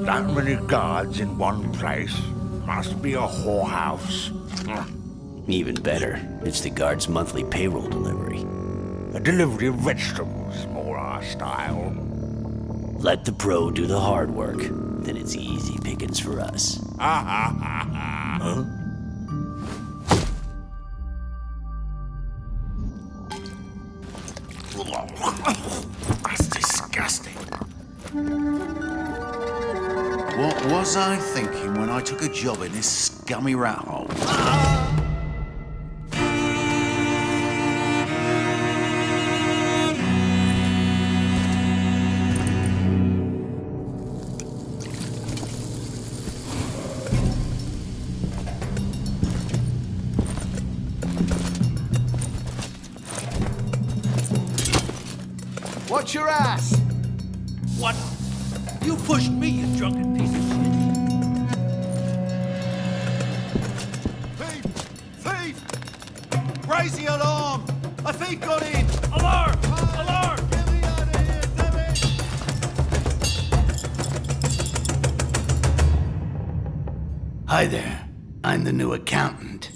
That many guards in one place. Must be a whorehouse. Even better, it's the guard's monthly payroll delivery. A delivery of vegetables, more our style. Let the pro do the hard work, then it's easy pickings for us. Huh? That's disgusting. What was I thinking when I took a job in this scummy rat hole? Watch your ass! What? You pushed me, you drunken piece of shit. Thief! Thief! Raise the alarm! A thief got in! Alarm! Alarm! Get me out of here, damn it! Hi there. I'm the new accountant.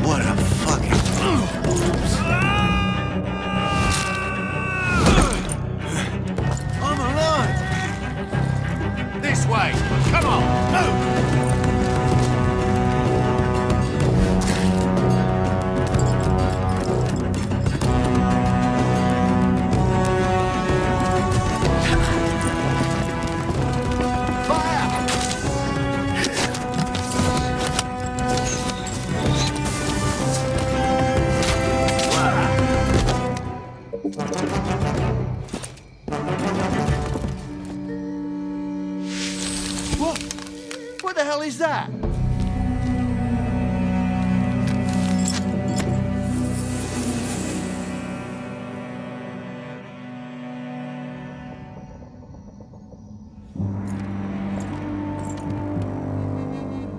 What a fucking... I'm alive! This way! Come on, move! What the hell is that?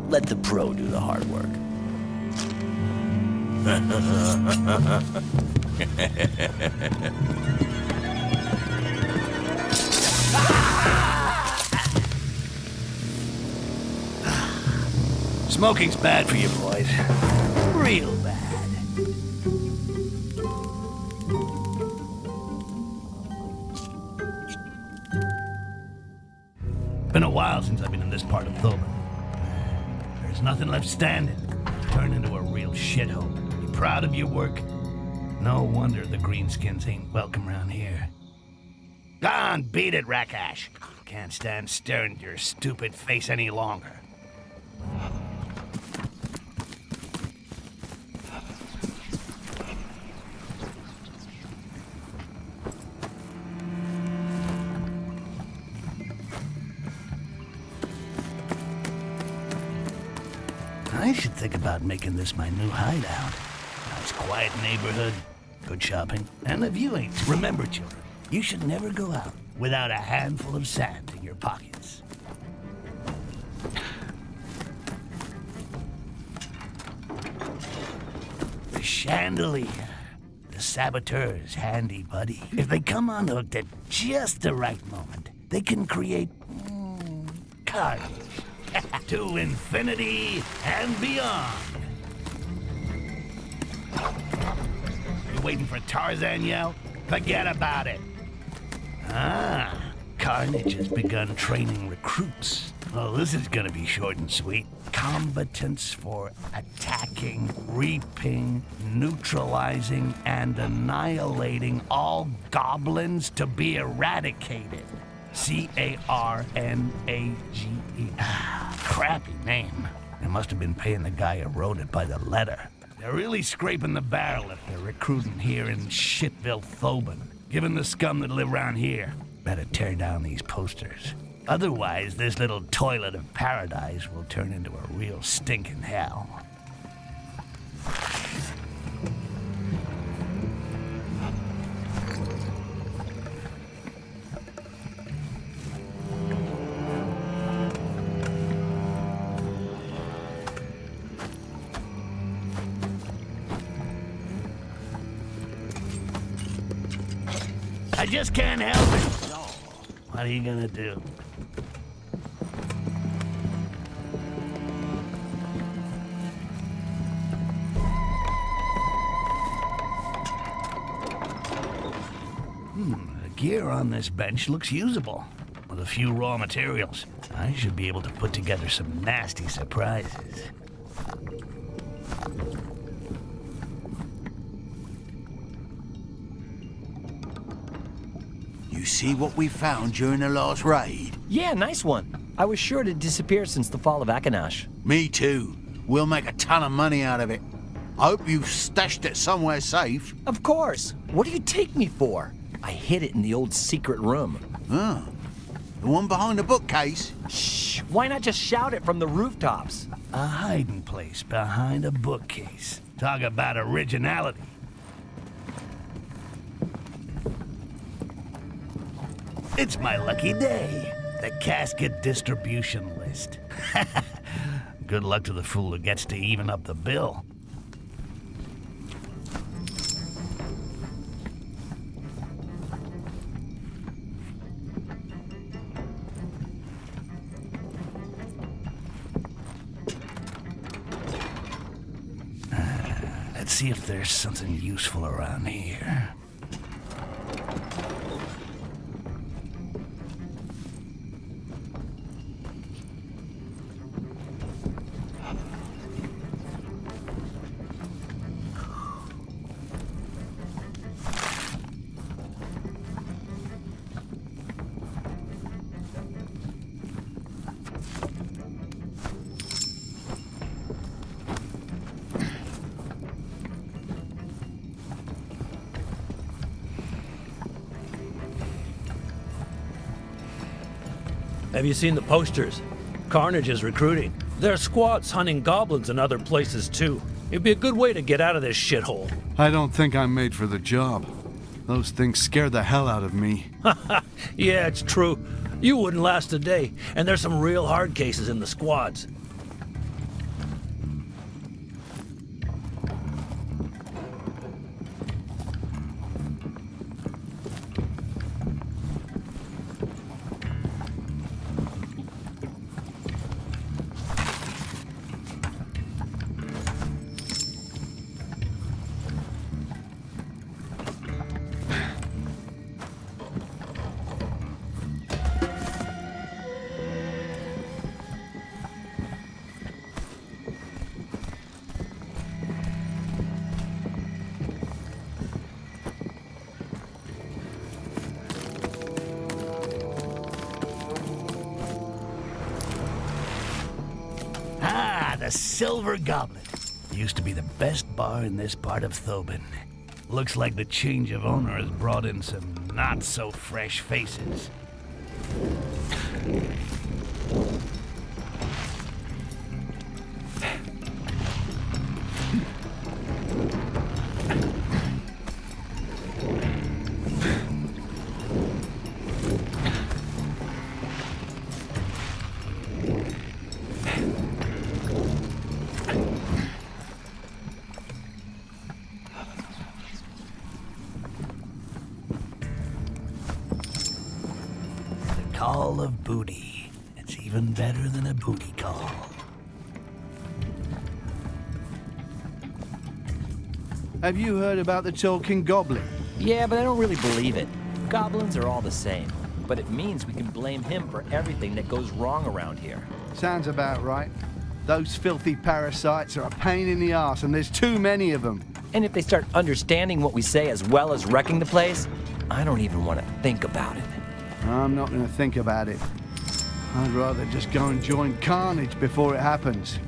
Let the pro do the hard work. Smoking's bad for you boys. Real bad. Been a while since I've been in this part of Thoban. There's nothing left standing. Turned into a real shithole. You proud of your work? No wonder the greenskins ain't welcome around here. Go on, beat it, Rakash. Can't stand staring at your stupid face any longer. I should think about making this my new hideout. Nice quiet neighborhood, good shopping, and the view ain't. Remember, children, you should never go out without a handful of sand in your pockets. The chandelier. The saboteur's handy buddy. If they come unhooked at just the right moment, they can create carnage. To infinity and beyond. You waiting for Tarzan yell? Forget about it. Carnage has begun training recruits. Oh, this is gonna be short and sweet. Combatants for attacking, reaping, neutralizing, and annihilating all goblins to be eradicated. C-A-R-N-A-G-E. Crappy name. They must have been paying the guy who wrote it by the letter. They're really scraping the barrel if they're recruiting here in Shitville Thoban. Given the scum that live around here, better tear down these posters. Otherwise, this little toilet of paradise will turn into a real stinking hell. just can't help it. What are you gonna do? The gear on this bench looks usable. With a few raw materials, I should be able to put together some nasty surprises. You see what we found during the last raid? Yeah, nice one. I was sure it had disappeared since the fall of Akanash. Me too. We'll make a ton of money out of it. I hope you've stashed it somewhere safe. Of course. What do you take me for? I hid it in the old secret room. Oh, the one behind the bookcase? Shh, why not just shout it from the rooftops? A hiding place behind a bookcase. Talk about originality. It's my lucky day. The casket distribution list. Good luck to the fool who gets to even up the bill. Let's see if there's something useful around here. Have you seen the posters? Carnage is recruiting. There are squads hunting goblins in other places too. It'd be a good way to get out of this shithole. I don't think I'm made for the job. Those things scare the hell out of me. Yeah, it's true. You wouldn't last a day, and there's some real hard cases in the squads. The Silver Goblin. Used to be the best bar in this part of Thobin. Looks like the change of owner has brought in some not-so-fresh faces. Call of booty. It's even better than a booty call. Have you heard about the talking goblin? Yeah, but I don't really believe it. Goblins are all the same, but it means we can blame him for everything that goes wrong around here. Sounds about right. Those filthy parasites are a pain in the arse, and there's too many of them. And if they start understanding what we say as well as wrecking the place, I don't even want to think about it. I'm not going to think about it. I'd rather just go and join Carnage before it happens.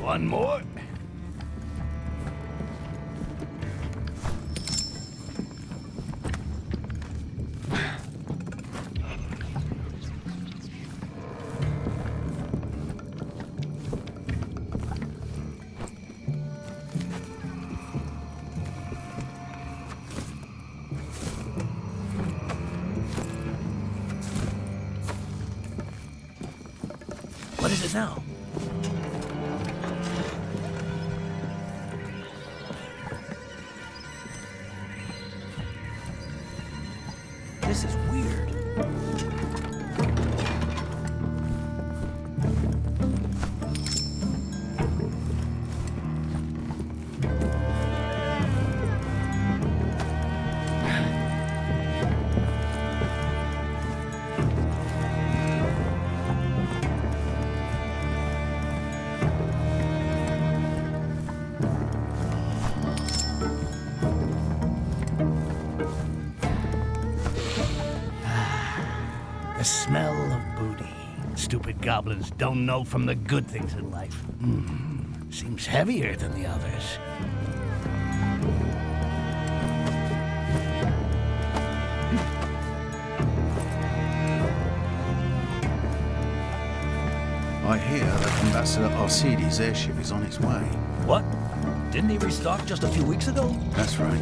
One more. is now. This is weird. The smell of booty. Stupid goblins don't know from the good things in life. Seems heavier than the others. I hear that Ambassador Arcides' airship is on its way. What? Didn't he restock just a few weeks ago? That's right.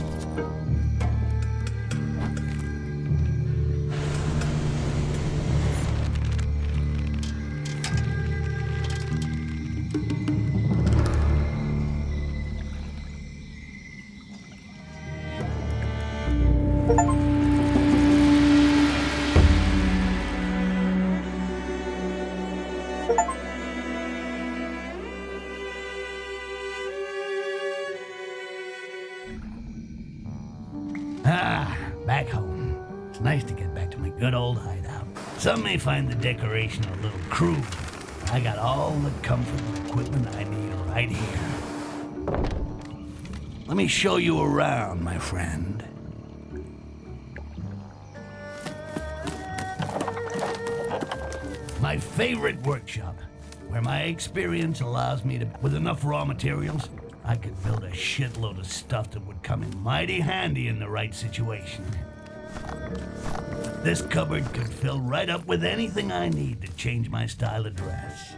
Back home. It's nice to get back to my good old hideout. Some may find the decoration a little crude. I got all the comfort and equipment I need right here. Let me show you around, my friend. My favorite workshop, where my experience allows me to, with enough raw materials, I could build a shitload of stuff that would come in mighty handy in the right situation. This cupboard could fill right up with anything I need to change my style of dress.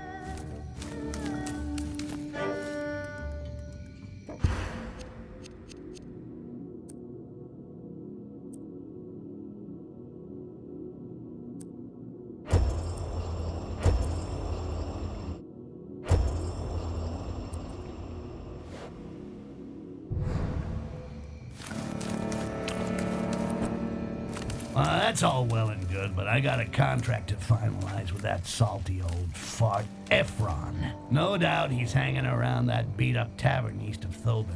That's all well and good, but I got a contract to finalize with that salty old fart, Ephron. No doubt he's hanging around that beat-up tavern east of Thoban.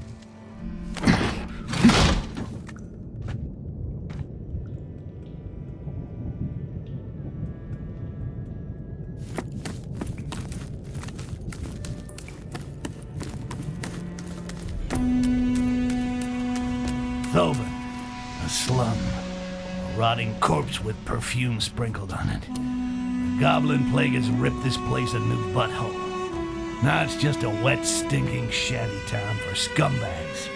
Thoban, a slum. Rotting corpse with perfume sprinkled on it. The goblin plague has ripped this place a new butthole. Now it's just a wet, stinking shanty town for scumbags.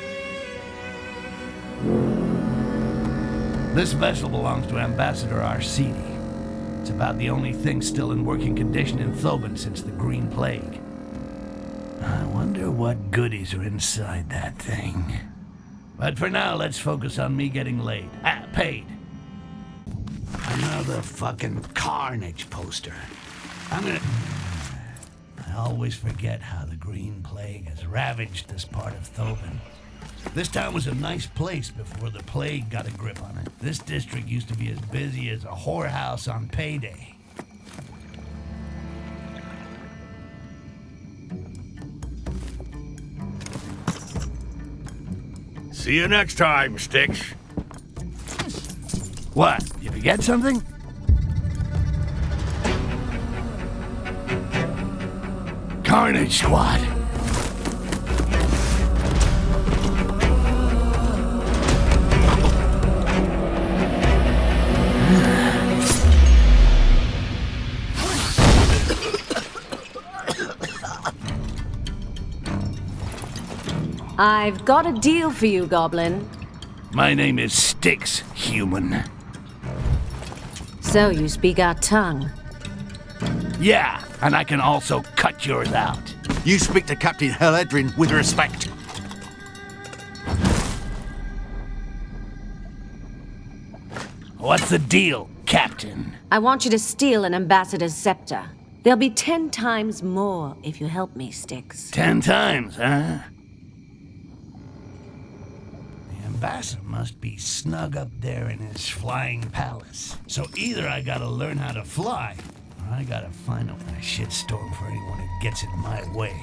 This vessel belongs to Ambassador Arcides. It's about the only thing still in working condition in Thoban since the Green Plague. I wonder what goodies are inside that thing. But for now, let's focus on me getting laid. Paid. Another fucking Carnage poster. I always forget how the Green Plague has ravaged this part of Thoban. This town was a nice place before the plague got a grip on it. This district used to be as busy as a whorehouse on payday. See you next time, Styx. What? You forget something? Carnage Squad. I've got a deal for you, Goblin. My name is Styx, human. So you speak our tongue. Yeah, and I can also cut yours out. You speak to Captain Heledrin with respect. What's the deal, Captain? I want you to steal an ambassador's scepter. There'll be 10 times more if you help me, Styx. 10 times, huh? The ambassador must be snug up there in his flying palace. So either I gotta learn how to fly, or I gotta find a shitstorm for anyone who gets in my way.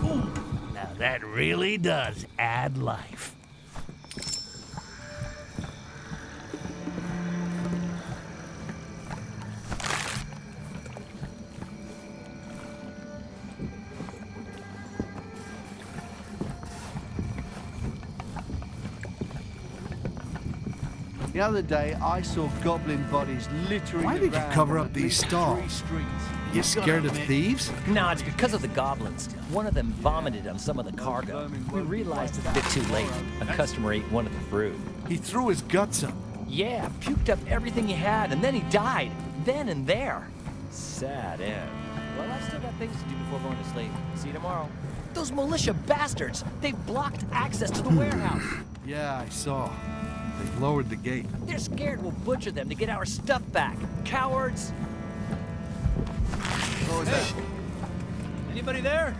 Ooh, now that really does add life. The other day, I saw goblin bodies littering Why did you around cover on up at these least stalls? 3 streets. You scared of thieves? No, it's because of the goblins. One of them vomited on some of the cargo. We realized it a bit too late. A customer ate one of the fruit. He threw his guts up. Yeah, puked up everything he had, and then he died. Then and there. Sad end. Well, I've still got things to do before going to sleep. See you tomorrow. Those militia bastards! They blocked access to the warehouse. Yeah, I saw. They lowered the gate. They're scared we'll butcher them to get our stuff back. Cowards! What was that? Anybody there?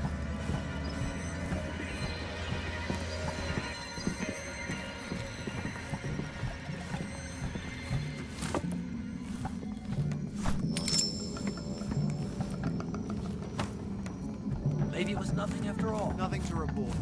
Maybe it was nothing after all. Nothing to report.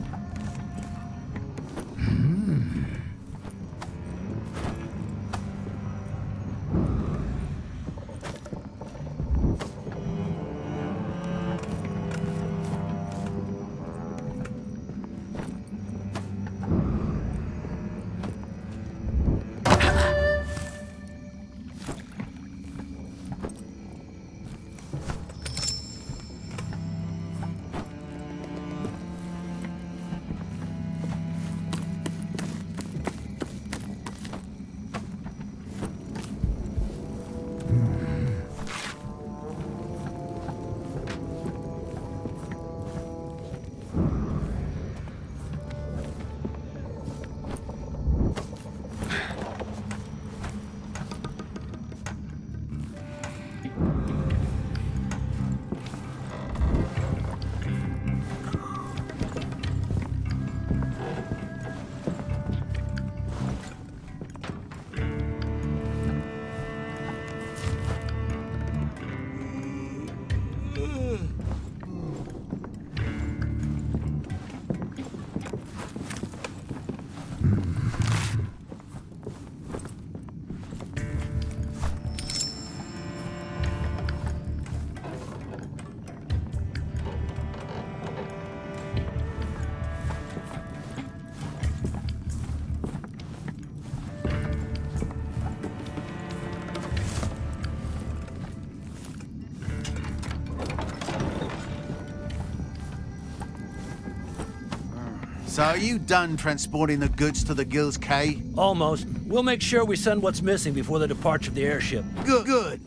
So are you done transporting the goods to the guild's quay? Almost. We'll make sure we send what's missing before the departure of the airship. Good, good.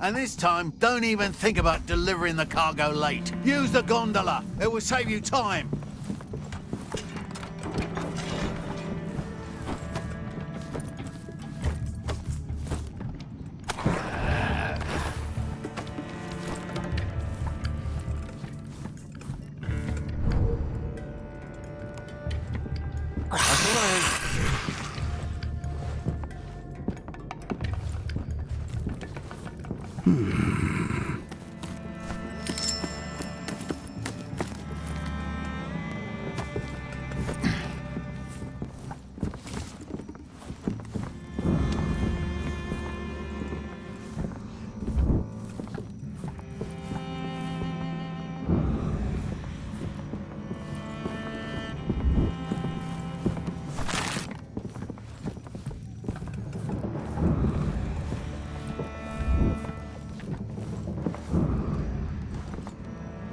And this time, don't even think about delivering the cargo late. Use the gondola. It will save you time.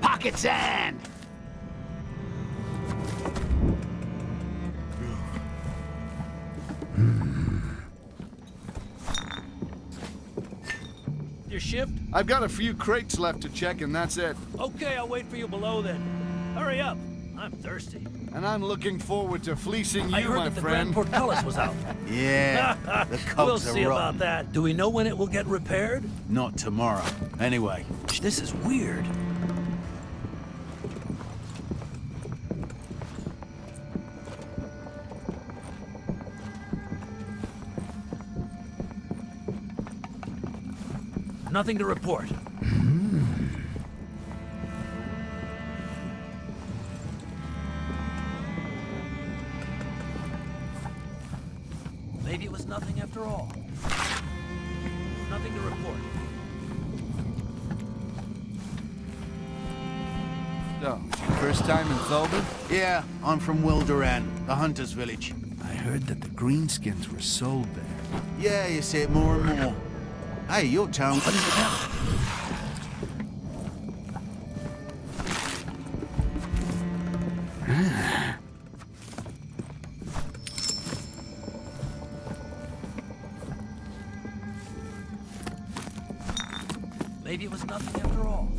Pocket sand! Your shift? I've got a few crates left to check, and that's it. Okay, I'll wait for you below then. Hurry up. I'm thirsty. And I'm looking forward to fleecing I you, heard my that the friend. Grand Portcullis was out. Yeah, the We'll cogs see are about rotten. that. Do we know when it will get repaired? Not tomorrow. Anyway, This is weird. Nothing to report. Maybe it was nothing after all. Nothing to report. So, first time in Thobin? yeah, I'm from Wilderan, the hunter's village. I heard that the greenskins were sold there. Yeah, you see it more and more. Hey, your town. What is it now? Maybe it was nothing after all.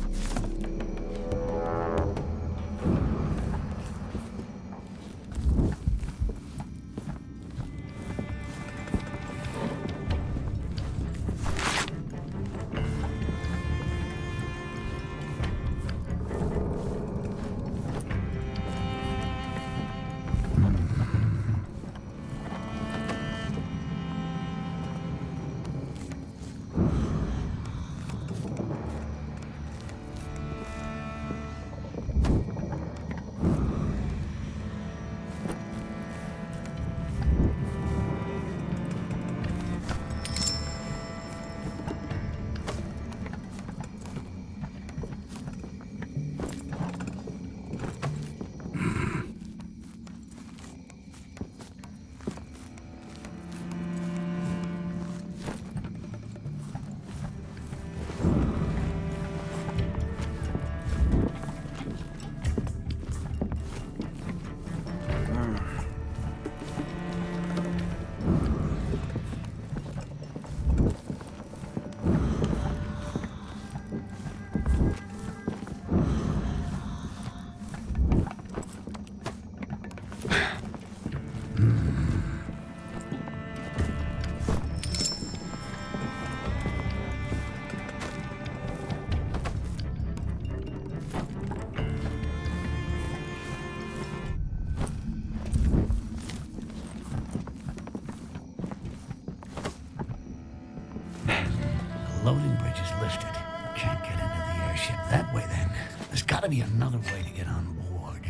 Loading bridge is lifted. Can't get into the airship that way then. There's gotta be another way to get on board.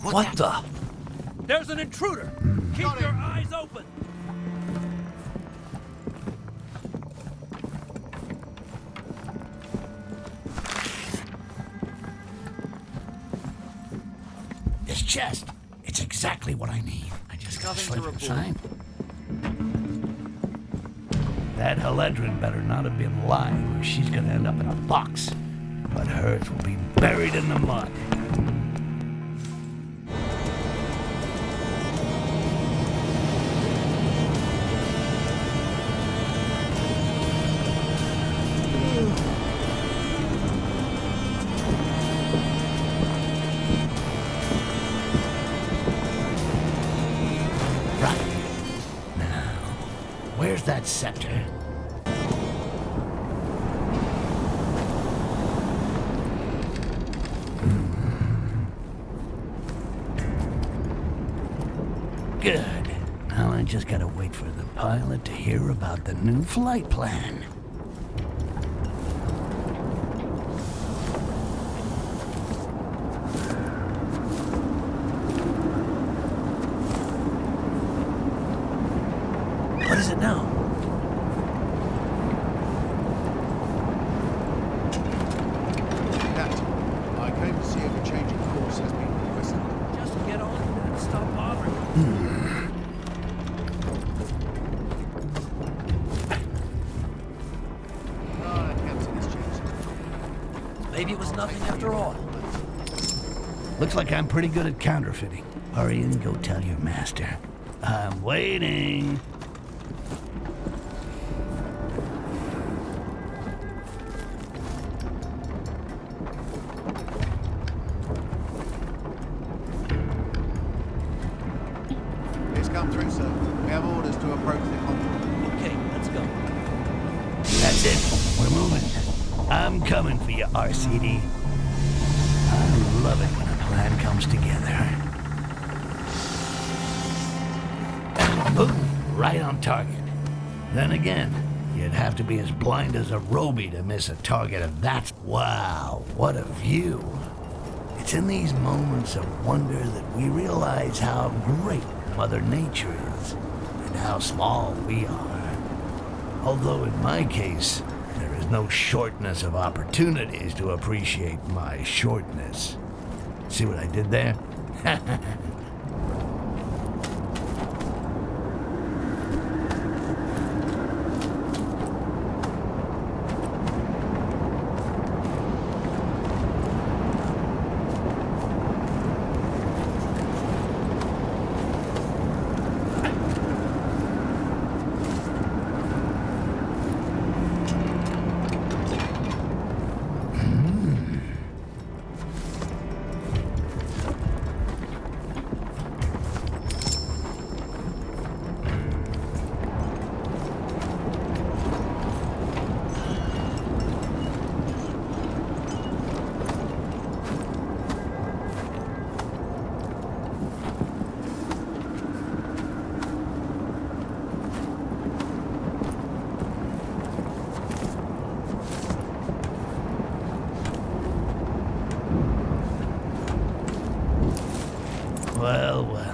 What the? There's an intruder! Keep your eyes open! This chest, it's exactly what I need. I just gotta slip inside. That Haledrin better not have been lying, or she's gonna end up in a box. But hers will be buried in the mud. Right. Now, where's that scepter? Good. Now I just gotta wait for the pilot to hear about the new flight plan. What is it now? Captain, I came to see if a change of course has been requested. Just get on and stop bothering. No, Captain, it's changed. Maybe it was nothing after all. Looks like I'm pretty good at counterfeiting. Hurry and go tell your master. I'm waiting. I'm coming for you, RCD. I love it when a plan comes together. Boom, right on target. Then again, you'd have to be as blind as a Roby to miss a target of that. Wow, what a view. It's in these moments of wonder that we realize how great Mother Nature is and how small we are. Although in my case, there is no shortness of opportunities to appreciate my shortness. See what I did there? Well.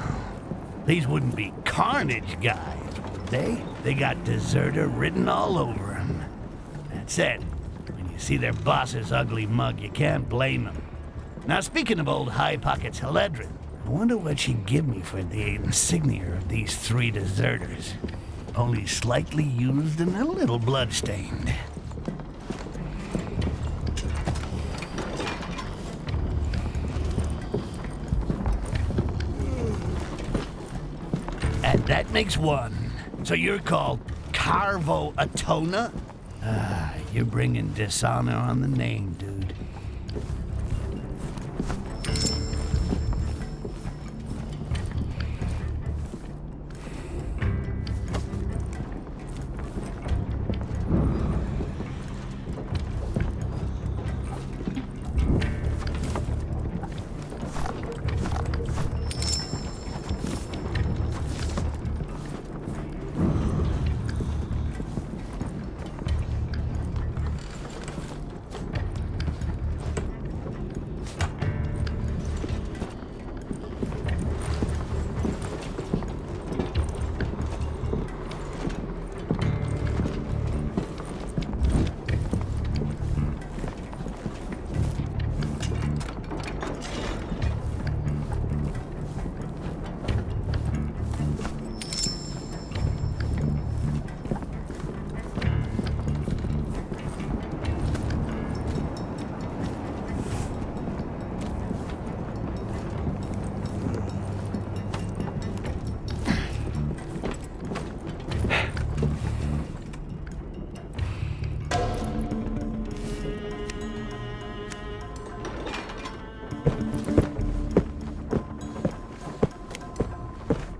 These wouldn't be Carnage guys, would they? They got deserter written all over them. That's it. When you see their boss's ugly mug, you can't blame them. Now, speaking of old High Pockets Heledrin, I wonder what she'd give me for the insignia of these 3 deserters. Only slightly used and a little bloodstained. That makes 1. So you're called Carvo Atona? You're bringing dishonor on the name, dude.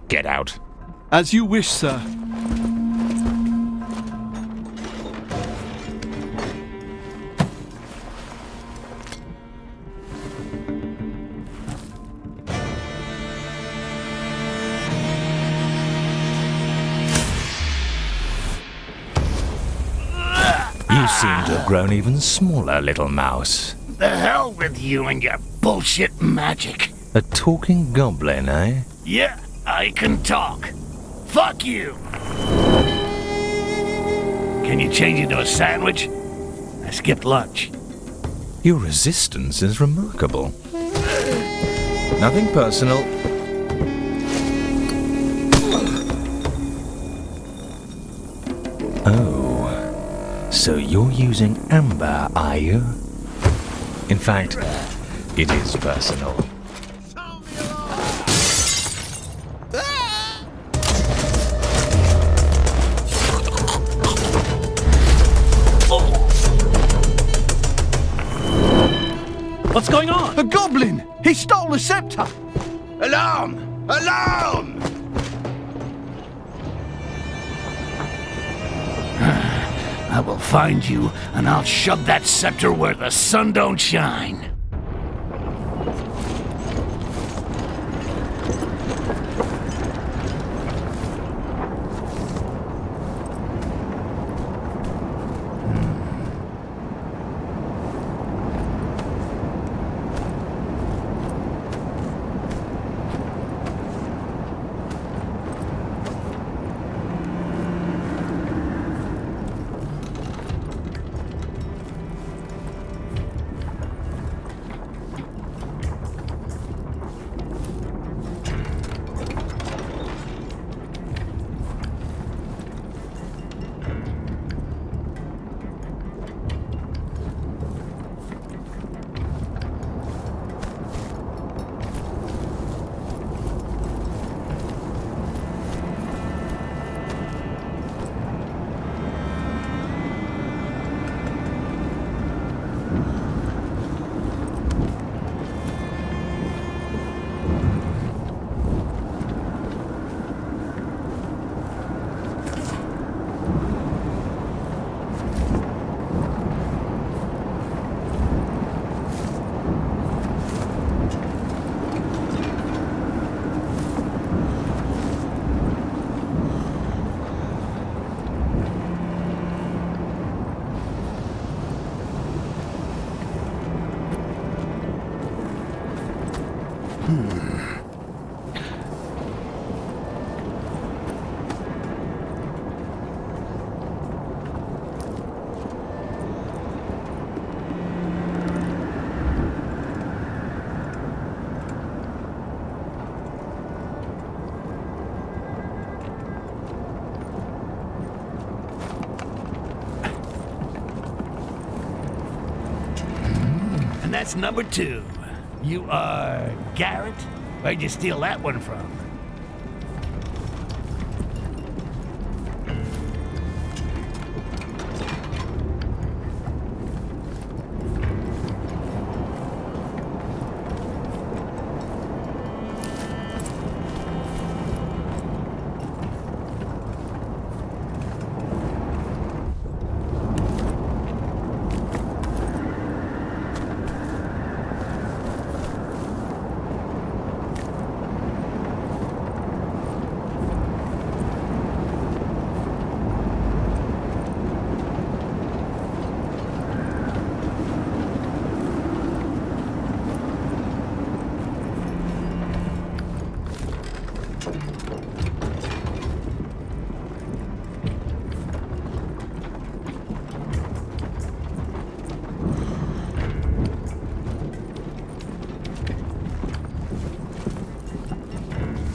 Get out. As you wish, sir. You seem to have grown even smaller, little mouse. The hell with you and your bullshit magic. A talking goblin, eh? Yeah, I can talk. Fuck you! Can you change into a sandwich? I skipped lunch. Your resistance is remarkable. Nothing personal. Oh, so you're using amber, are you? In fact, it is personal. What's going on? A goblin! He stole the scepter! Alarm! Alarm! I will find you, and I'll shove that scepter where the sun don't shine. That's number 2. You are Garrett? Where'd you steal that one from?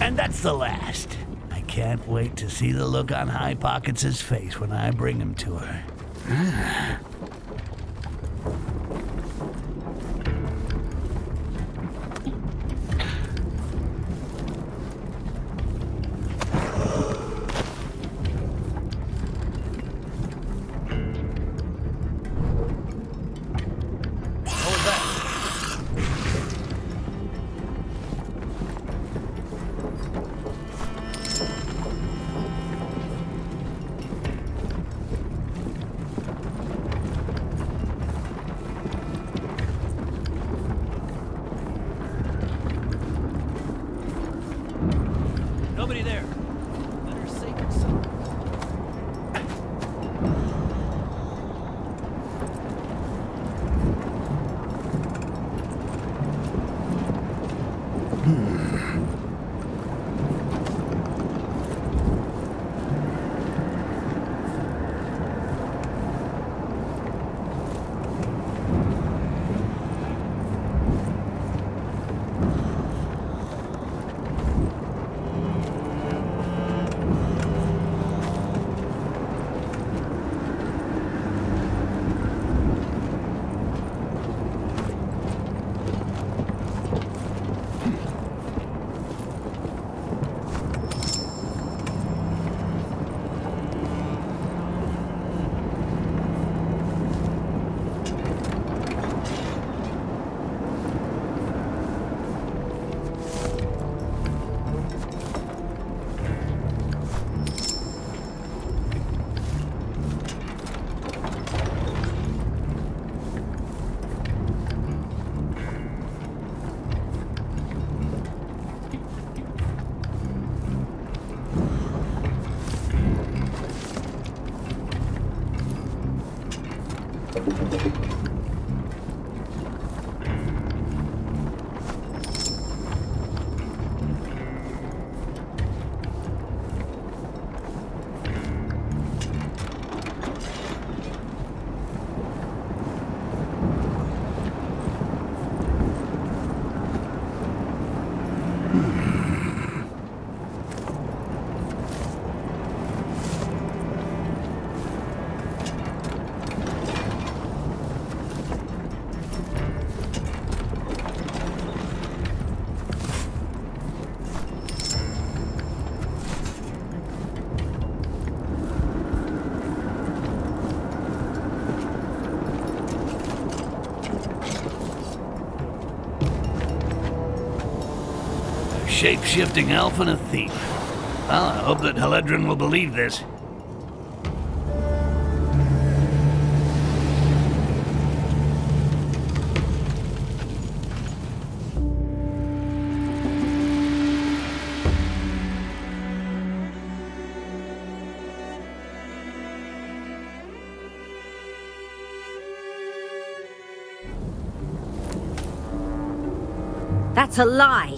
And that's the last. I can't wait to see the look on High Pockets' face when I bring him to her. shape-shifting elf and a thief. Well, I hope that Heledrin will believe this. That's a lie.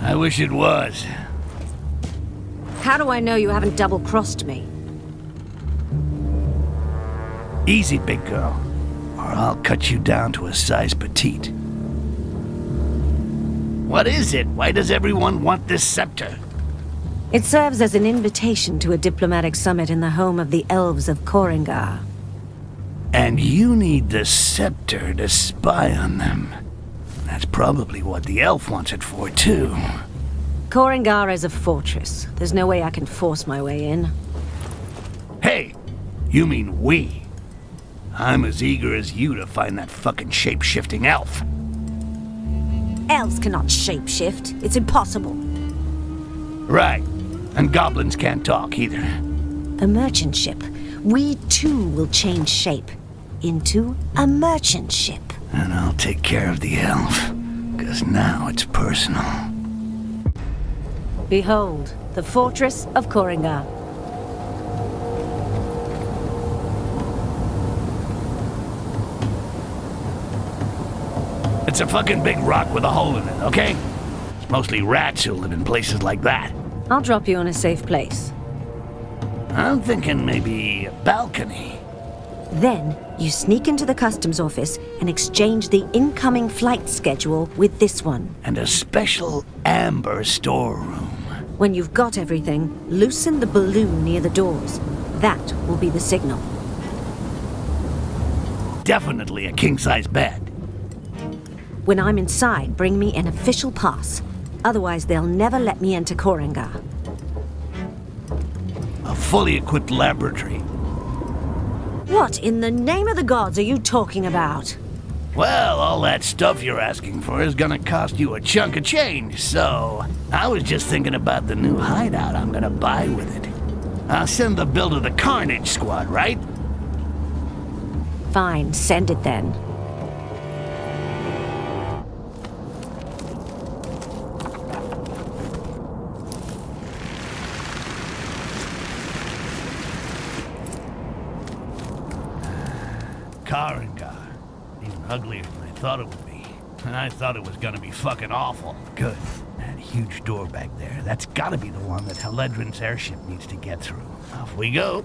I wish it was. How do I know you haven't double-crossed me? Easy, big girl, or I'll cut you down to a size petite. What is it? Why does everyone want this scepter? It serves as an invitation to a diplomatic summit in the home of the elves of Korrangar. And you need the scepter to spy on them. That's probably what the elf wants it for, too. Korrangar is a fortress. There's no way I can force my way in. Hey, you mean we. I'm as eager as you to find that fucking shape-shifting elf. Elves cannot shapeshift. It's impossible. Right. And goblins can't talk either. A merchant ship. We too will change shape into a merchant ship. And I'll take care of the elf, 'cause now it's personal. Behold, the fortress of Korrangar. It's a fucking big rock with a hole in it, okay? It's mostly rats who live in places like that. I'll drop you in a safe place. I'm thinking maybe a balcony. Then, you sneak into the customs office and exchange the incoming flight schedule with this one. And a special amber storeroom. When you've got everything, loosen the balloon near the doors. That will be the signal. Definitely a king-size bed. When I'm inside, bring me an official pass. Otherwise, they'll never let me enter Korrangar. A fully equipped laboratory. What in the name of the gods are you talking about? Well, all that stuff you're asking for is gonna cost you a chunk of change, so I was just thinking about the new hideout I'm gonna buy with it. I'll send the bill to the Carnage Squad, right? Fine, send it then. Korrangar. Even uglier than I thought it would be. And I thought it was gonna be fucking awful. Good. That huge door back there, that's gotta be the one that Heledrin's airship needs to get through. Off we go.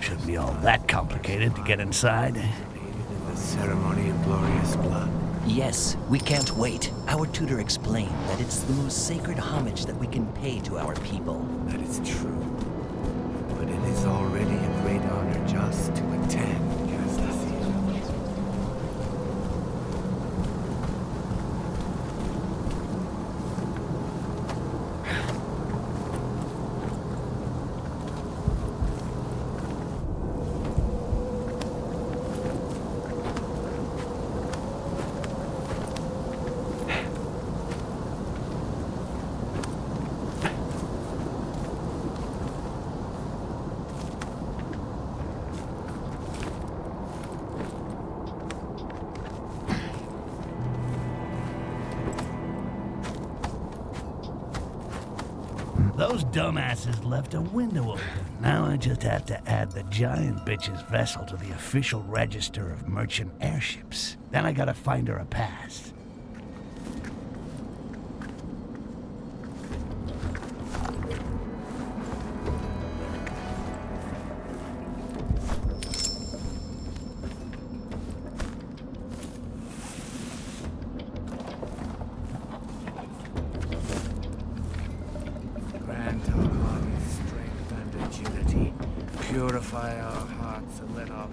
Shouldn't be all that complicated to get inside. The ceremony of glorious blood. Yes, we can't wait. Our tutor explained that it's the most sacred homage that we can pay to our people. That is true. But it is already a great honor just to attend. Those dumbasses left a window open. Now I just have to add the giant bitch's vessel to the official register of merchant airships. Then I gotta find her a pass. Purify our hearts and let our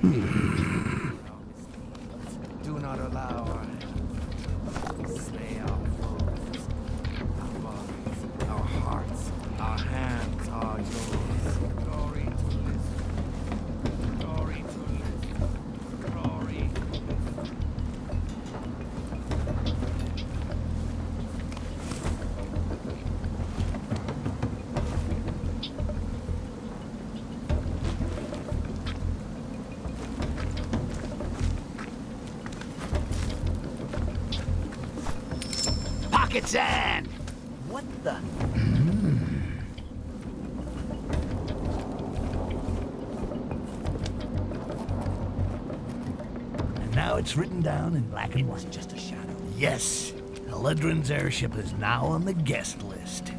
do not allow our hands to slay our foes. Our bodies, our hearts, our hands are yours. Glory to this. Glory to this. Glory. bucket's hand! What the? And now it's written down in black and white. Just a shadow. Yes, Eledrin's airship is now on the guest list.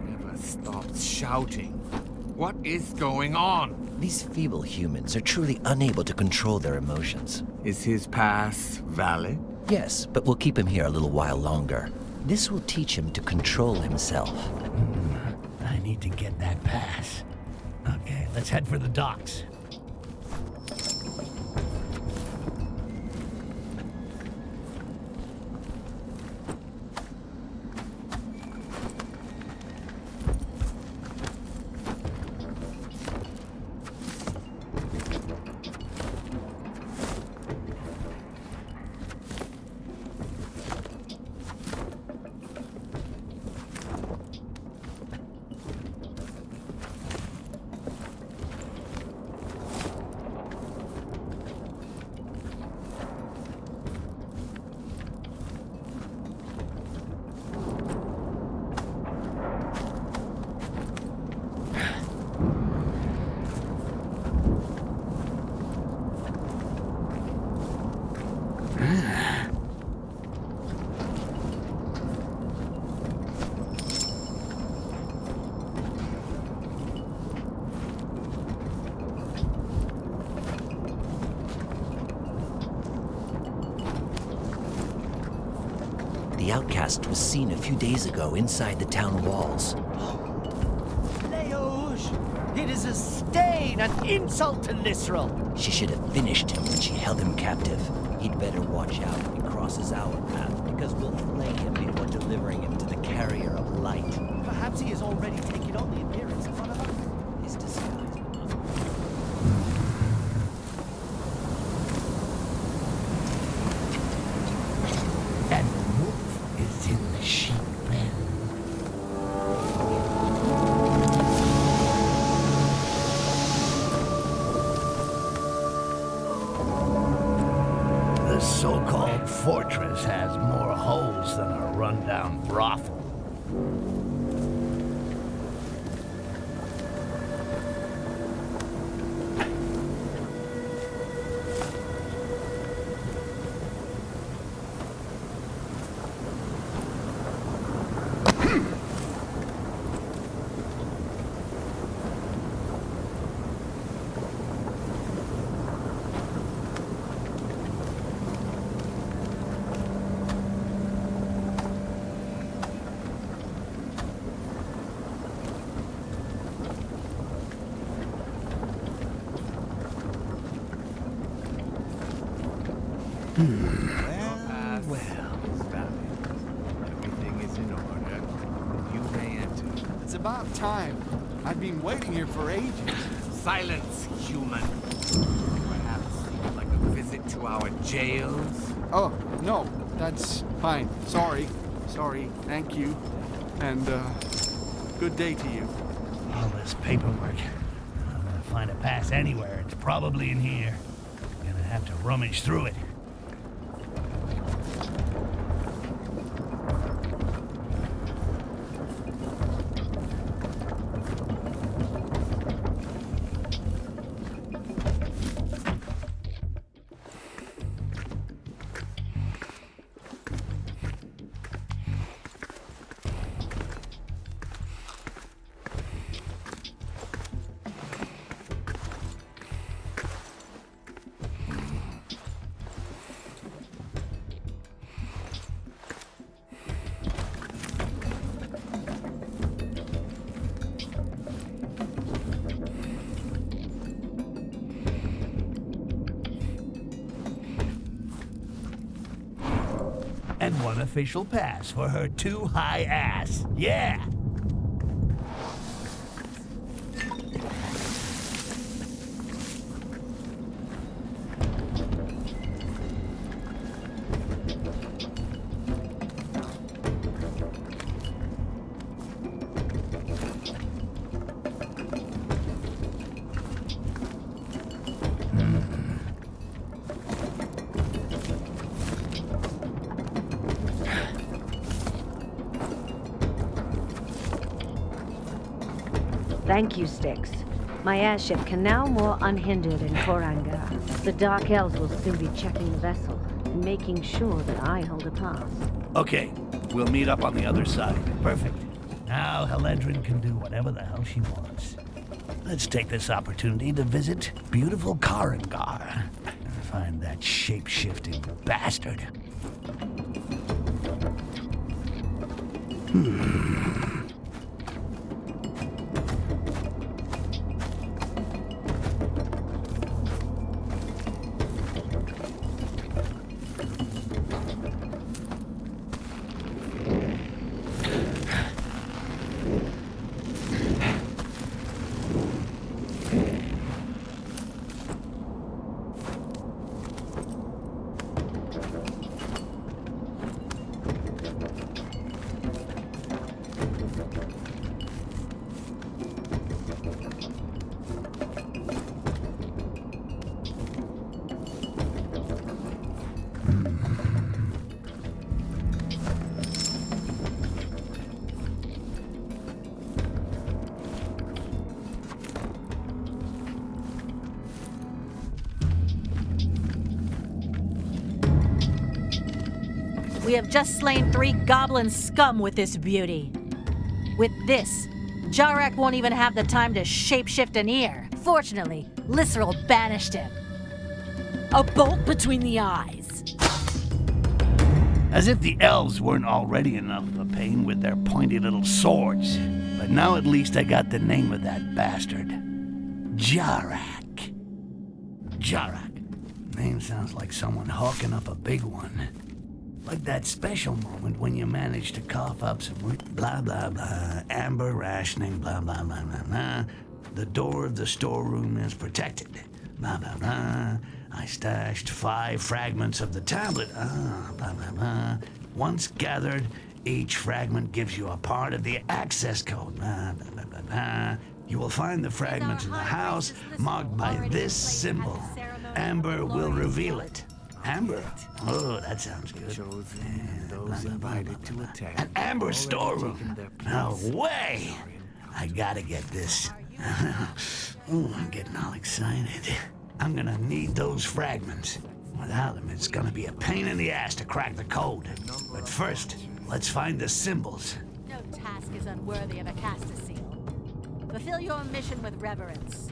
Never stops shouting. What is going on? These feeble humans are truly unable to control their emotions. Is his pass valid? Yes, but we'll keep him here a little while longer. This will teach him to control himself. I need to get that pass. Okay, let's head for the docks. The outcast was seen a few days ago inside the town walls. Leouge! It is a stain, an insult to Nisrel! She should have finished him when she held him captive. He'd better watch out if he crosses our path, because we'll flay him before delivering him to the carrier of light. Perhaps he has already taken on the appearance of one of us. His disguise. And the wolf is in the sheep pen. The so-called fortress has more holes than a rundown brothel. Everything is in order. You may enter. It's about time. I've been waiting here for ages. Silence, human. Perhaps you'd like a visit to our jails? Oh, no, that's fine. Sorry. Thank you. And, good day to you. All this paperwork. I'm gonna find a pass anywhere. It's probably in here. Gonna have to rummage through it. And one official pass for her too high ass. Yeah! Thank you, Styx. My airship can now moor unhindered in Korrangar. The Dark Elves will soon be checking the vessel and making sure that I hold a pass. Okay, we'll meet up on the other side. Perfect. Now Heledrin can do whatever the hell she wants. Let's take this opportunity to visit beautiful Korrangar and find that shape-shifting bastard. We have just slain 3 goblin scum with this beauty. With this, Jarak won't even have the time to shapeshift an ear. Fortunately, Lisserl banished him. A bolt between the eyes. As if the elves weren't already enough of a pain with their pointy little swords. But now at least I got the name of that bastard. Jarak. Jarak. Name sounds like someone hawking up a big one. Like that special moment when you manage to cough up some blah blah blah, amber rationing, blah blah blah blah blah. The door of the storeroom is protected. Blah blah blah. I stashed 5 fragments of the tablet. Blah blah blah. Once gathered, each fragment gives you a part of the access code. Blah blah blah blah blah. You will find the fragments in the house marked by this symbol. Amber will reveal it. Amber? Oh, that sounds good. Those invited to attack. An amber storeroom? No way! I gotta get this. Ooh, I'm getting all excited. I'm gonna need those fragments. Without them, it's gonna be a pain in the ass to crack the code. But first, let's find the symbols. No task is unworthy of a Castaseel. Fulfill your mission with reverence.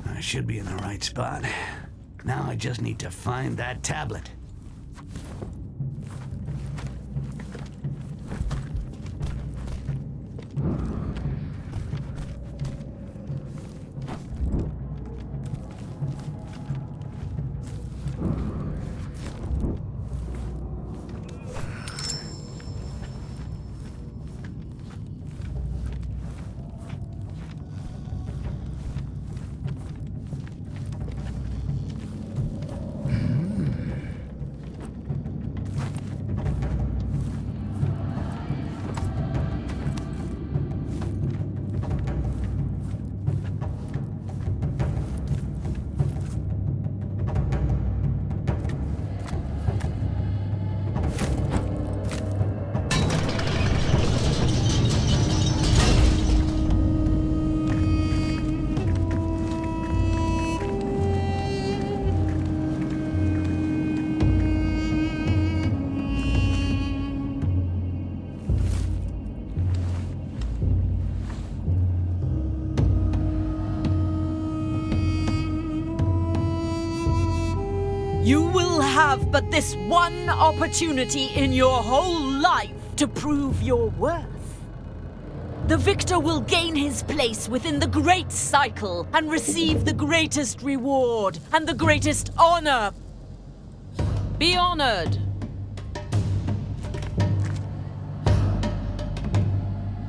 I should be in the right spot. Now I just need to find that tablet. have but this one opportunity in your whole life to prove your worth. The victor will gain his place within the great cycle and receive the greatest reward and the greatest honor. Be honored.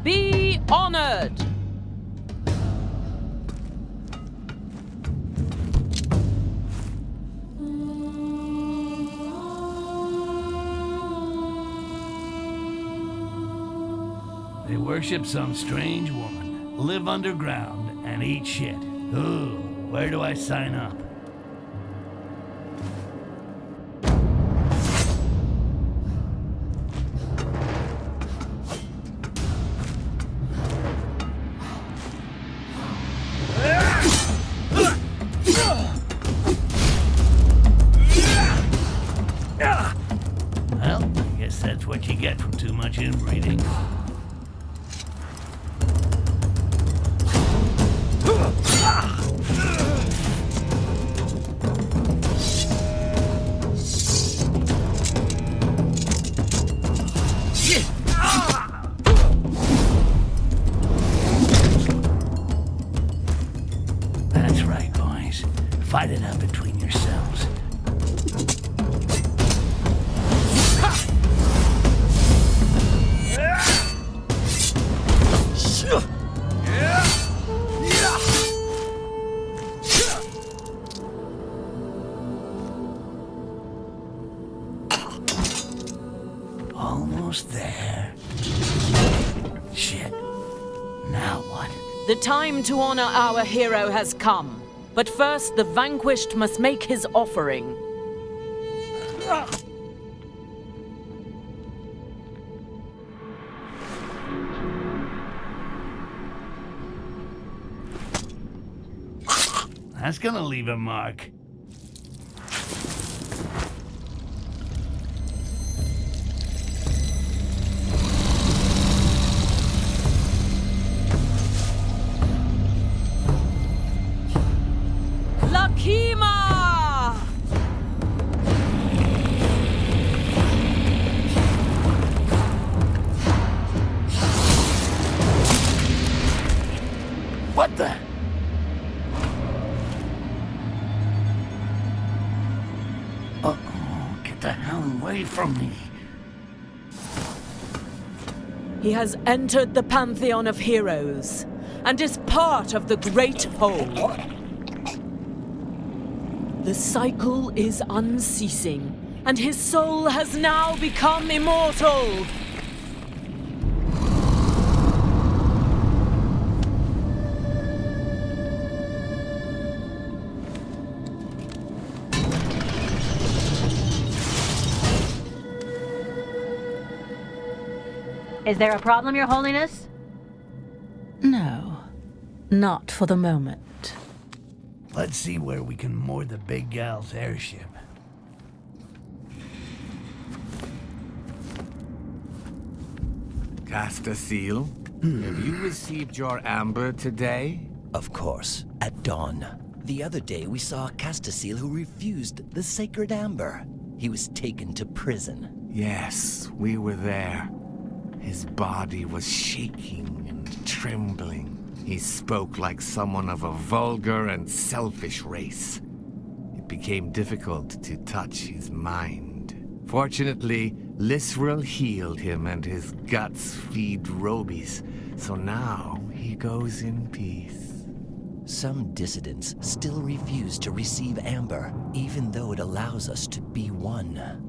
Be honored. They worship some strange woman, live underground, and eat shit. Ooh, where do I sign up? Well, I guess that's what you get from too much inbreeding. That's right, boys. Fight it out between yourselves. Almost there. Shit. Now what? The time to honor our hero has come. But first, the vanquished must make his offering. That's gonna leave a mark. Lakima! What the? Uh-oh, get the hell away from me. He has entered the pantheon of heroes and is part of the great whole. The cycle is unceasing, and his soul has now become immortal. Is there a problem, Your Holiness? No, not for the moment. Let's see where we can moor the big gal's airship. Cast a seal. Have you received your amber today? Of course, at dawn. The other day we saw a Castaseal who refused the sacred amber. He was taken to prison. Yes, we were there. His body was shaking and trembling. He spoke like someone of a vulgar and selfish race. It became difficult to touch his mind. Fortunately, Lisrel healed him and his guts feed Robies, so now he goes in peace. Some dissidents still refuse to receive amber, even though it allows us to be one.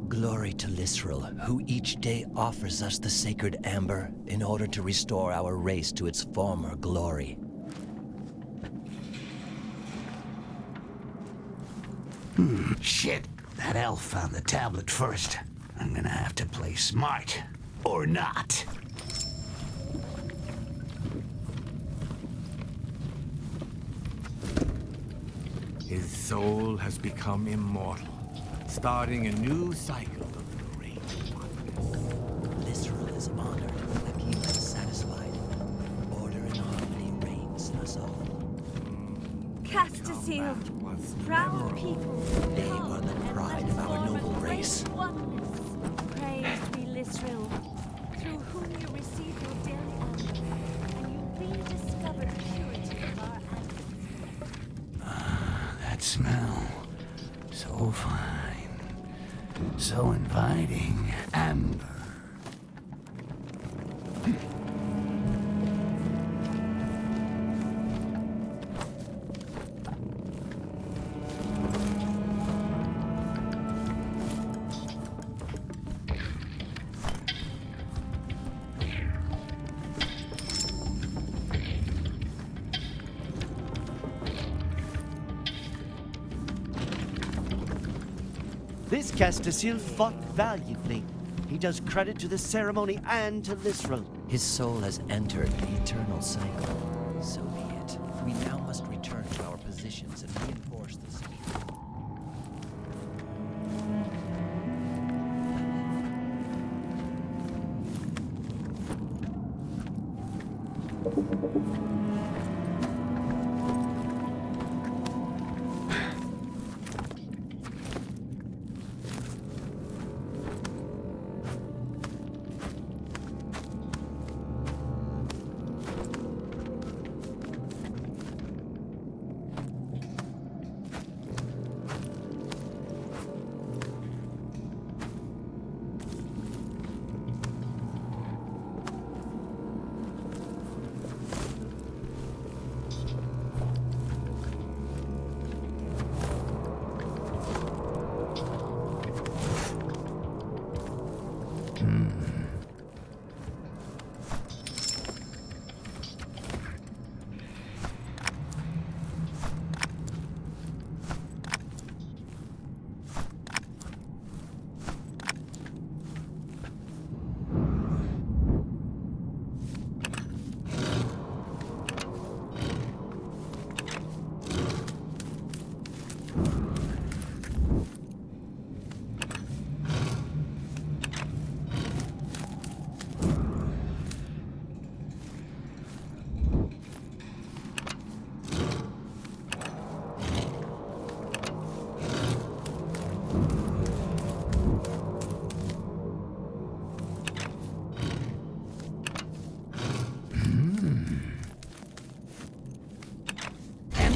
Glory to Lisrel, who each day offers us the sacred amber in order to restore our race to its former glory. Shit, that elf found the tablet first. I'm gonna have to play smart. Or not. His soul has become immortal, starting a new cycle of the great oneness. Lisrel is honored, Lakima is satisfied. Order and harmony reigns in us all. Castaseal, proud people. They were the pride of our noble race. Praised be Lisril, through whom you receive your daily amber, and you rediscover the purity of our ancestors. That smell. So fine. So inviting. Amber. This Castasil fought valiantly. He does credit to the ceremony and to Lisril. His soul has entered the eternal cycle. So be it. We now must return to our positions and reinforce the siege.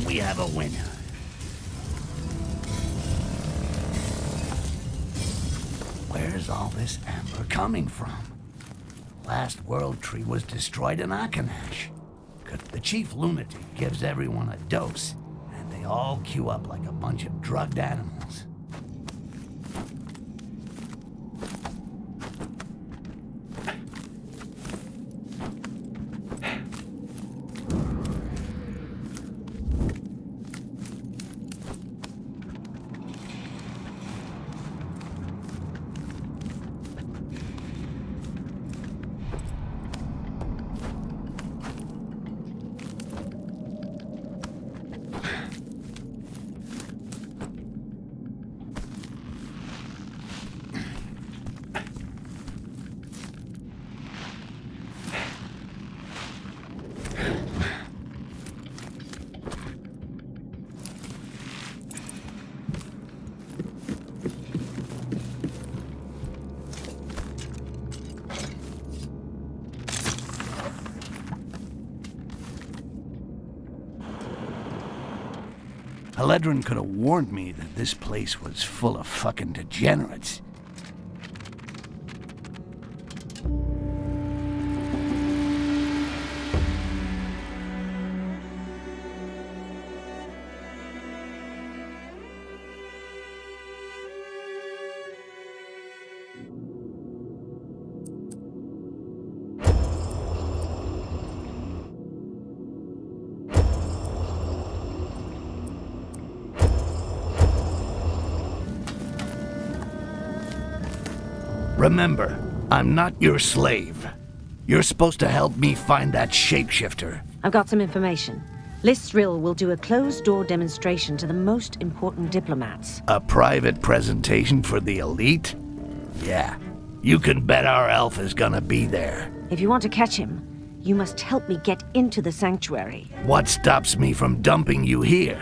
We have a winner. Where's all this amber coming from? Last World Tree was destroyed in Akanash. The chief lunatic gives everyone a dose, and they all queue up like a bunch of drugged animals. Eledrin could have warned me that this place was full of fucking degenerates. Remember, I'm not your slave. You're supposed to help me find that shapeshifter. I've got some information. Lisril will do a closed-door demonstration to the most important diplomats. A private presentation for the elite? Yeah, you can bet our elf is gonna be there. If you want to catch him, you must help me get into the sanctuary. What stops me from dumping you here?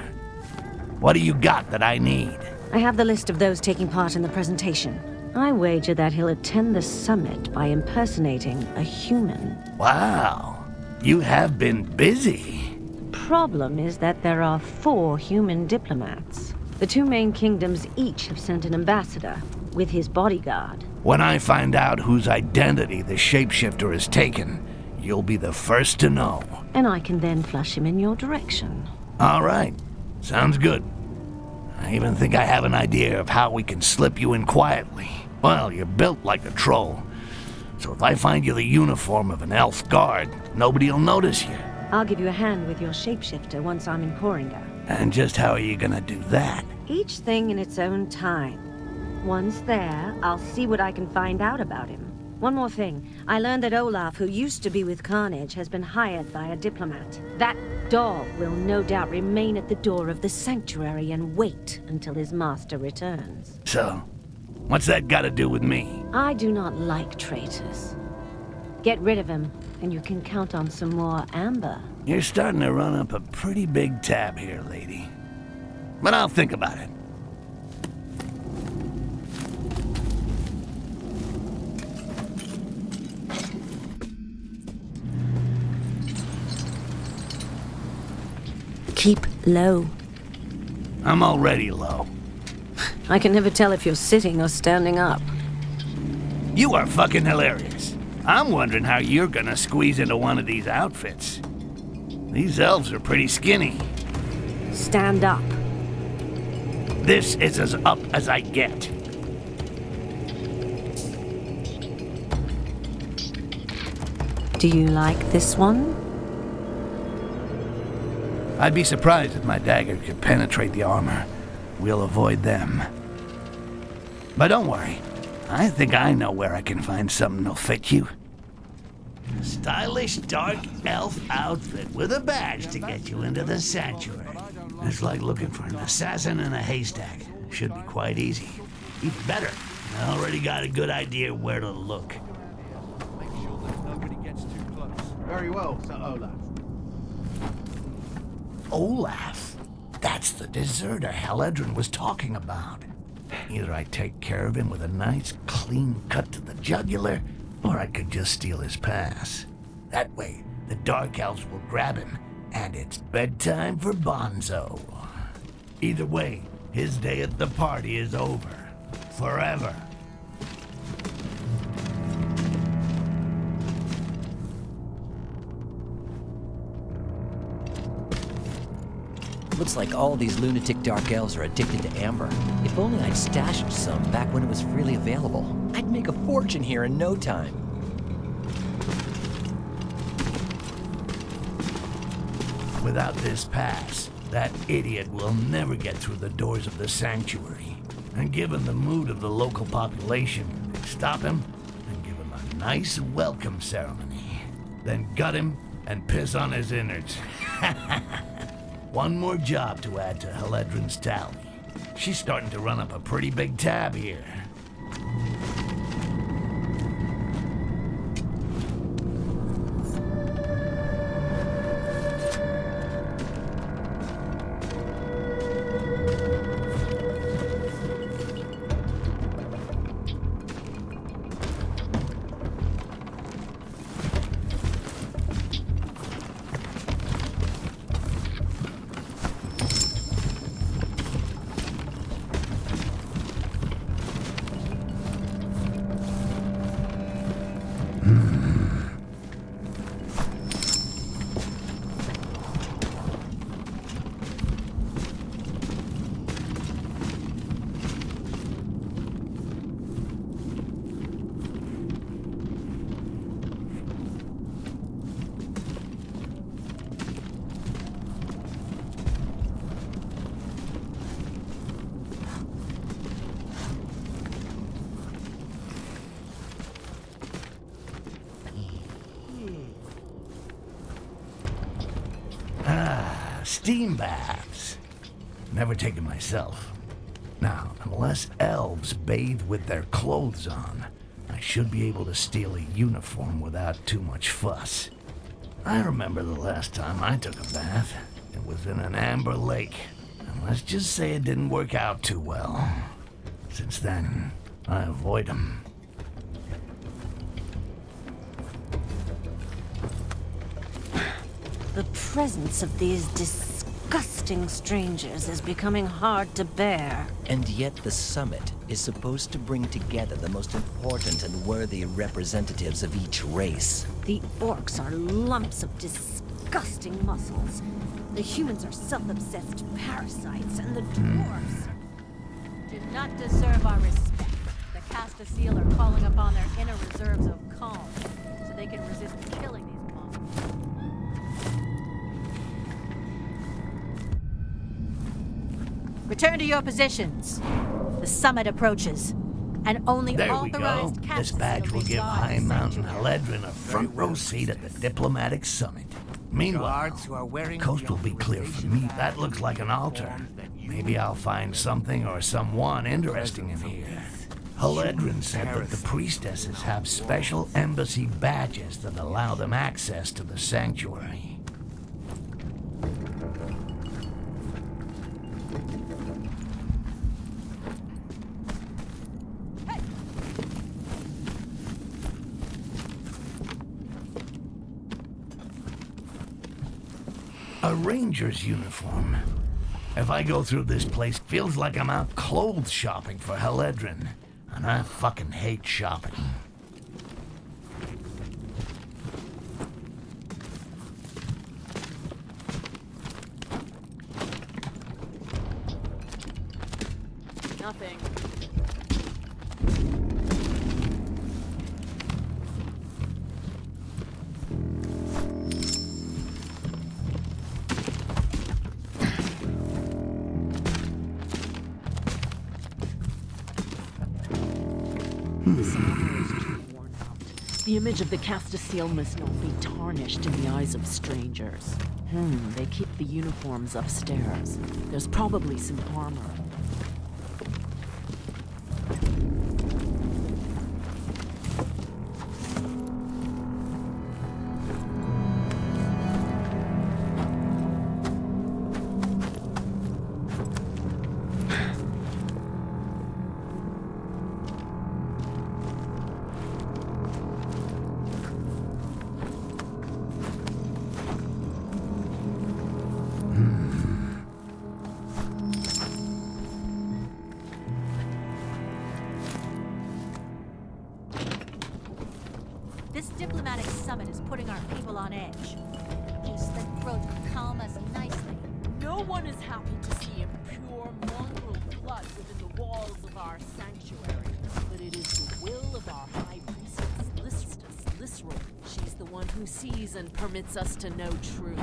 What do you got that I need? I have the list of those taking part in the presentation. I wager that he'll attend the summit by impersonating a human. Wow, you have been busy. Problem is that there are 4 human diplomats. The 2 main kingdoms each have sent an ambassador with his bodyguard. When I find out whose identity the shapeshifter has taken, you'll be the first to know. And I can then flush him in your direction. All right, sounds good. I even think I have an idea of how we can slip you in quietly. Well, you're built like a troll, so if I find you the uniform of an elf guard, nobody'll notice you. I'll give you a hand with your shapeshifter once I'm in Korrangar. And just how are you gonna do that? Each thing in its own time. Once there, I'll see what I can find out about him. One more thing. I learned that Olaf, who used to be with Carnage, has been hired by a diplomat. That dog will no doubt remain at the door of the sanctuary and wait until his master returns. So, what's that got to do with me? I do not like traitors. Get rid of him, and you can count on some more amber. You're starting to run up a pretty big tab here, lady. But I'll think about it. Keep low. I'm already low. I can never tell if you're sitting or standing up. You are fucking hilarious. I'm wondering how you're gonna squeeze into one of these outfits. These elves are pretty skinny. Stand up. This is as up as I get. Do you like this one? I'd be surprised if my dagger could penetrate the armor. We'll avoid them. But don't worry. I think I know where I can find something that'll fit you. A stylish dark elf outfit with a badge to get you into the sanctuary. It's like looking for an assassin in a haystack. Should be quite easy. Even better, I already got a good idea where to look. Make sure that nobody gets too close. Very well, Sir Olaf. Olaf? That's the deserter Haledrin was talking about. Either I take care of him with a nice, clean cut to the jugular, or I could just steal his pass. That way, the Dark Elves will grab him, and it's bedtime for Bonzo. Either way, his day at the party is over. Forever. Looks like all these lunatic dark elves are addicted to amber. If only I'd stashed some back when it was freely available. I'd make a fortune here in no time. Without this pass, that idiot will never get through the doors of the sanctuary. And given the mood of the local population, stop him and give him a nice welcome ceremony. Then gut him and piss on his innards. One more job to add to Haledrin's tally. She's starting to run up a pretty big tab here. Steam baths. Never taken myself. Now, unless elves bathe with their clothes on, I should be able to steal a uniform without too much fuss. I remember the last time I took a bath. It was in an amber lake. And Let's just say it didn't work out too well. Since then, I avoid them. The presence of these disgusting strangers is becoming hard to bear. And yet the summit is supposed to bring together the most important and worthy representatives of each race. The orcs are lumps of disgusting muscles. The humans are self-obsessed parasites, and the dwarfs do not deserve our respect. The Castasiel are calling upon their inner reserves of calm, so they can resist killing these monsters. Return to your positions. The summit approaches, and only There we authorized go. This badge will give High Mountain Haledrin a front row seat at the diplomatic summit. Meanwhile, the coast will be clear for me. That looks like an altar. Maybe I'll find something or someone interesting in here. Haledrin said that the priestesses have special embassy badges that allow them access to the sanctuary. A ranger's uniform. If I go through this place, feels like I'm out clothes shopping for Haledrin. And I fucking hate shopping. Nothing. The image of the Castasiel must not be tarnished in the eyes of strangers. They keep the uniforms upstairs. There's probably some armor. This diplomatic summit is putting our people on edge. Use the growth to calm us nicely. No one is happy to see impure mongrel blood within the walls of our sanctuary. But it is the will of our high priestess, Lysral. She's the one who sees and permits us to know truth.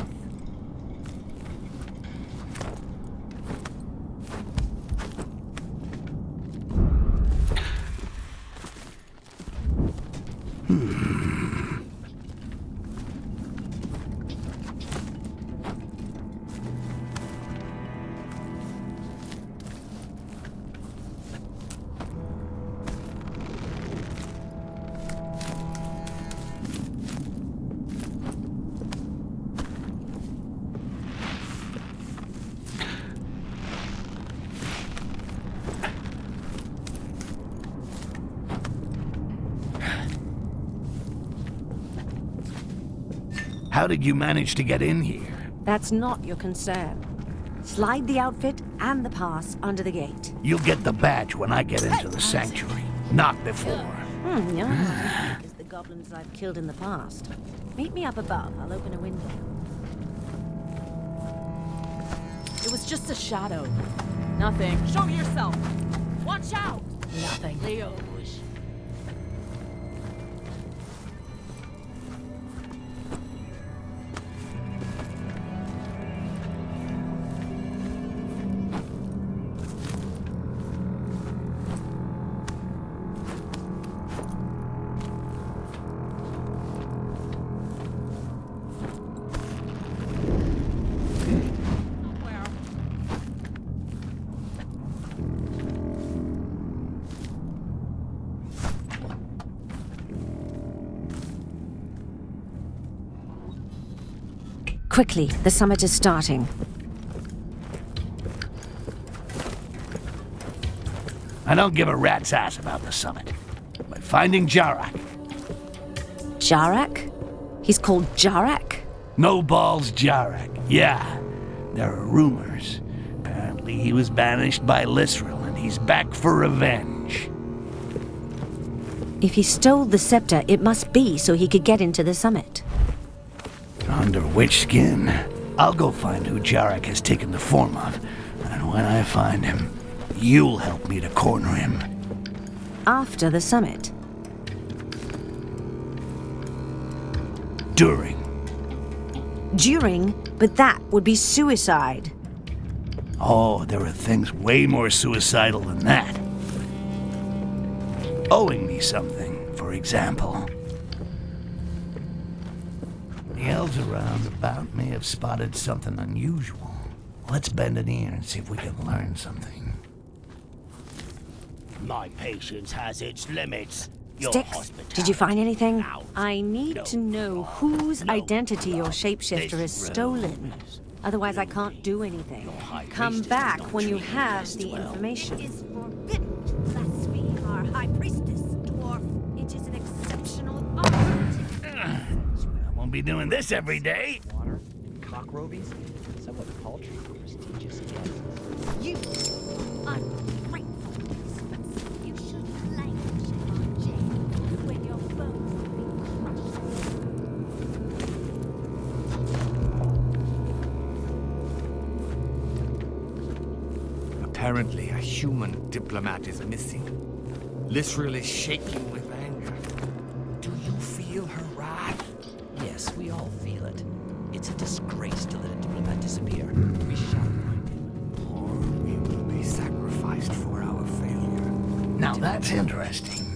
How did you manage to get in here? That's not your concern. Slide the outfit and the pass under the gate. You'll get the badge when I get into the sanctuary, not before. Yeah. As the goblins I've killed in the past. Meet me up above. I'll open a window. It was just a shadow. Nothing. Show yourself! Watch out! Nothing. Leo. Quickly, the summit is starting. I don't give a rat's ass about the summit. But finding Jarak. Jarak? He's called Jarak? No balls Jarak. Yeah, there are rumors. Apparently he was banished by Lisril and he's back for revenge. If he stole the scepter, it must be so he could get into the summit. Under which skin? I'll go find who Jarak has taken the form of. And when I find him, you'll help me to corner him. After the summit? During. During? But that would be suicide. Oh, there are things way more suicidal than that. Owing me something, for example. The elves around about may have spotted something unusual. Let's bend an ear and see if we can learn something. My patience has its limits. Styx, did you find anything? I need to know whose identity your shapeshifter has stolen. Otherwise, I can't do anything. Come back when you have the information. It is forbidden to blaspheme our High Priestess, Dwarf. It is an exceptional honor. I won't be doing this every day. Water, cockrobies, somewhat paltry for prestigious guests. You ungrateful beasts. You should languish in our jail when your bones will be crushed. Apparently, a human diplomat is missing. Lisril is shaking with anger. Do you feel her wrath? Yes, we all feel it. It's a disgrace to let a diplomat disappear. We shall find him. Or we will be sacrificed for our failure. Now that's interesting.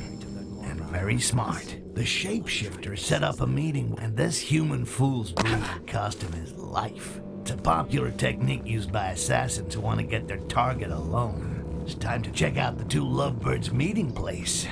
And very smart. The shapeshifter set up a meeting, and this human fool's brood cost him his life. It's a popular technique used by assassins who want to get their target alone. It's time to check out the two lovebirds' meeting place.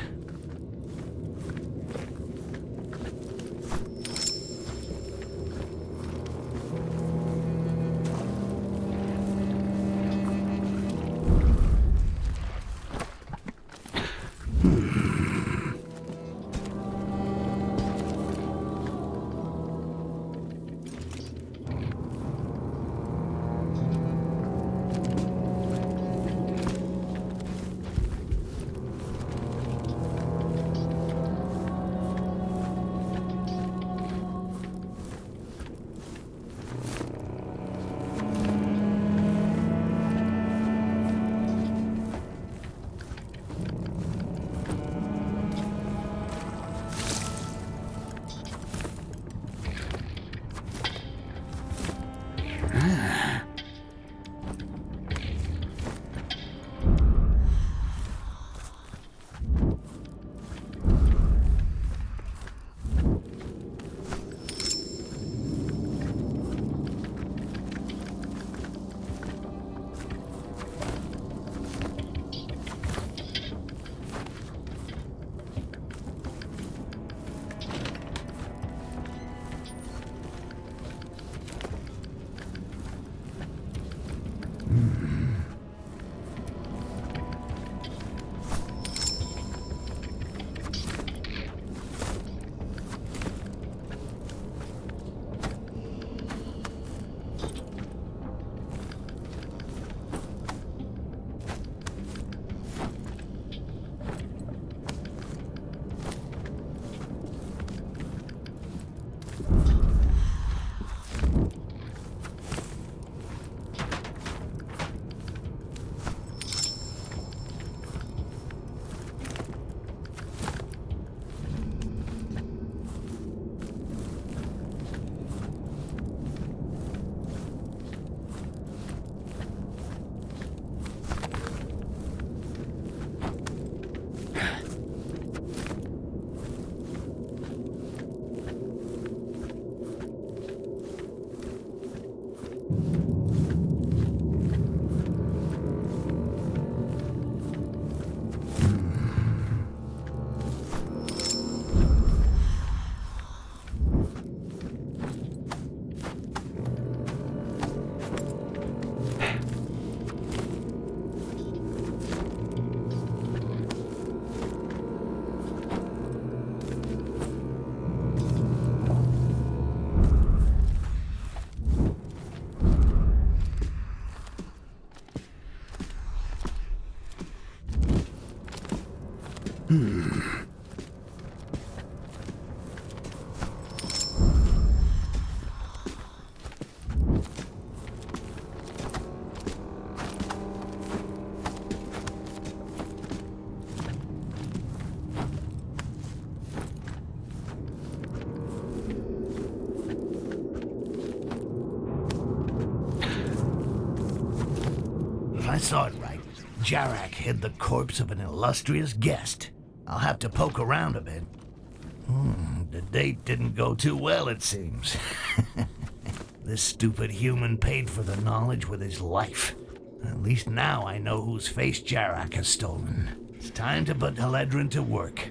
saw it right. Jarak hid the corpse of an illustrious guest. I'll have to poke around a bit. The date didn't go too well, it seems. This stupid human paid for the knowledge with his life. At least now I know whose face Jarak has stolen. It's time to put Haledrin to work.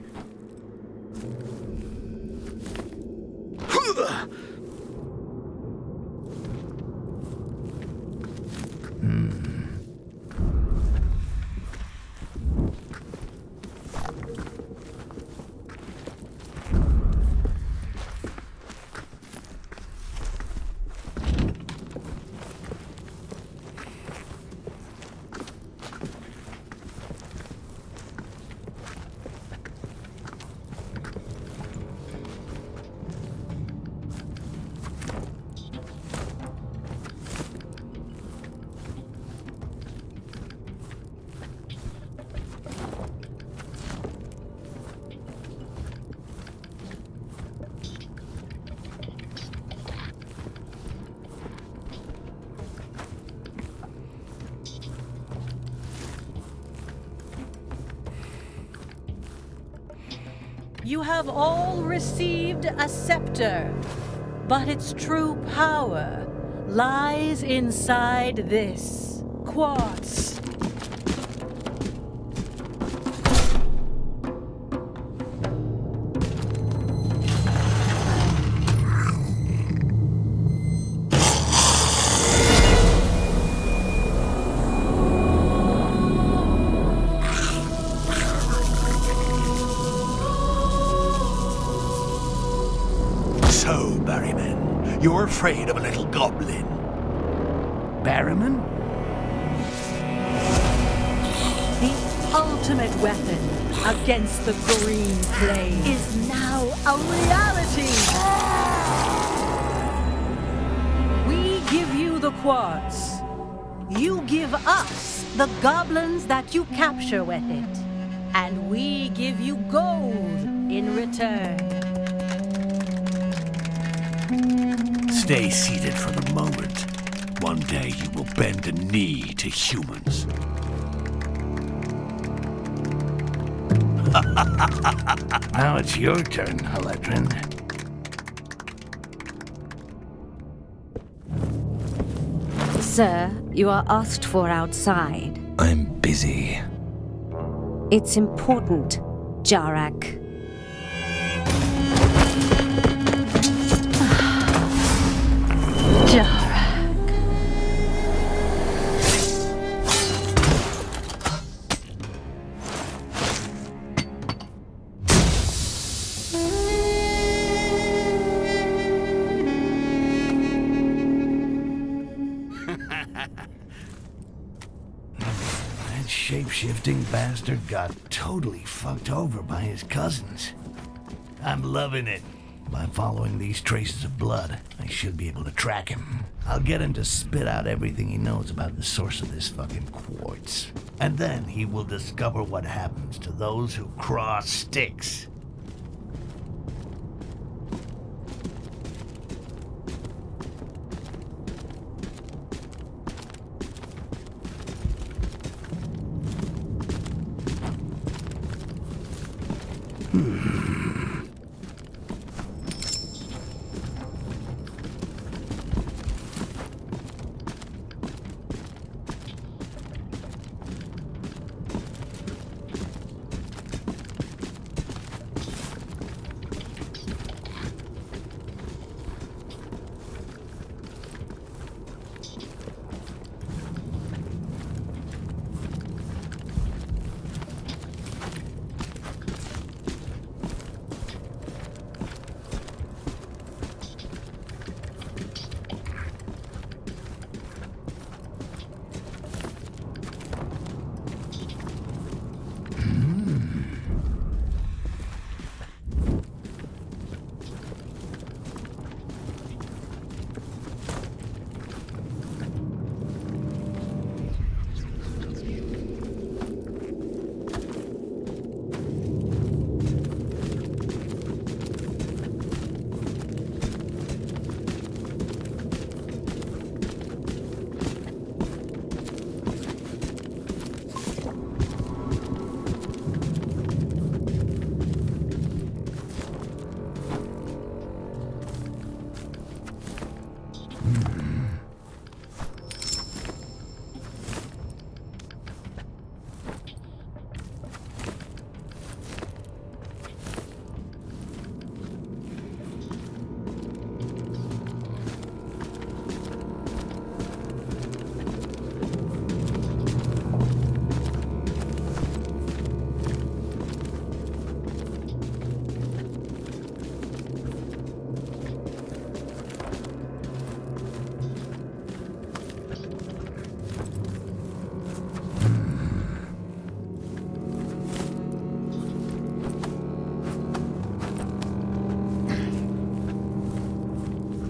You have all received a scepter, but its true power lies inside this quartz. You're afraid of a little goblin. Barrowman? The ultimate weapon against the green plague is now a reality. We give you the quartz. You give us the goblins that you capture with it. And we give you gold in return. Stay seated for the moment. One day you will bend a knee to humans. Now it's your turn, Haledrin. Sir, you are asked for outside. I'm busy. It's important, Jarak. Shape-shifting bastard got totally fucked over by his cousins. I'm loving it. By following these traces of blood, I should be able to track him. I'll get him to spit out everything he knows about the source of this fucking quartz. And then he will discover what happens to those who cross Styx.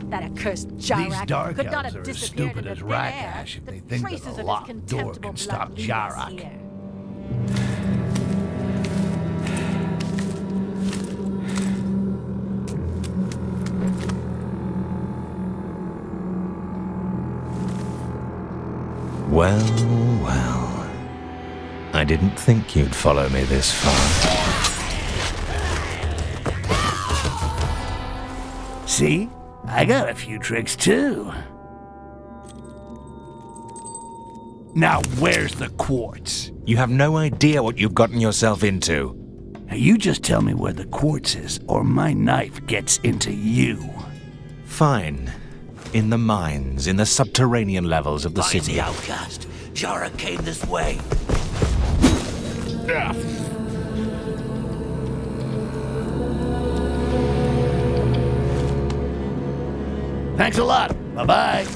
That accursed These Jarak dark could not elves have are as disappeared stupid into as thin Rakash air. if they The think traces that a of his locked door contemptible can stop blood lead us Jarak. here. Well, well. I didn't think you'd follow me this far. See? I got a few tricks too. Now where's the quartz? You have no idea what you've gotten yourself into. Now you just tell me where the quartz is, or my knife gets into you. Fine. In the mines, in the subterranean levels of the Find city. the outcast. Jarak came this way. Thanks a lot. Bye-bye.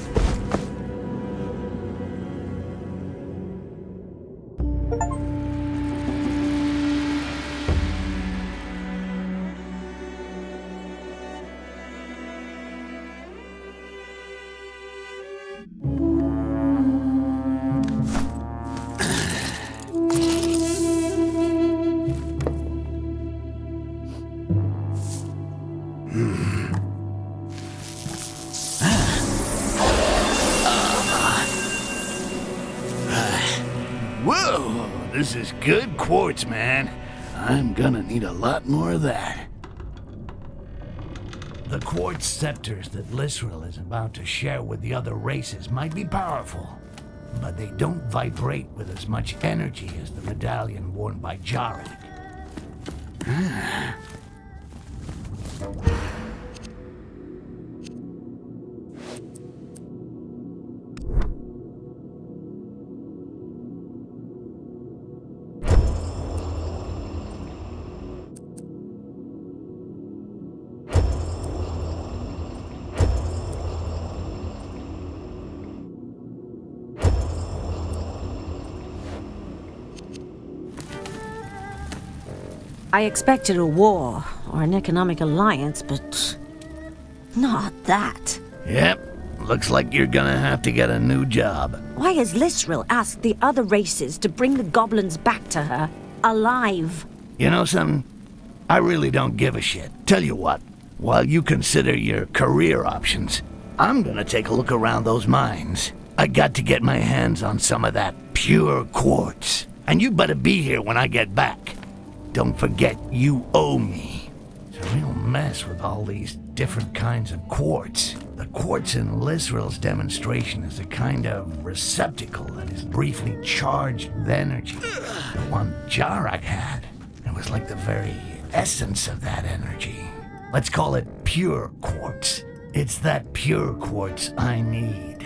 Whoa, this is good quartz, man. I'm gonna need a lot more of that. The quartz scepters that Lisril is about to share with the other races might be powerful, but they don't vibrate with as much energy as the medallion worn by Jarak. I expected a war or an economic alliance, but not that. Yep, looks like you're gonna have to get a new job. Why has Lisril asked the other races to bring the goblins back to her, alive? You know something? I really don't give a shit. Tell you what, while you consider your career options, I'm gonna take a look around those mines. I got to get my hands on some of that pure quartz. And you better be here when I get back. Don't forget, you owe me. It's a real mess with all these different kinds of quartz. The quartz in Lisril's demonstration is a kind of receptacle that is briefly charged with energy. The one Jarak had, it was like the very essence of that energy. Let's call it pure quartz. It's that pure quartz I need.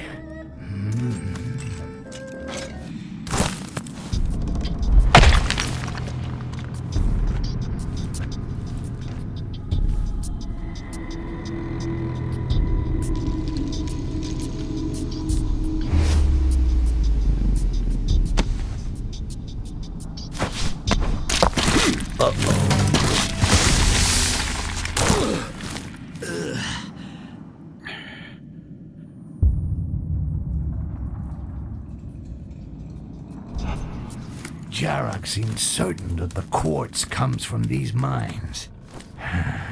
Jarak seems certain that the quartz comes from these mines.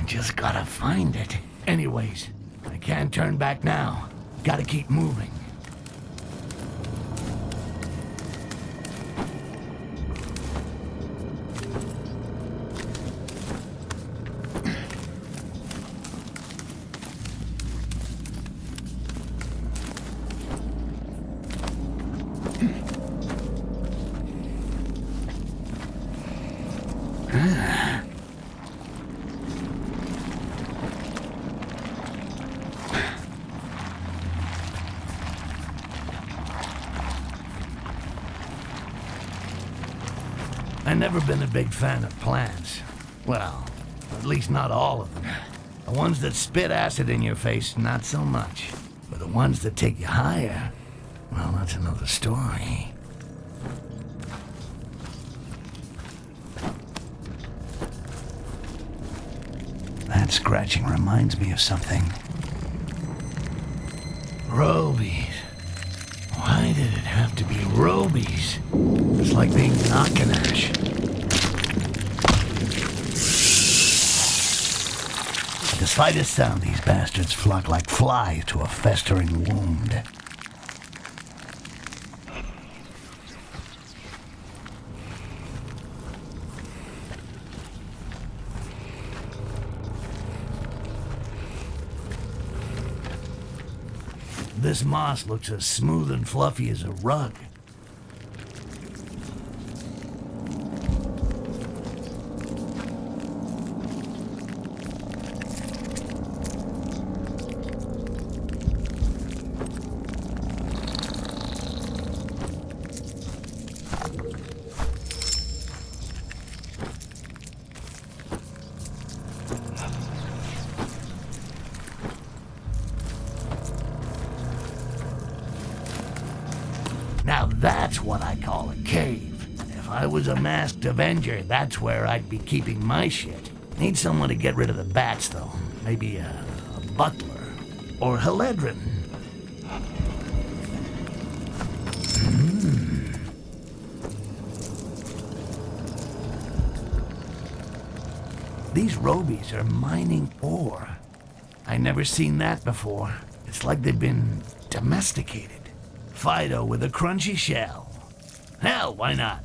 Just gotta find it. Anyways, I can't turn back now. Gotta keep moving. I've never been a big fan of plants. Well, at least not all of them. The ones that spit acid in your face, not so much. But the ones that take you higher, well, that's another story. That scratching reminds me of something. Robies. Why did it have to be Robies? It's like being Knockanash. At the slightest sound, these bastards flock like flies to a festering wound. This moss looks as smooth and fluffy as a rug. Now that's what I call a cave. If I was a masked Avenger, that's where I'd be keeping my shit. Need someone to get rid of the bats, though. Maybe a butler. Or Heledrin. These Robies are mining ore. I never seen that before. It's like they've been domesticated. Fido with a crunchy shell. Hell, why not?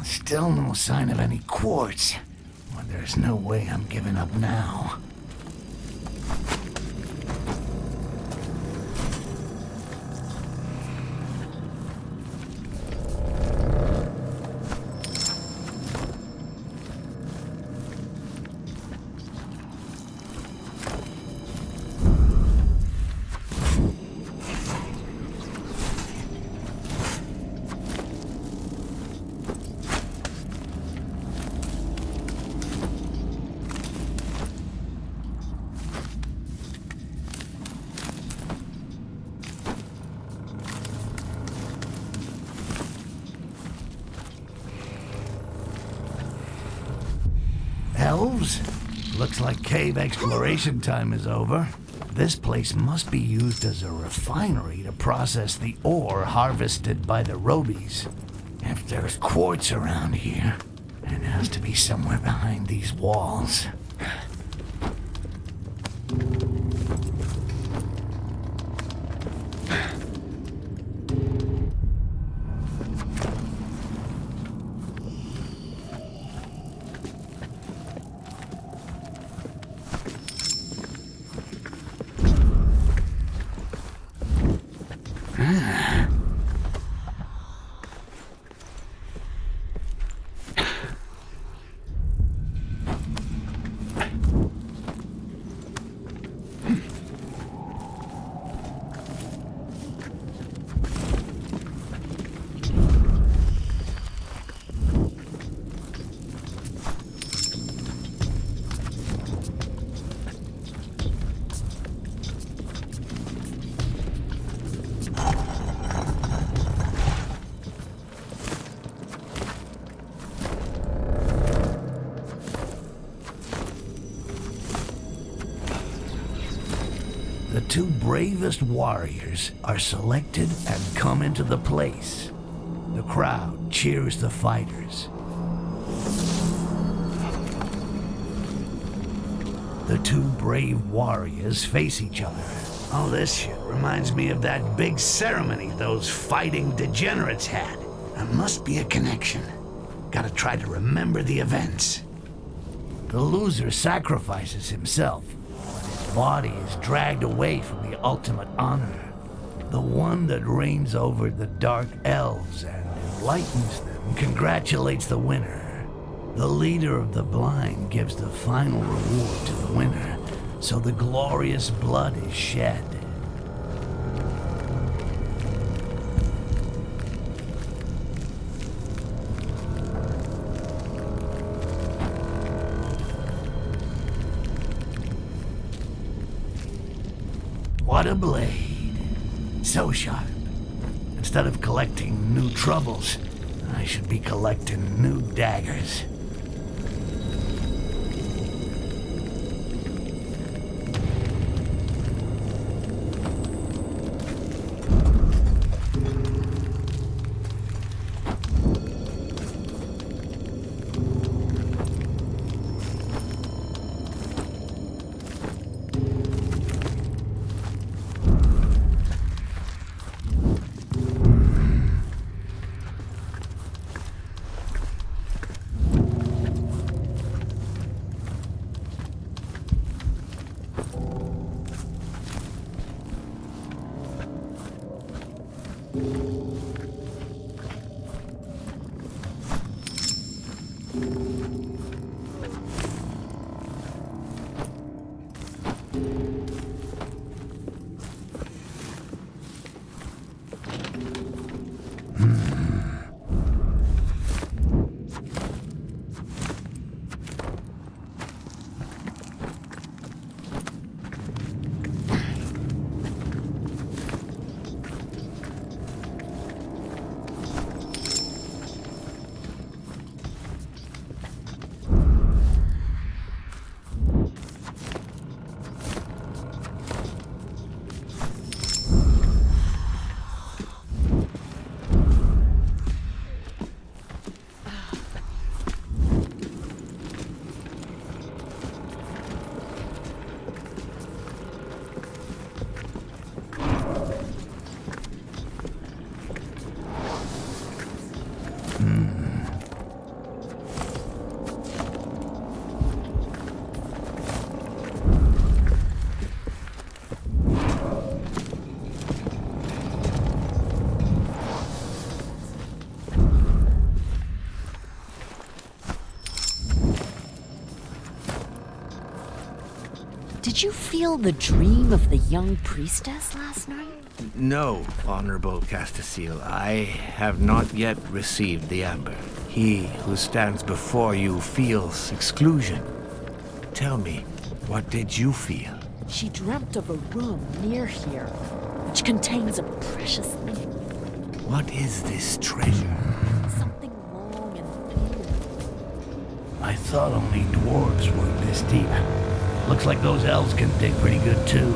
Still no sign of any quartz. Well, there's no way I'm giving up now. Elves? Looks like cave exploration time is over. This place must be used as a refinery to process the ore harvested by the Robies. If there's quartz around here, it has to be somewhere behind these walls. The two bravest warriors are selected and come into the place. The crowd cheers the fighters. The two brave warriors face each other. Oh, this shit reminds me of that big ceremony those fighting degenerates had. There must be a connection. Gotta try to remember the events. The loser sacrifices himself. Body is dragged away from the ultimate honor, the one that reigns over the dark elves and enlightens them, congratulates the winner. The leader of the blind gives the final reward to the winner, so the glorious blood is shed. What a blade. So sharp. Instead of collecting new troubles, I should be collecting new daggers. Did you feel the dream of the young priestess last night? No, Honorable Castasiel, I have not yet received the amber. He who stands before you feels exclusion. Tell me, what did you feel? She dreamt of a room near here, which contains a precious thing. What is this treasure? Something long and thin. I thought only dwarves were this deep. Looks like those elves can dig pretty good too.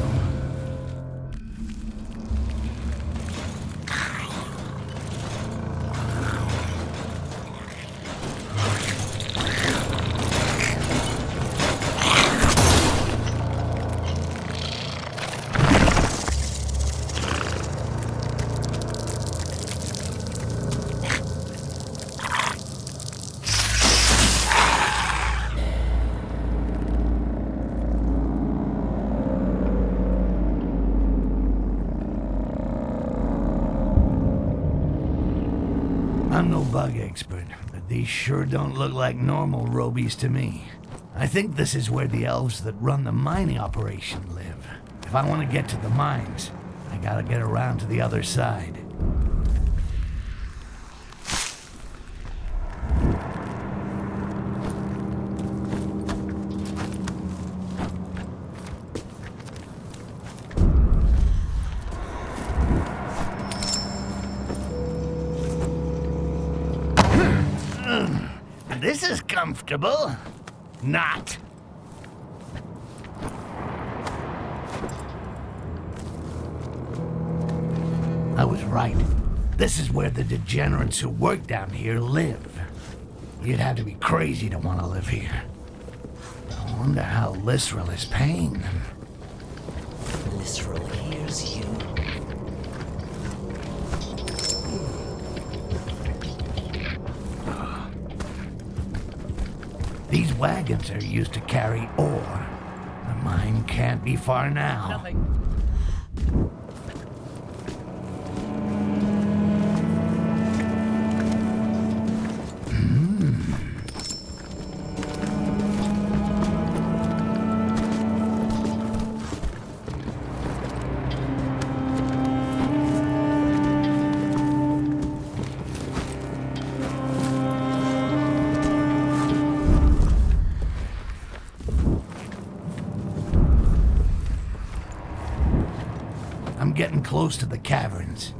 I'm no bug expert, but these sure don't look like normal robies to me. I think this is where the elves that run the mining operation live. If I want to get to the mines, I gotta get around to the other side. This is comfortable. Not. I was right. This is where the degenerates who work down here live. You'd have to be crazy to want to live here. I wonder how Lysrel is paying them. Lysrel hears you. These wagons are used to carry ore. The mine can't be far now. Nothing. getting close to the caverns.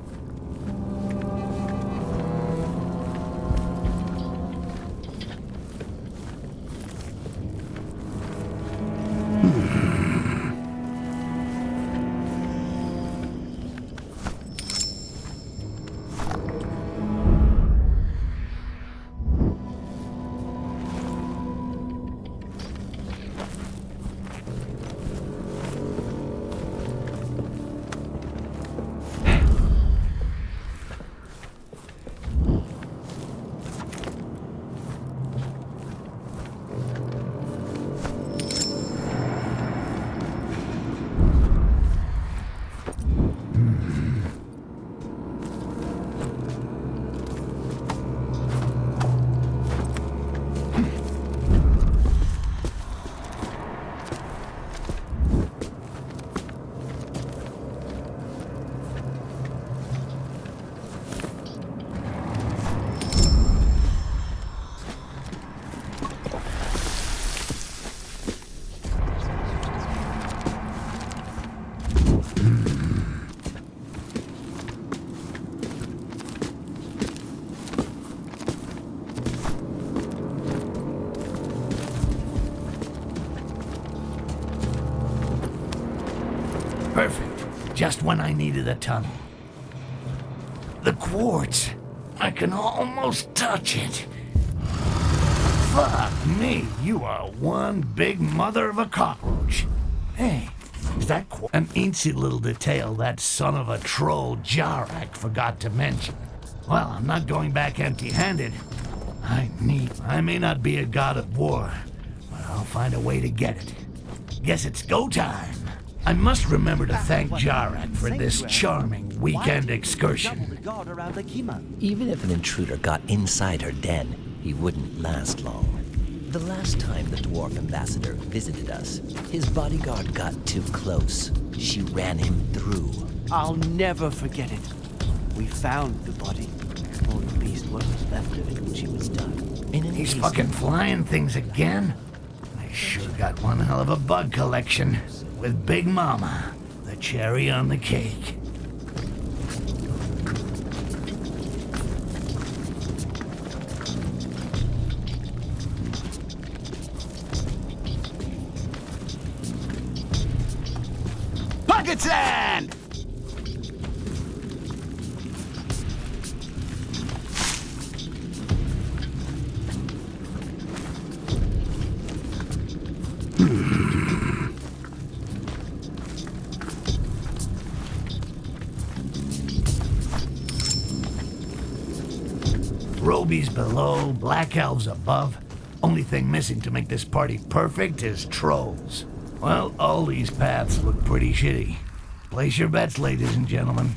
Perfect. Just when I needed a tunnel. The quartz. I can almost touch it. Fuck me, you are one big mother of a cockroach. Hey, is that an eensy little detail that son of a troll Jarak forgot to mention? Well, I'm not going back empty-handed. I may not be a god of war, but I'll find a way to get it. Guess it's go time. I must remember to thank Jarak for this charming weekend excursion. Even if an intruder got inside her den, he wouldn't last long. The last time the dwarf ambassador visited us, his bodyguard got too close. She ran him through. I'll never forget it. We found the body. All the beast what was left of it when she was done. He's fucking flying things again? I sure got one hell of a bug collection. With Big Mama, the cherry on the cake. Pocket sand! Robies below, black elves above. Only thing missing to make this party perfect is trolls. Well, all these paths look pretty shitty. Place your bets, ladies and gentlemen.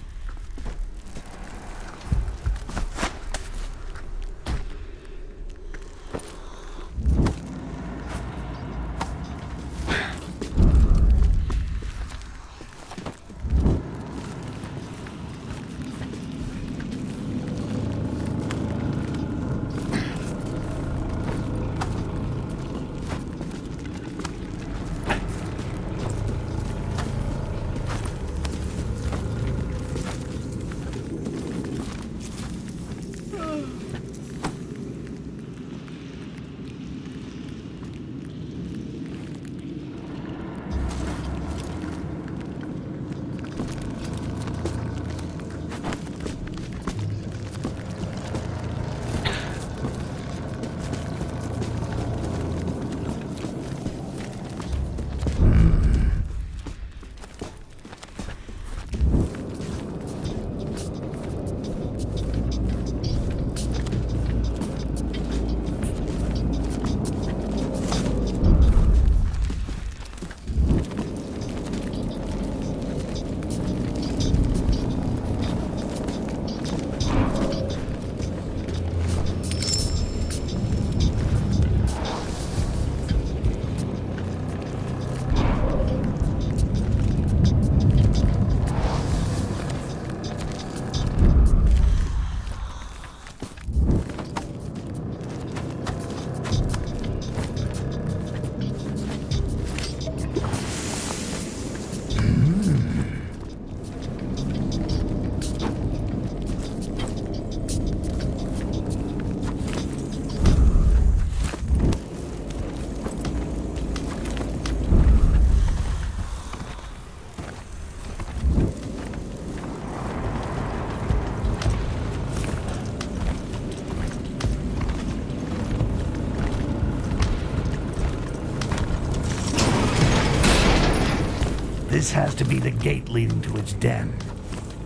This has to be the gate leading to its den.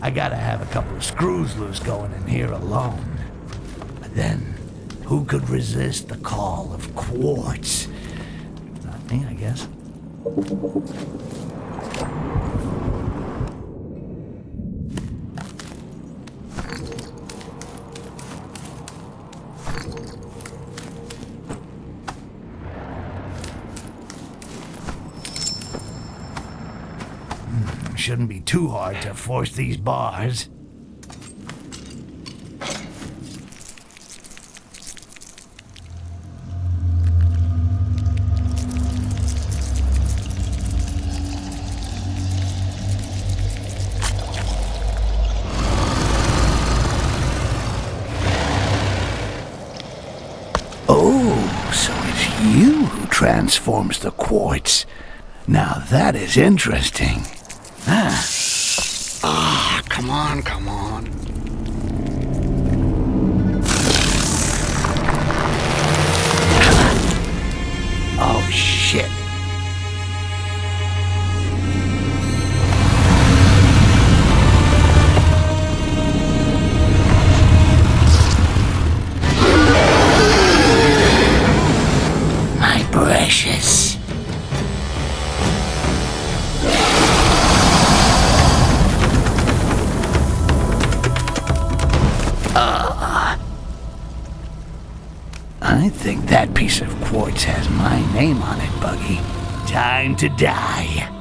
I gotta have a couple of screws loose going in here alone. But then, who could resist the call of quartz? Not me, I guess. Shouldn't be too hard to force these bars. Oh, so it's you who transforms the quartz. Now that is interesting. Come on, come on. Oh, shit. My precious. I think that piece of quartz has my name on it, Buggy. Time to die.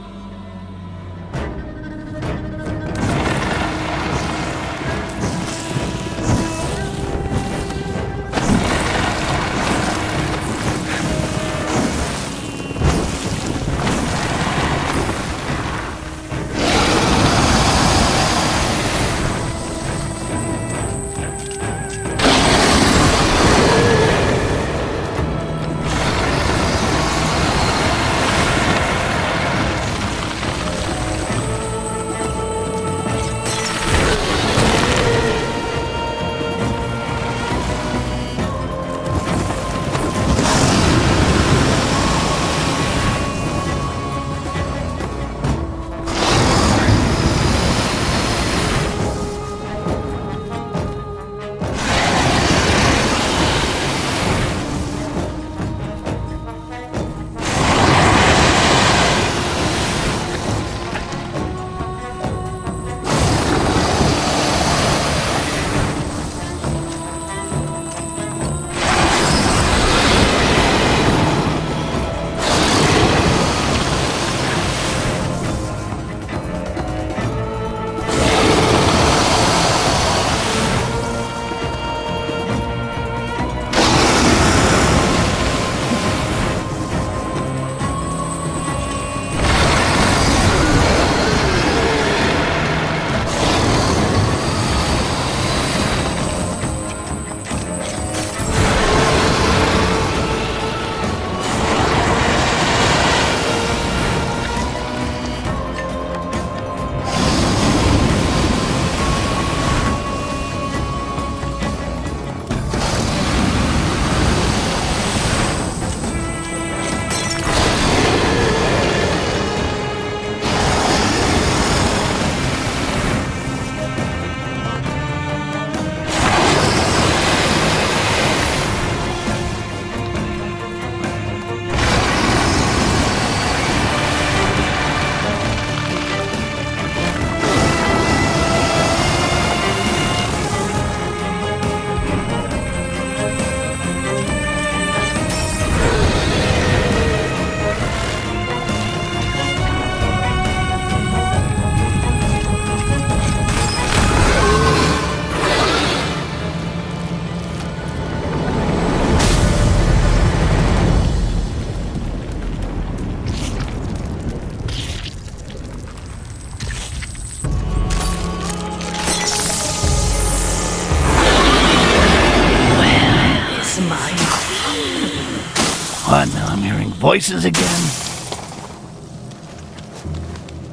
What, now I'm hearing voices again?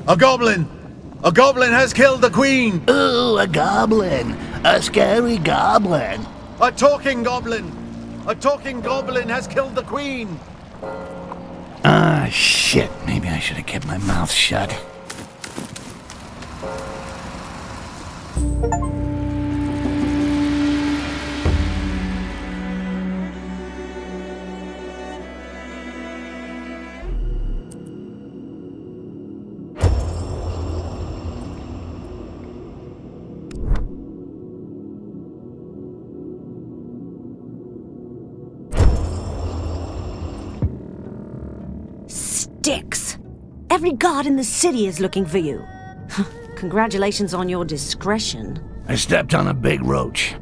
A goblin! A goblin has killed the queen! Ooh, a goblin! A scary goblin! A talking goblin! A talking goblin has killed the queen! Ah, shit. Maybe I should have kept my mouth shut. Styx! Every guard in the city is looking for you. Congratulations on your discretion. I stepped on a big roach.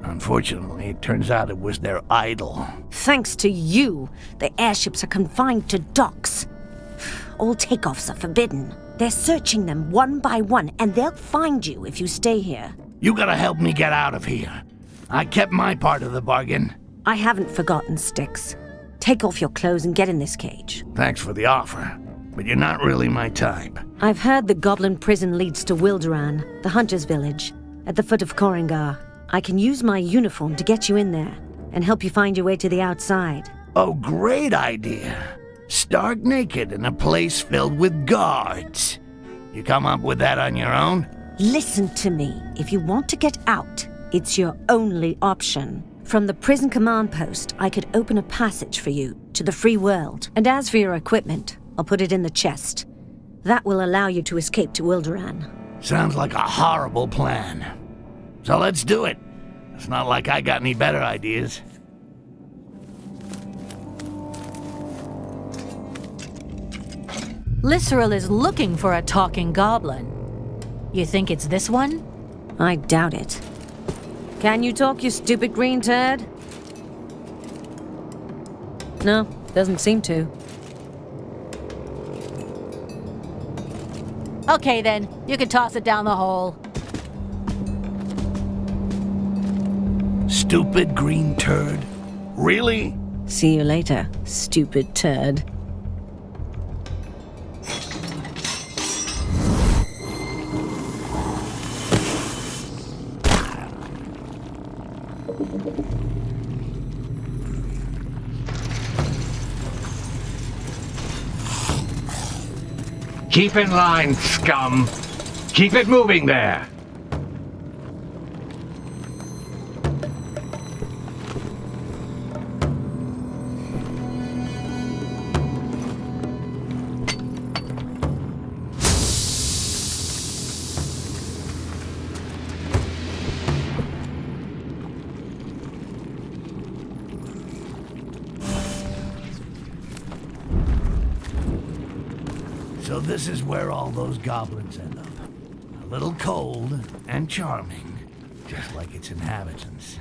Unfortunately, it turns out it was their idol. Thanks to you, the airships are confined to docks. All takeoffs are forbidden. They're searching them one by one, and they'll find you if you stay here. You gotta help me get out of here. I kept my part of the bargain. I haven't forgotten, Styx. Take off your clothes and get in this cage. Thanks for the offer, but you're not really my type. I've heard the Goblin prison leads to Wilderan, the hunter's village, at the foot of Korrangar. I can use my uniform to get you in there and help you find your way to the outside. Oh, great idea. Stark naked in a place filled with guards. You come up with that on your own? Listen to me. If you want to get out, it's your only option. From the prison command post, I could open a passage for you to the free world. And as for your equipment, I'll put it in the chest. That will allow you to escape to Wilderan. Sounds like a horrible plan. So let's do it. It's not like I got any better ideas. Lisseril is looking for a talking goblin. You think it's this one? I doubt it. Can you talk, you stupid green turd? No, doesn't seem to. Okay then, you can toss it down the hole. Stupid green turd? Really? See you later, stupid turd. Keep in line, scum. Keep it moving there. So this is where all those goblins end up. A little cold and charming, just like its inhabitants.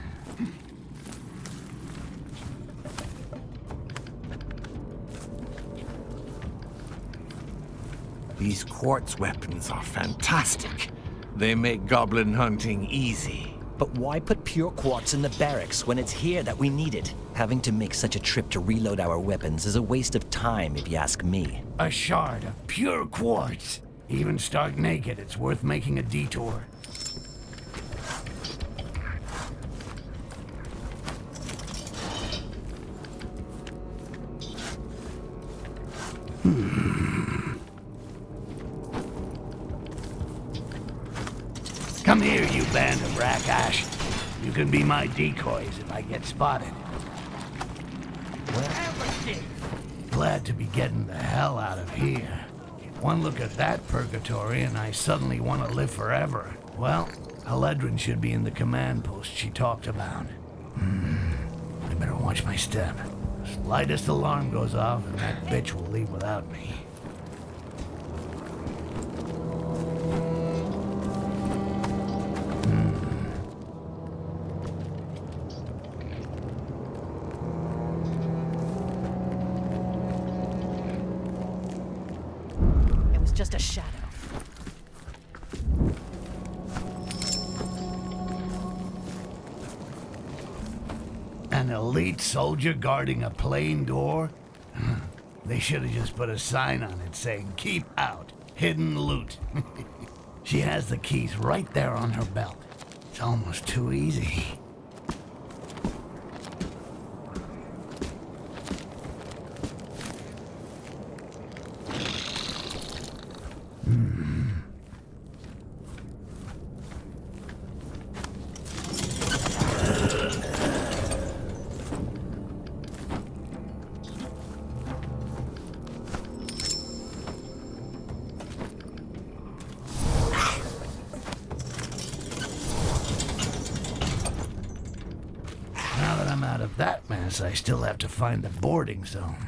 These quartz weapons are fantastic. They make goblin hunting easy. But why put pure quartz in the barracks when it's here that we need it? Having to make such a trip to reload our weapons is a waste of time, if you ask me. A shard of pure quartz. Even stark naked, it's worth making a detour. Come here, you band of rakash. You can be my decoys if I get spotted. Well, glad to be getting the hell out of here. One look at that purgatory and I suddenly want to live forever. Well, Haledrin should be in the command post she talked about. I better watch my step. Slightest alarm goes off and that bitch will leave without me. Just a shadow. An elite soldier guarding a plain door? They should have just put a sign on it saying, "Keep out, hidden loot." She has the keys right there on her belt. It's almost too easy. Out of that mess, I still have to find the boarding zone.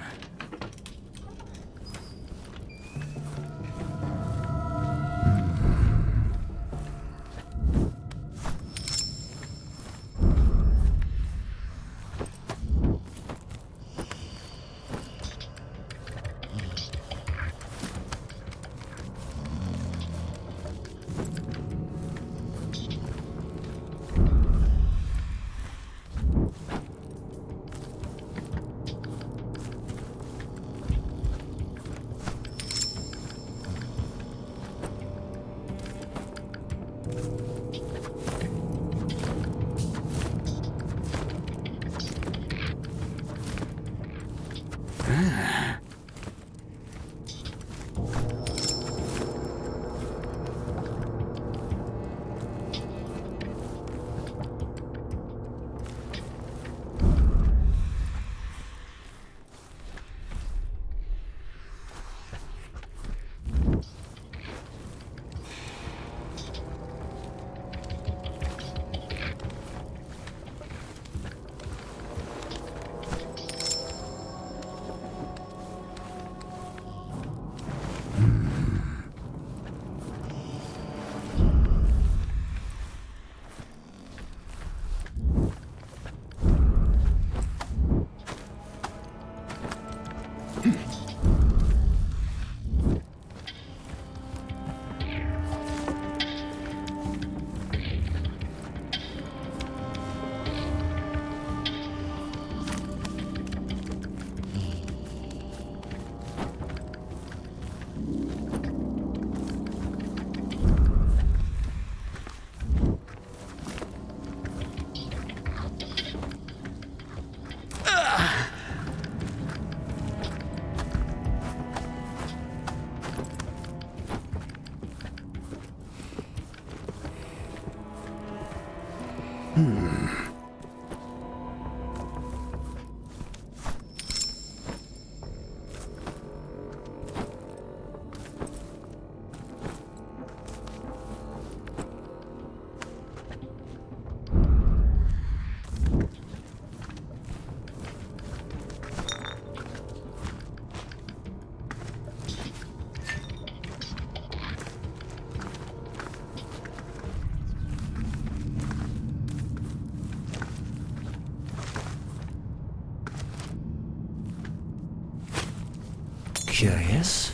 Curious?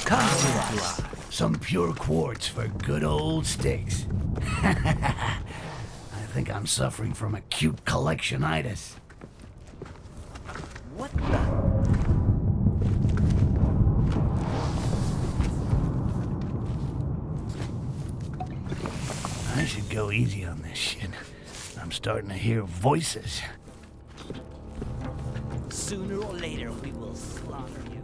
Come to us. Some pure quartz for good old Styx. I think I'm suffering from acute collectionitis. What the? I should go easy on this shit. I'm starting to hear voices. Sooner or later, we will slaughter you.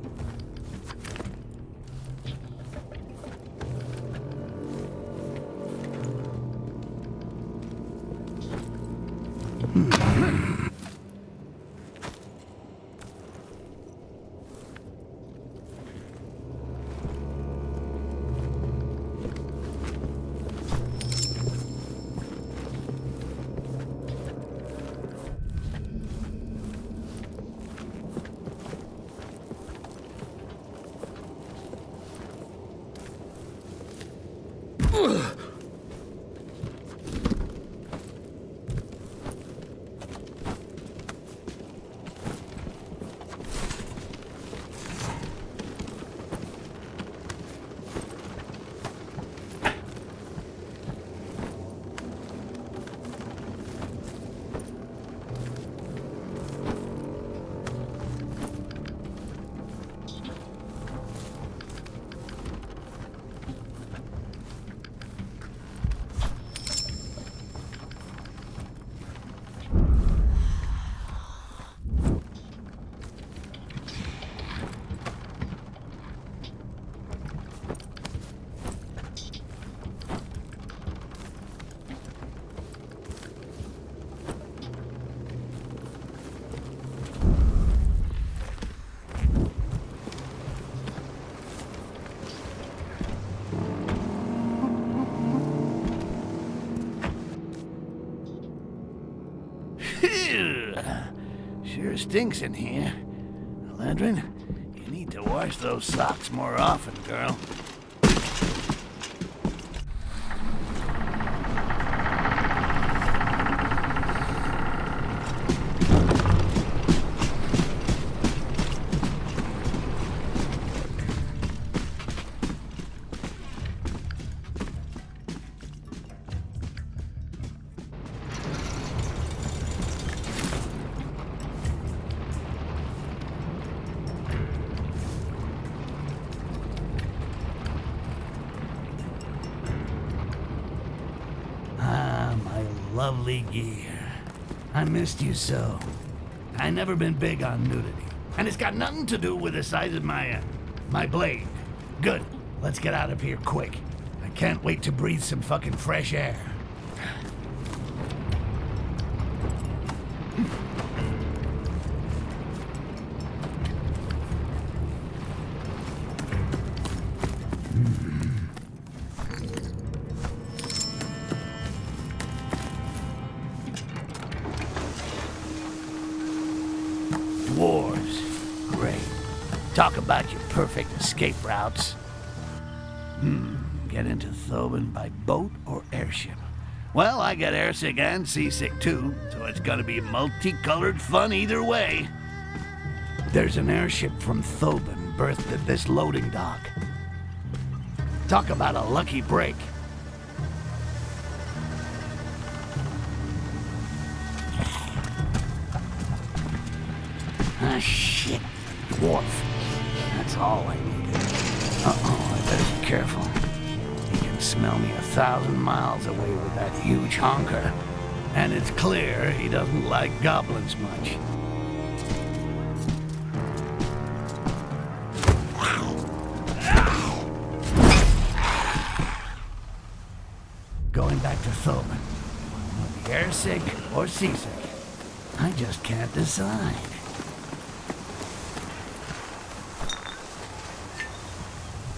Sure stinks in here. Landrin, you need to wash those socks more often, girl. Lovely gear. I missed you so. I never been big on nudity. And it's got nothing to do with the size of my blade. Good. Let's get out of here quick. I can't wait to breathe some fucking fresh air. Dwarves. Great. Talk about your perfect escape routes. Get into Thoban by boat or airship. Well, I get airsick and seasick too, so it's gonna be multicolored fun either way. There's an airship from Thoban berthed at this loading dock. Talk about a lucky break. Ah, shit. Dwarf. That's all I needed. Uh-oh, I better be careful. He can smell me 1,000 miles away with that huge honker. And it's clear he doesn't like goblins much. Going back to Thoban. I'll be airsick or seasick. I just can't decide.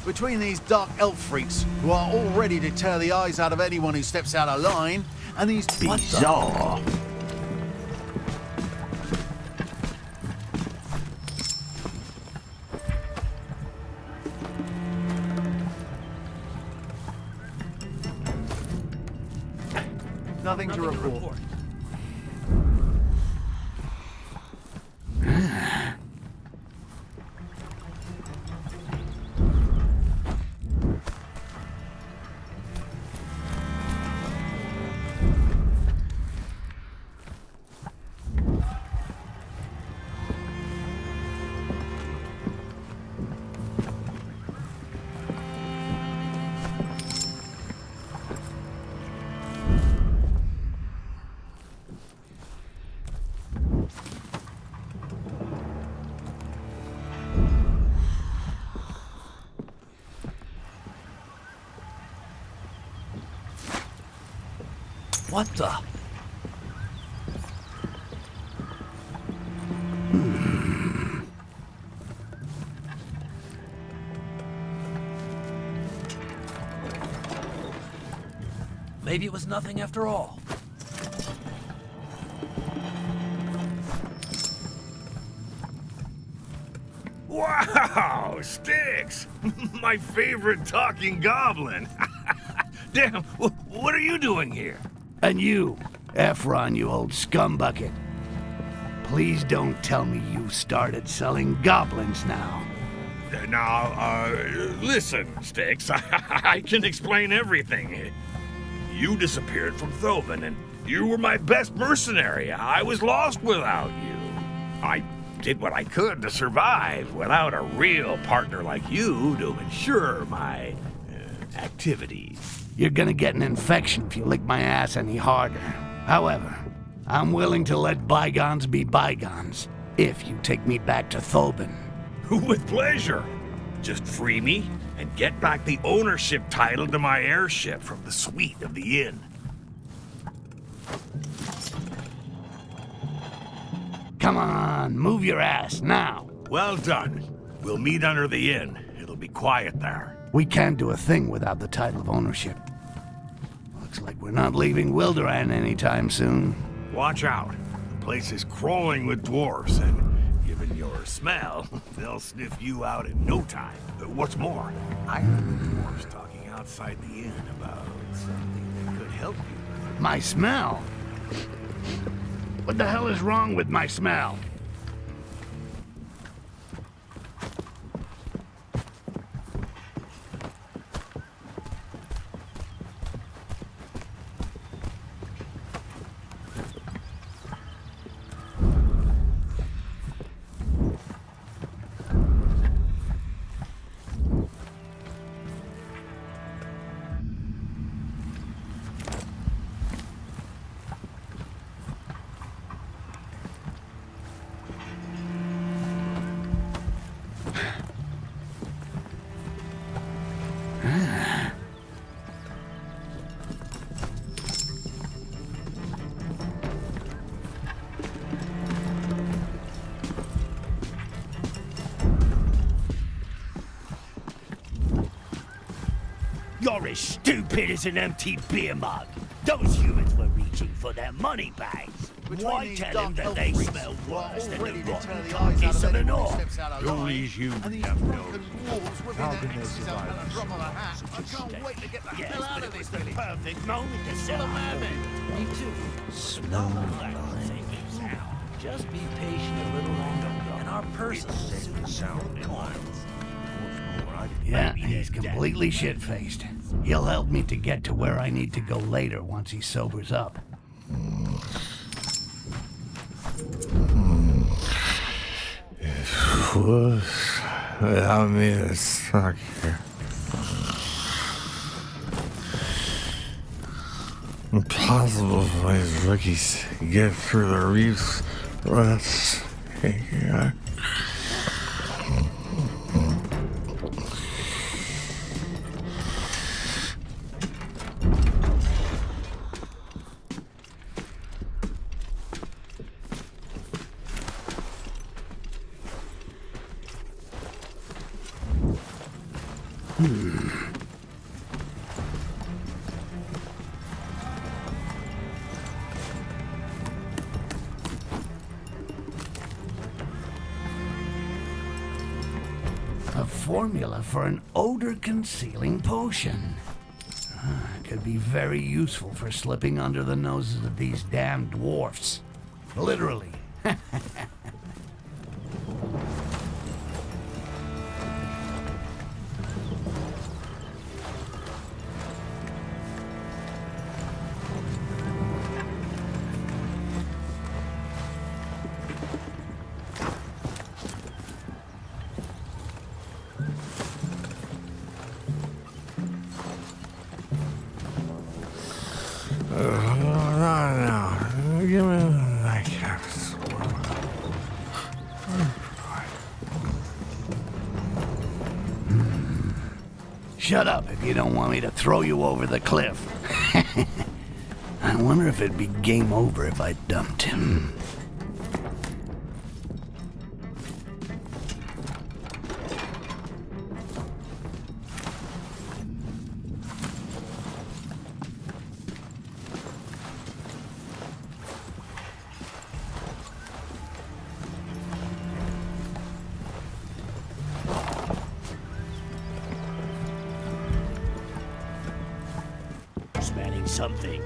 Between these dark elf freaks, who are all ready to tear the eyes out of anyone who steps out of line, and these bizarre... Nothing to report. What the? Maybe it was nothing after all. Wow, Styx! My favorite talking goblin. Damn, what are you doing here? And you, Ephron, you old scumbucket. Please don't tell me you started selling goblins now. Listen, Styx, I can explain everything. You disappeared from Thoban, and you were my best mercenary. I was lost without you. I did what I could to survive without a real partner like you to ensure my activities. You're gonna get an infection if you lick my ass any harder. However, I'm willing to let bygones be bygones if you take me back to Thoban. With pleasure. Just free me and get back the ownership title to my airship from the suite of the inn. Come on, move your ass now. Well done. We'll meet under the inn. It'll be quiet there. We can't do a thing without the title of ownership. Looks like we're not leaving Wilderan anytime soon. Watch out. The place is crawling with dwarfs, and given your smell, they'll sniff you out in no time. What's more, I heard the dwarfs talking outside the inn about something that could help you. My smell? What the hell is wrong with my smell? You're as stupid as an empty beer mug. Those humans were reaching for their money bags. Between Why these tell dark him that elf they freaks smell who are worse than already the to tear rotten the eyes out carcass of of the anyone who North? steps out of line, Only you and these have drunken wolves whipping How their can they axes out survive at a drop of a hat. I can't wait to get the hell out of this village. Perfect moment to Full sell of our madmen. Me too. Slow climb. Just be patient a little longer, and our purses will soon sound in line. Yeah, he's completely shit-faced. He'll help me to get to where I need to go later once he sobers up. Without me, it's stuck here. Impossible for these rookies to get through the reefs. Let's A formula for an odor-concealing potion. Could be very useful for slipping under the noses of these damn dwarfs. Literally. no. Give me that capsule. Shut up if you don't want me to throw you over the cliff. I wonder if it'd be game over if I dumped him. Smelling something.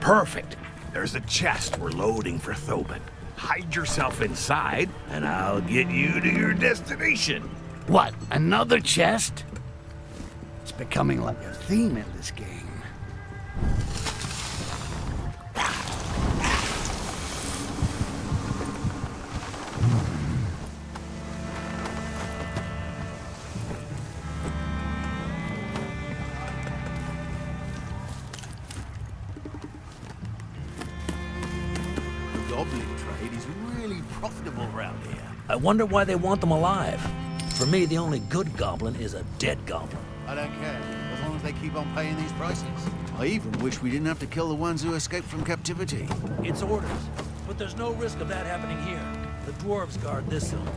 Perfect. There's a chest we're loading for Thoban. Hide yourself inside, and I'll get you to your destination. What, another chest? It's becoming like a theme in this game. Goblin trade is really profitable around here. I wonder why they want them alive. For me, the only good goblin is a dead goblin. I don't care, as long as they keep on paying these prices. I even wish we didn't have to kill the ones who escaped from captivity. It's orders, but there's no risk of that happening here. The dwarves guard this zone.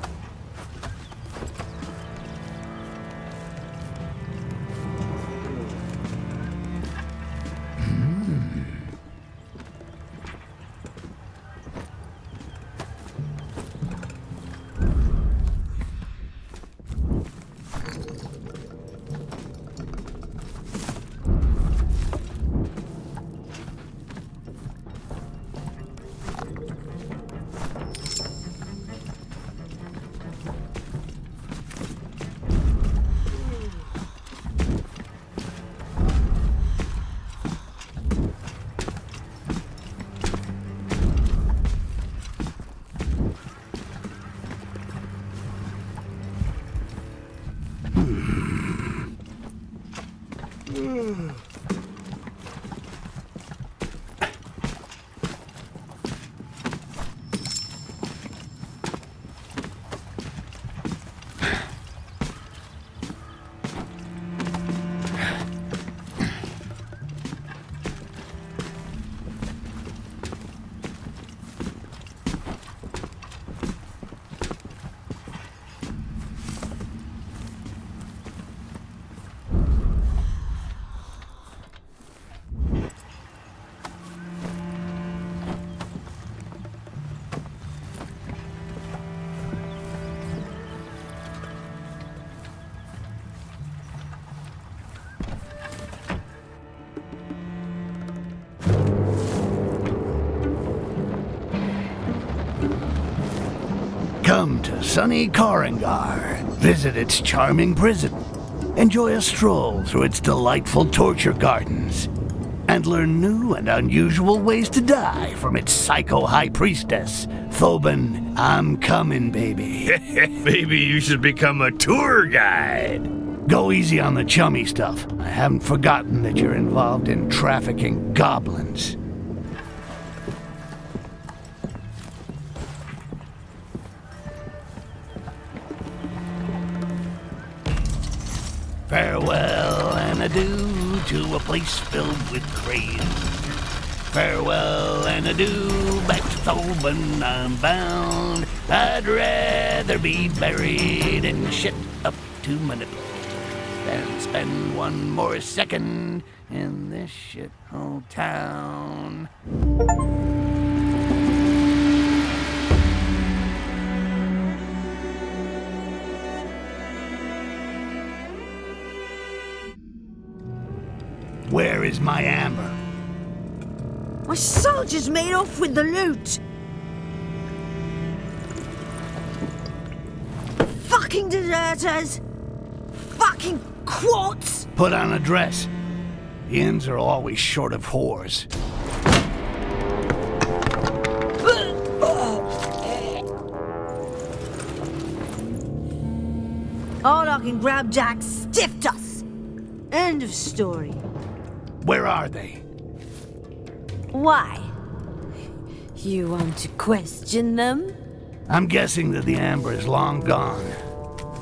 Come to sunny Korrangar, visit its charming prison, enjoy a stroll through its delightful torture gardens, and learn new and unusual ways to die from its psycho high priestess, Thoban. I'm coming, baby. Maybe you should become a tour guide. Go easy on the chummy stuff. I haven't forgotten that you're involved in trafficking goblins. Farewell and adieu to a place filled with craze. Farewell and adieu, back to Thoban I'm bound. I'd rather be buried in shit up to my nipples than spend one more second in this shithole town. Where is my amber? My soldiers made off with the loot! Fucking deserters! Fucking quartz! Put on a dress. The inns are always short of whores. Arlock and Grabjack stiffed us! End of story. Where are they? Why? You want to question them? I'm guessing that the amber is long gone.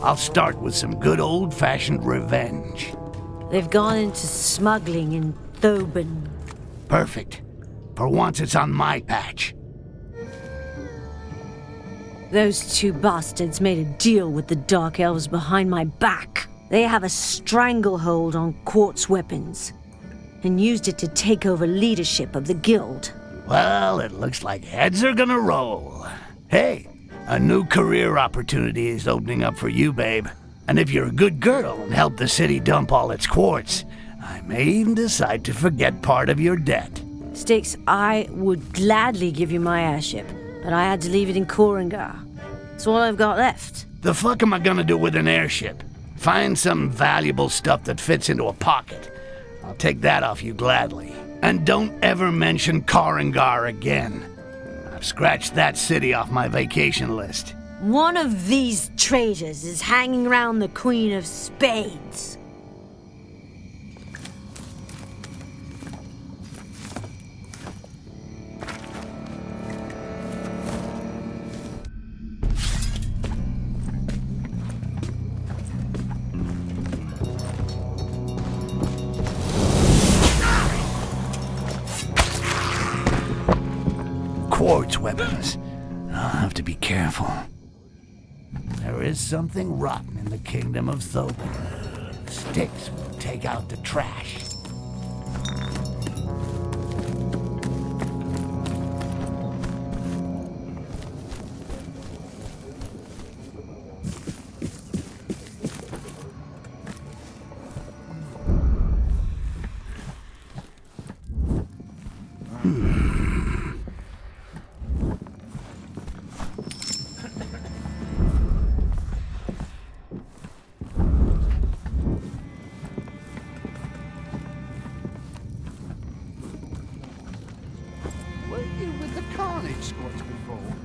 I'll start with some good old-fashioned revenge. They've gone into smuggling in Thoban. Perfect. For once it's on my patch. Those two bastards made a deal with the Dark Elves behind my back. They have a stranglehold on quartz weapons, and used it to take over leadership of the guild. Well, it looks like heads are gonna roll. Hey, a new career opportunity is opening up for you, babe. And if you're a good girl and help the city dump all its quartz, I may even decide to forget part of your debt. Styx, I would gladly give you my airship, but I had to leave it in Korrangar. It's all I've got left. The fuck am I gonna do with an airship? Find some valuable stuff that fits into a pocket. I'll take that off you gladly. And don't ever mention Korrangar again. I've scratched that city off my vacation list. One of these traitors is hanging around the Queen of Spades. Quartz weapons. I'll have to be careful. There is something rotten in the kingdom of Thoban. Styx will take out the trash.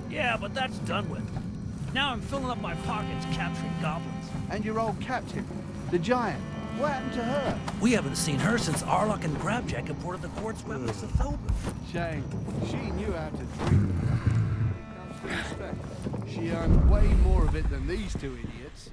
Yeah, but that's done with. Now I'm filling up my pockets capturing goblins. And your old captain, the giant. What happened to her? We haven't seen her since Arlock and Grabjack imported the quartz weapons to Thoban. Shame. She knew how to drink. Comes to respect. She earned way more of it than these two idiots.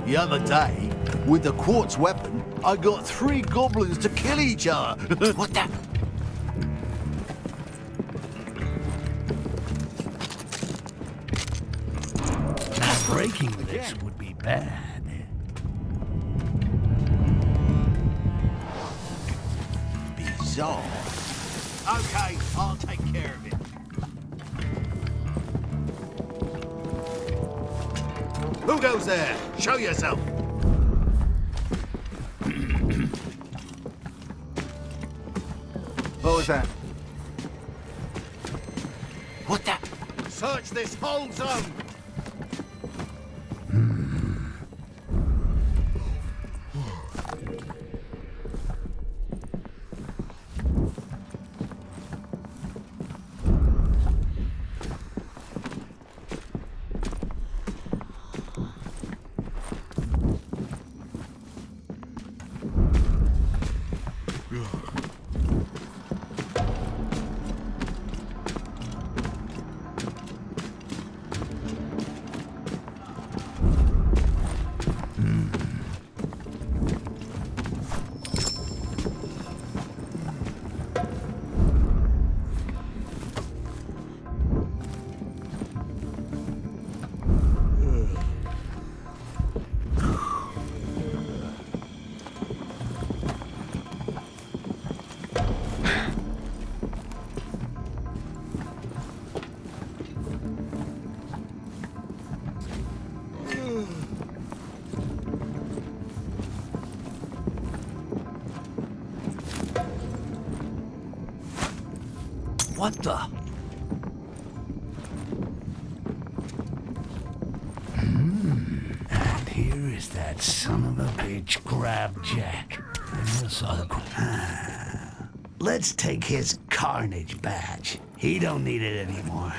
The other day, with the quartz weapon, I got 3 goblins to kill each other. What the? Breaking this would be bad. Bizarre. Okay, I'll take care of it. Who goes there? Show yourself. What was that? What the? Search this whole zone. What the? And here is that son of a bitch grab Jack. Let's take his carnage badge. He don't need it anymore.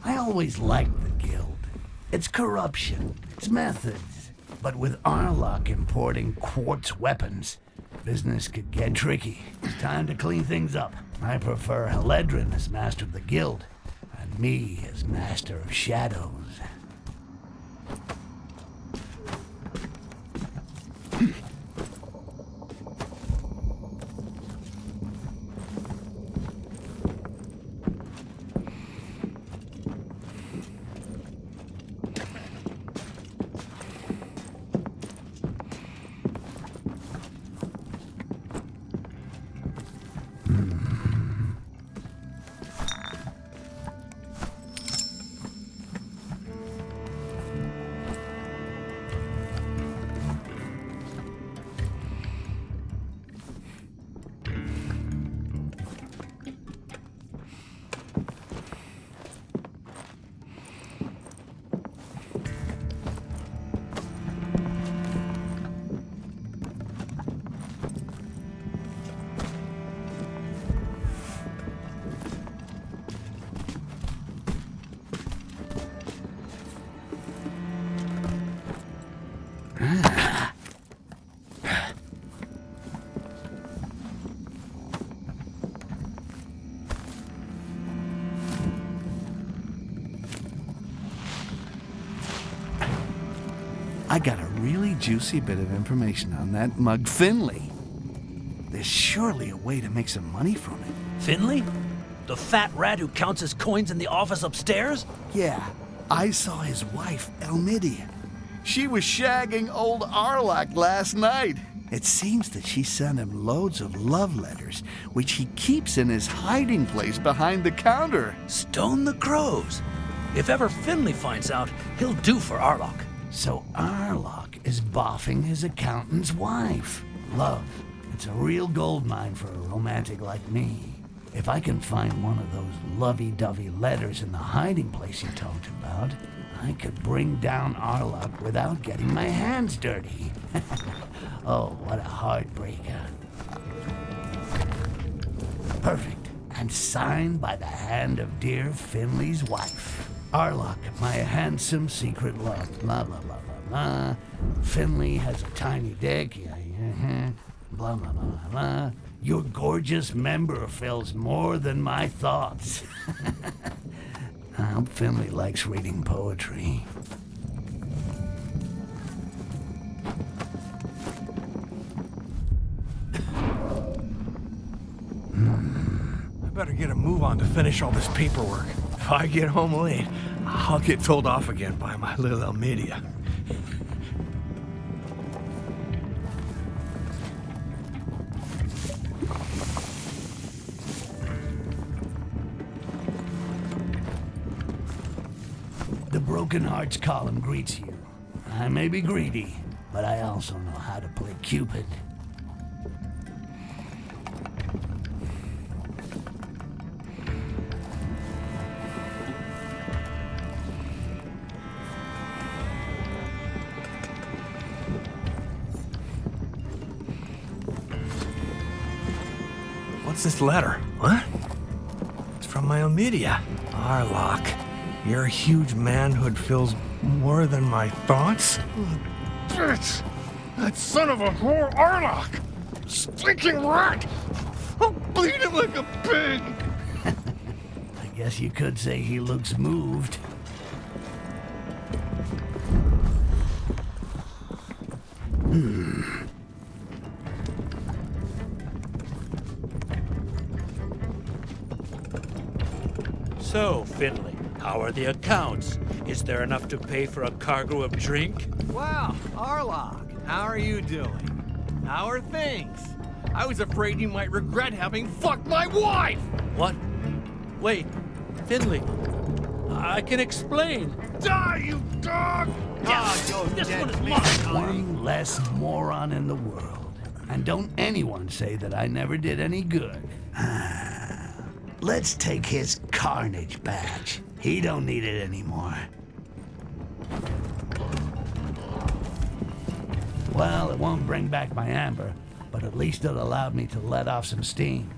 I always liked the guild. It's corruption, it's methods. But with Arlock importing quartz weapons, business could get tricky. It's time to clean things up. I prefer Heledrin as master of the guild, and me as master of shadows. I got a really juicy bit of information on that mug Finley. There's surely a way to make some money from it. Finley? The fat rat who counts his coins in the office upstairs? Yeah, I saw his wife, Elmidia. She was shagging old Arlok last night. It seems that she sent him loads of love letters, which he keeps in his hiding place behind the counter. Stone the crows. If ever Finley finds out, he'll do for Arlok. So Arlok is boffing his accountant's wife. Love, it's a real gold mine for a romantic like me. If I can find one of those lovey-dovey letters in the hiding place you talked about, I could bring down Arlok without getting my hands dirty. Oh, what a heartbreaker. Perfect. And signed by the hand of dear Finley's wife. Arlok, my handsome secret love. Blah, blah, blah, blah, blah. Finley has a tiny dick. Yeah. Blah, blah, blah, blah. Your gorgeous member fills more than my thoughts. I hope Finley likes reading poetry. I better get a move on to finish all this paperwork. If I get home late, I'll get told off again by my little Elmidia. The Broken Hearts column greets you. I may be greedy, but I also know how to play Cupid. What's this letter? What? It's from my Elmidia. Arlok, your huge manhood fills more than my thoughts? Bitch! That son of a whore Arlok! Stinking rat! I'll bleed him like a pig! I guess you could say he looks moved. So, Finley, how are the accounts? Is there enough to pay for a cargo of drink? Wow, Arlok, how are you doing? How are things? I was afraid you might regret having fucked my wife! What? Wait, Finley, I can explain. Die, you dog! This one is mine. One less moron in the world. And don't anyone say that I never did any good. Let's take his Carnage badge. He don't need it anymore. Well, it won't bring back my amber, but at least it allowed me to let off some steam.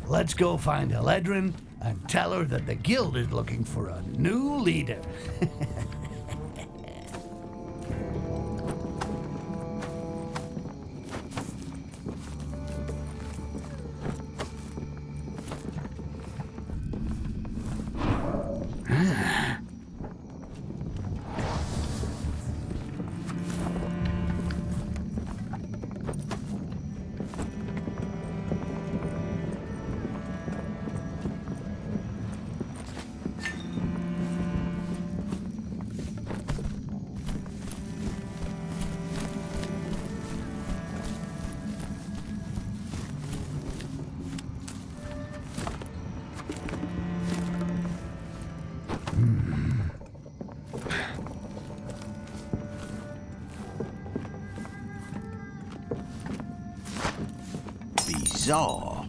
Let's go find Eledrin and tell her that the guild is looking for a new leader. Bizarre.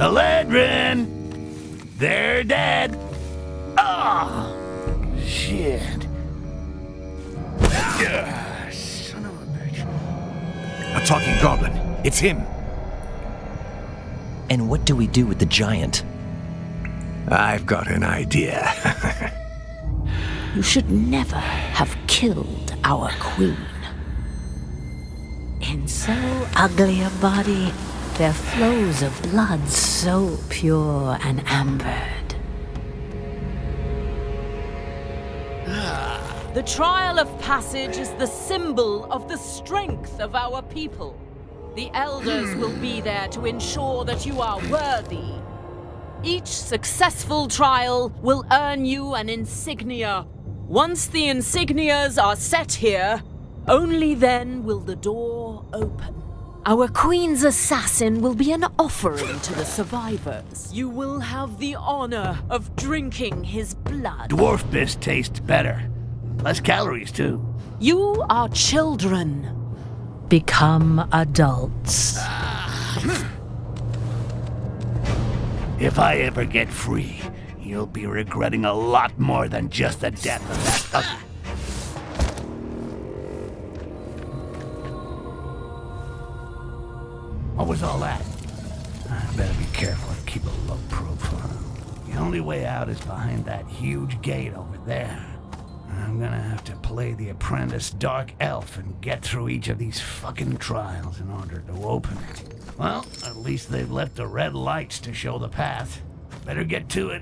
Eladrin! They're dead! Oh! Shit. Son of a bitch. A talking goblin. It's him. And what do we do with the giant? I've got an idea. You should never have killed our queen. In so ugly a body, there flows a blood so pure and ambered. The trial of passage is the symbol of the strength of our people. The elders will be there to ensure that you are worthy. Each successful trial will earn you an insignia. Once the insignias are set here, only then will the door open. Our queen's assassin will be an offering to the survivors. You will have the honor of drinking his blood. Dwarf piss tastes better. Less calories, too. You are children. Become adults. If I ever get free, you'll be regretting a lot more than just the death of that What was all that? I better be careful and keep a low profile. The only way out is behind that huge gate over there. I'm gonna have to play the apprentice dark elf and get through each of these fucking trials in order to open it. Well, at least they've left the red lights to show the path. Better get to it.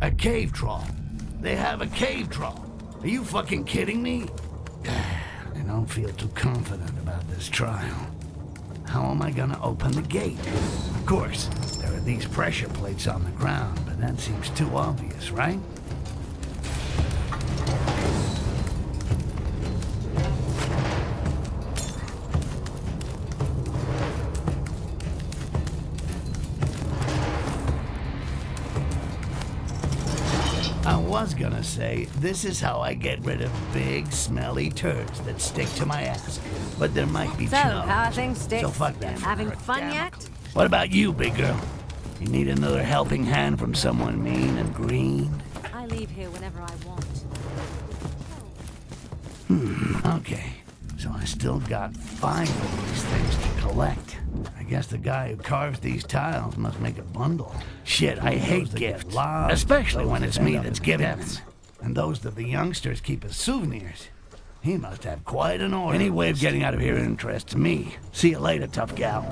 A cave troll. They have a cave troll. Are you fucking kidding me? I don't feel too confident about this trial. How am I gonna open the gate? Of course, there are these pressure plates on the ground, but that seems too obvious, right? I was gonna say, this is how I get rid of big, smelly turds that stick to my ass. But there might be So, two. how are things, Styx? So fuck that. Having fun yet? What about you, big girl? You need another helping hand from someone mean and green? I leave here whenever I want. Okay. So I still got 5 of these things to collect. I guess the guy who carves these tiles must make a bundle. Shit, I hate gifts. Especially when it's me that's giving them. And those that the youngsters keep as souvenirs. He must have quite an order. Any way of getting out of here interests me. See you later, tough gal.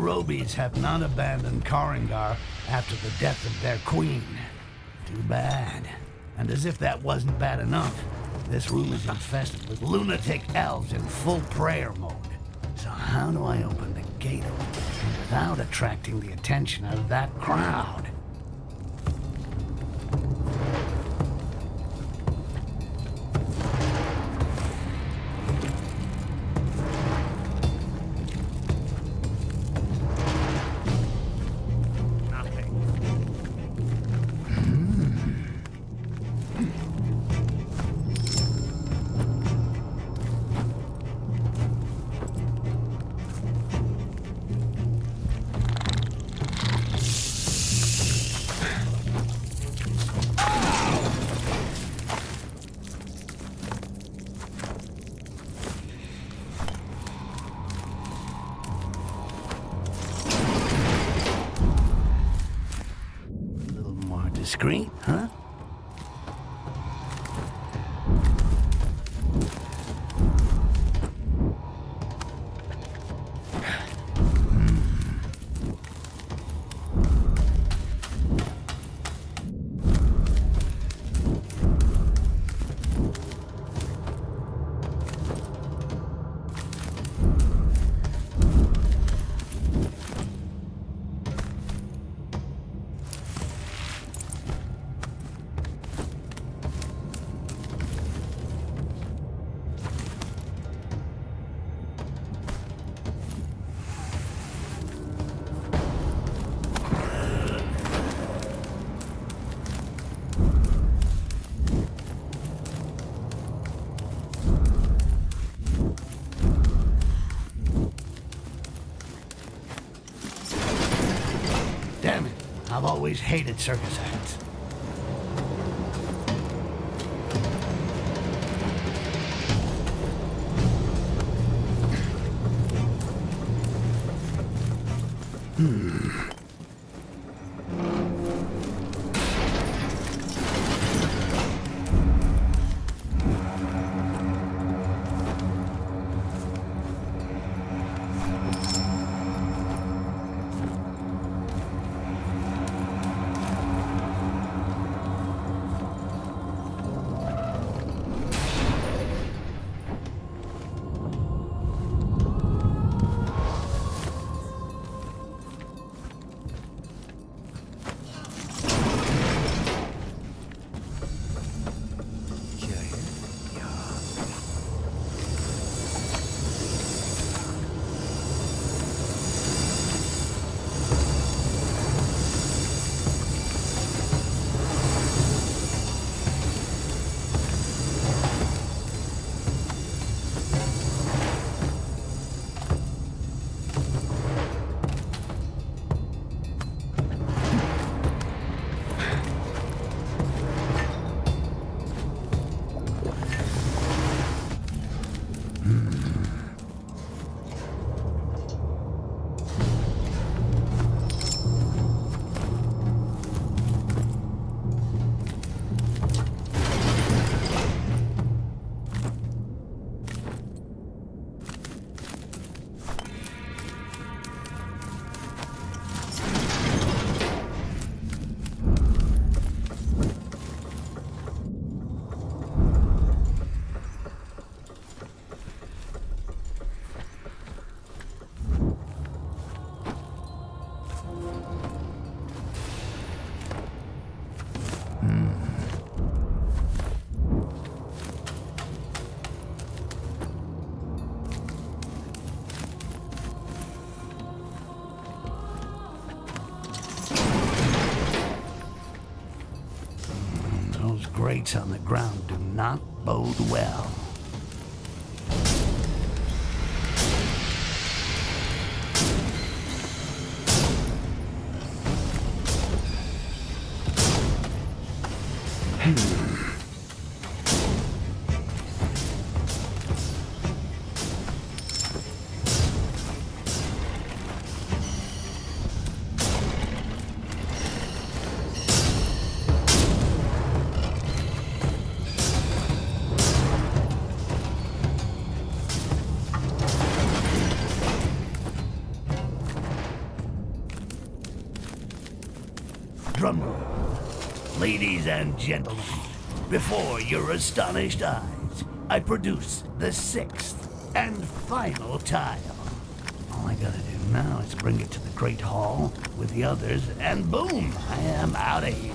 Robies have not abandoned Korrangar after the death of their queen. Too bad. And as if that wasn't bad enough, this room is infested with lunatic elves in full prayer mode. So how do I open the gate without attracting the attention of that crowd? Discreet, huh? Damn it, I've always hated circus acts. Grates on the ground do not bode well. Ladies and gentlemen, before your astonished eyes, I produce the sixth and final tile. All I gotta do now is bring it to the Great Hall with the others, and boom, I am out of here.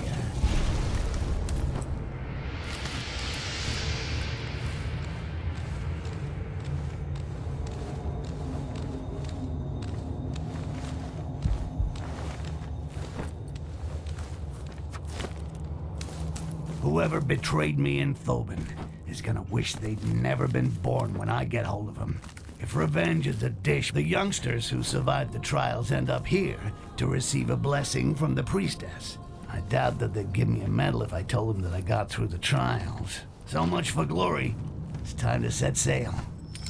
Whoever betrayed me in Thoban is gonna wish they'd never been born when I get hold of them. If revenge is a dish, the youngsters who survived the trials end up here to receive a blessing from the priestess. I doubt that they'd give me a medal if I told them that I got through the trials. So much for glory. It's time to set sail.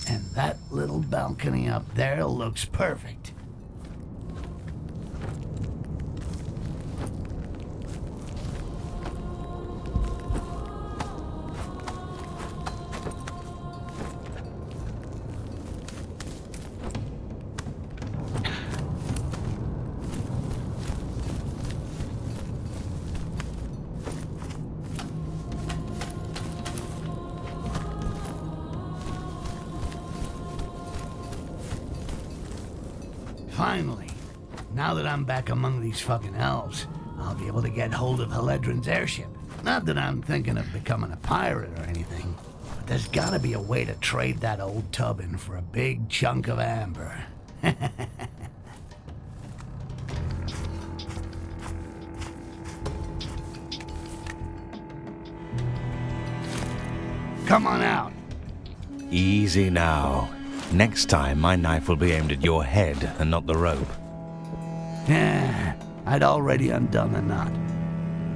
And that little balcony up there looks perfect. Finally, now that I'm back among these fucking elves, I'll be able to get hold of Haledron's airship. Not that I'm thinking of becoming a pirate or anything, but there's gotta be a way to trade that old tub in for a big chunk of amber. Come on out. Easy now. Next time, my knife will be aimed at your head and not the rope. Yeah, I'd already undone the knot.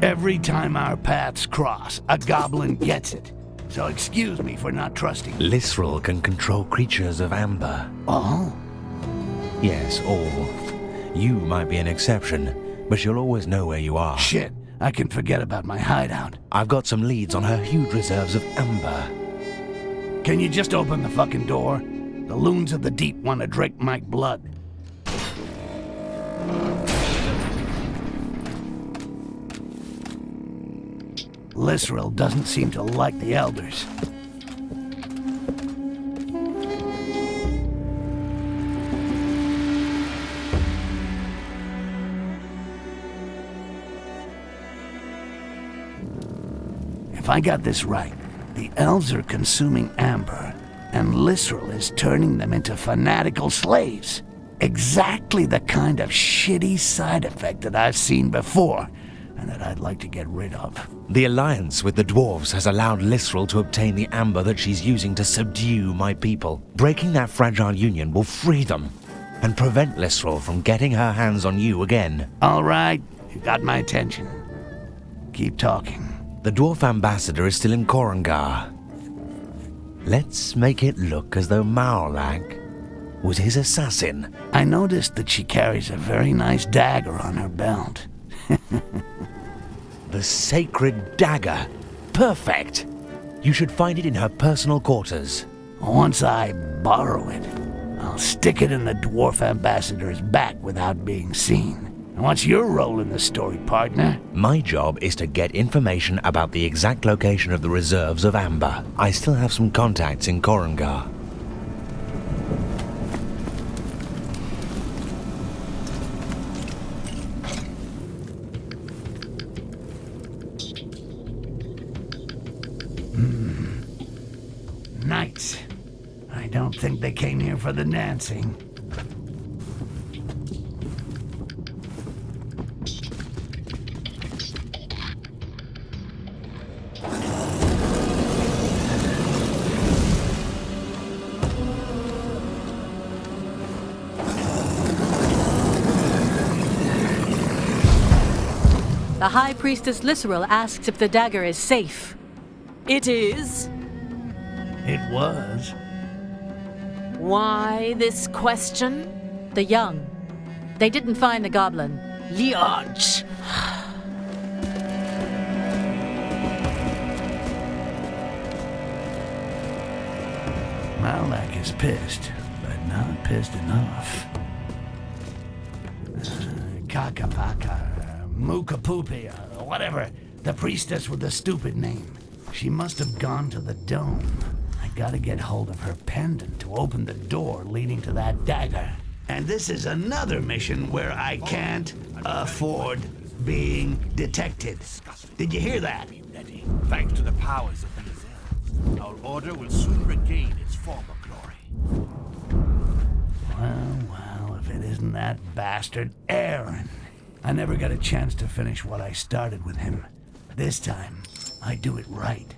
Every time our paths cross, a goblin gets it. So excuse me for not trusting. Lisrel can control creatures of amber. Oh? Yes, all. You might be an exception, but you'll always know where you are. Shit, I can forget about my hideout. I've got some leads on her huge reserves of amber. Can you just open the fucking door? The loons of the deep want to drink my blood. Lisrel doesn't seem to like the elders. If I got this right, the elves are consuming amber, and Lisrel is turning them into fanatical slaves. Exactly the kind of shitty side effect that I've seen before, and that I'd like to get rid of. The alliance with the Dwarfs has allowed Lisrel to obtain the amber that she's using to subdue my people. Breaking that fragile union will free them, and prevent Lisrel from getting her hands on you again. All right, you got my attention. Keep talking. The Dwarf ambassador is still in Korrangar. Let's make it look as though Maolak was his assassin. I noticed that she carries a very nice dagger on her belt. The sacred dagger. Perfect. You should find it in her personal quarters. Once I borrow it, I'll stick it in the Dwarf ambassador's back without being seen. And what's your role in the story, partner? My job is to get information about the exact location of the reserves of amber. I still have some contacts in Korrangar. Knights. I don't think they came here for the dancing. The High Priestess Lisrel asks if the dagger is safe. It is. It was. Why this question? The young. They didn't find the goblin. Liarch. Maolak is pissed, but not pissed enough. Kakapaka, Mukapoopi, whatever. The priestess with the stupid name. She must have gone to the dome. I gotta get hold of her pendant to open the door leading to that dagger. And this is another mission where I can't afford being detected. Did you hear that? Thanks to the powers of these elves, our order will soon regain its former glory. Well, if it isn't that bastard Aaron. I never got a chance to finish what I started with him. This time, I do it right.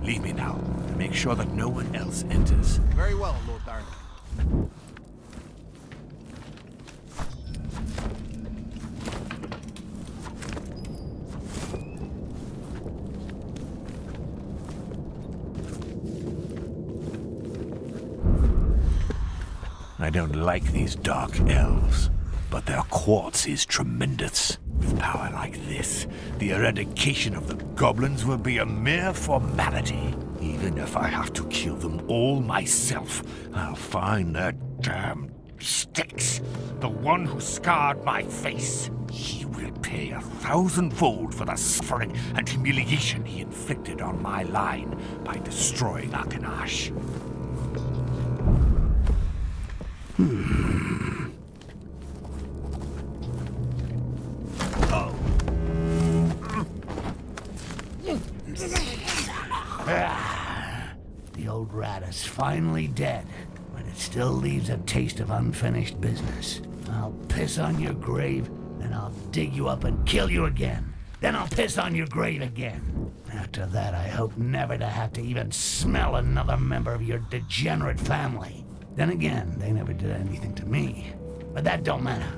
Leave me now, and make sure that no one else enters. Very well, Lord Baron. I don't like these dark elves, but their quartz is tremendous. With power like this, the eradication of the goblins will be a mere formality. Even if I have to kill them all myself, I'll find that damn Styx, the one who scarred my face. He will pay 1,000-fold for the suffering and humiliation he inflicted on my line by destroying Akanash. The old rat is finally dead, but it still leaves a taste of unfinished business. I'll piss on your grave, then I'll dig you up and kill you again. Then I'll piss on your grave again. After that, I hope never to have to even smell another member of your degenerate family. Then again, they never did anything to me. But that don't matter.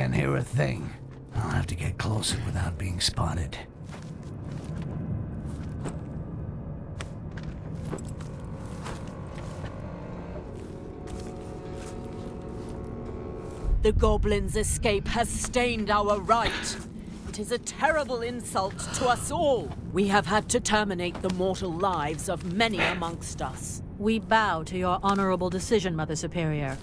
Can't hear a thing. I'll have to get closer without being spotted. The Goblin's escape has stained our right. It is a terrible insult to us all. We have had to terminate the mortal lives of many amongst us. We bow to your honorable decision, Mother Superior.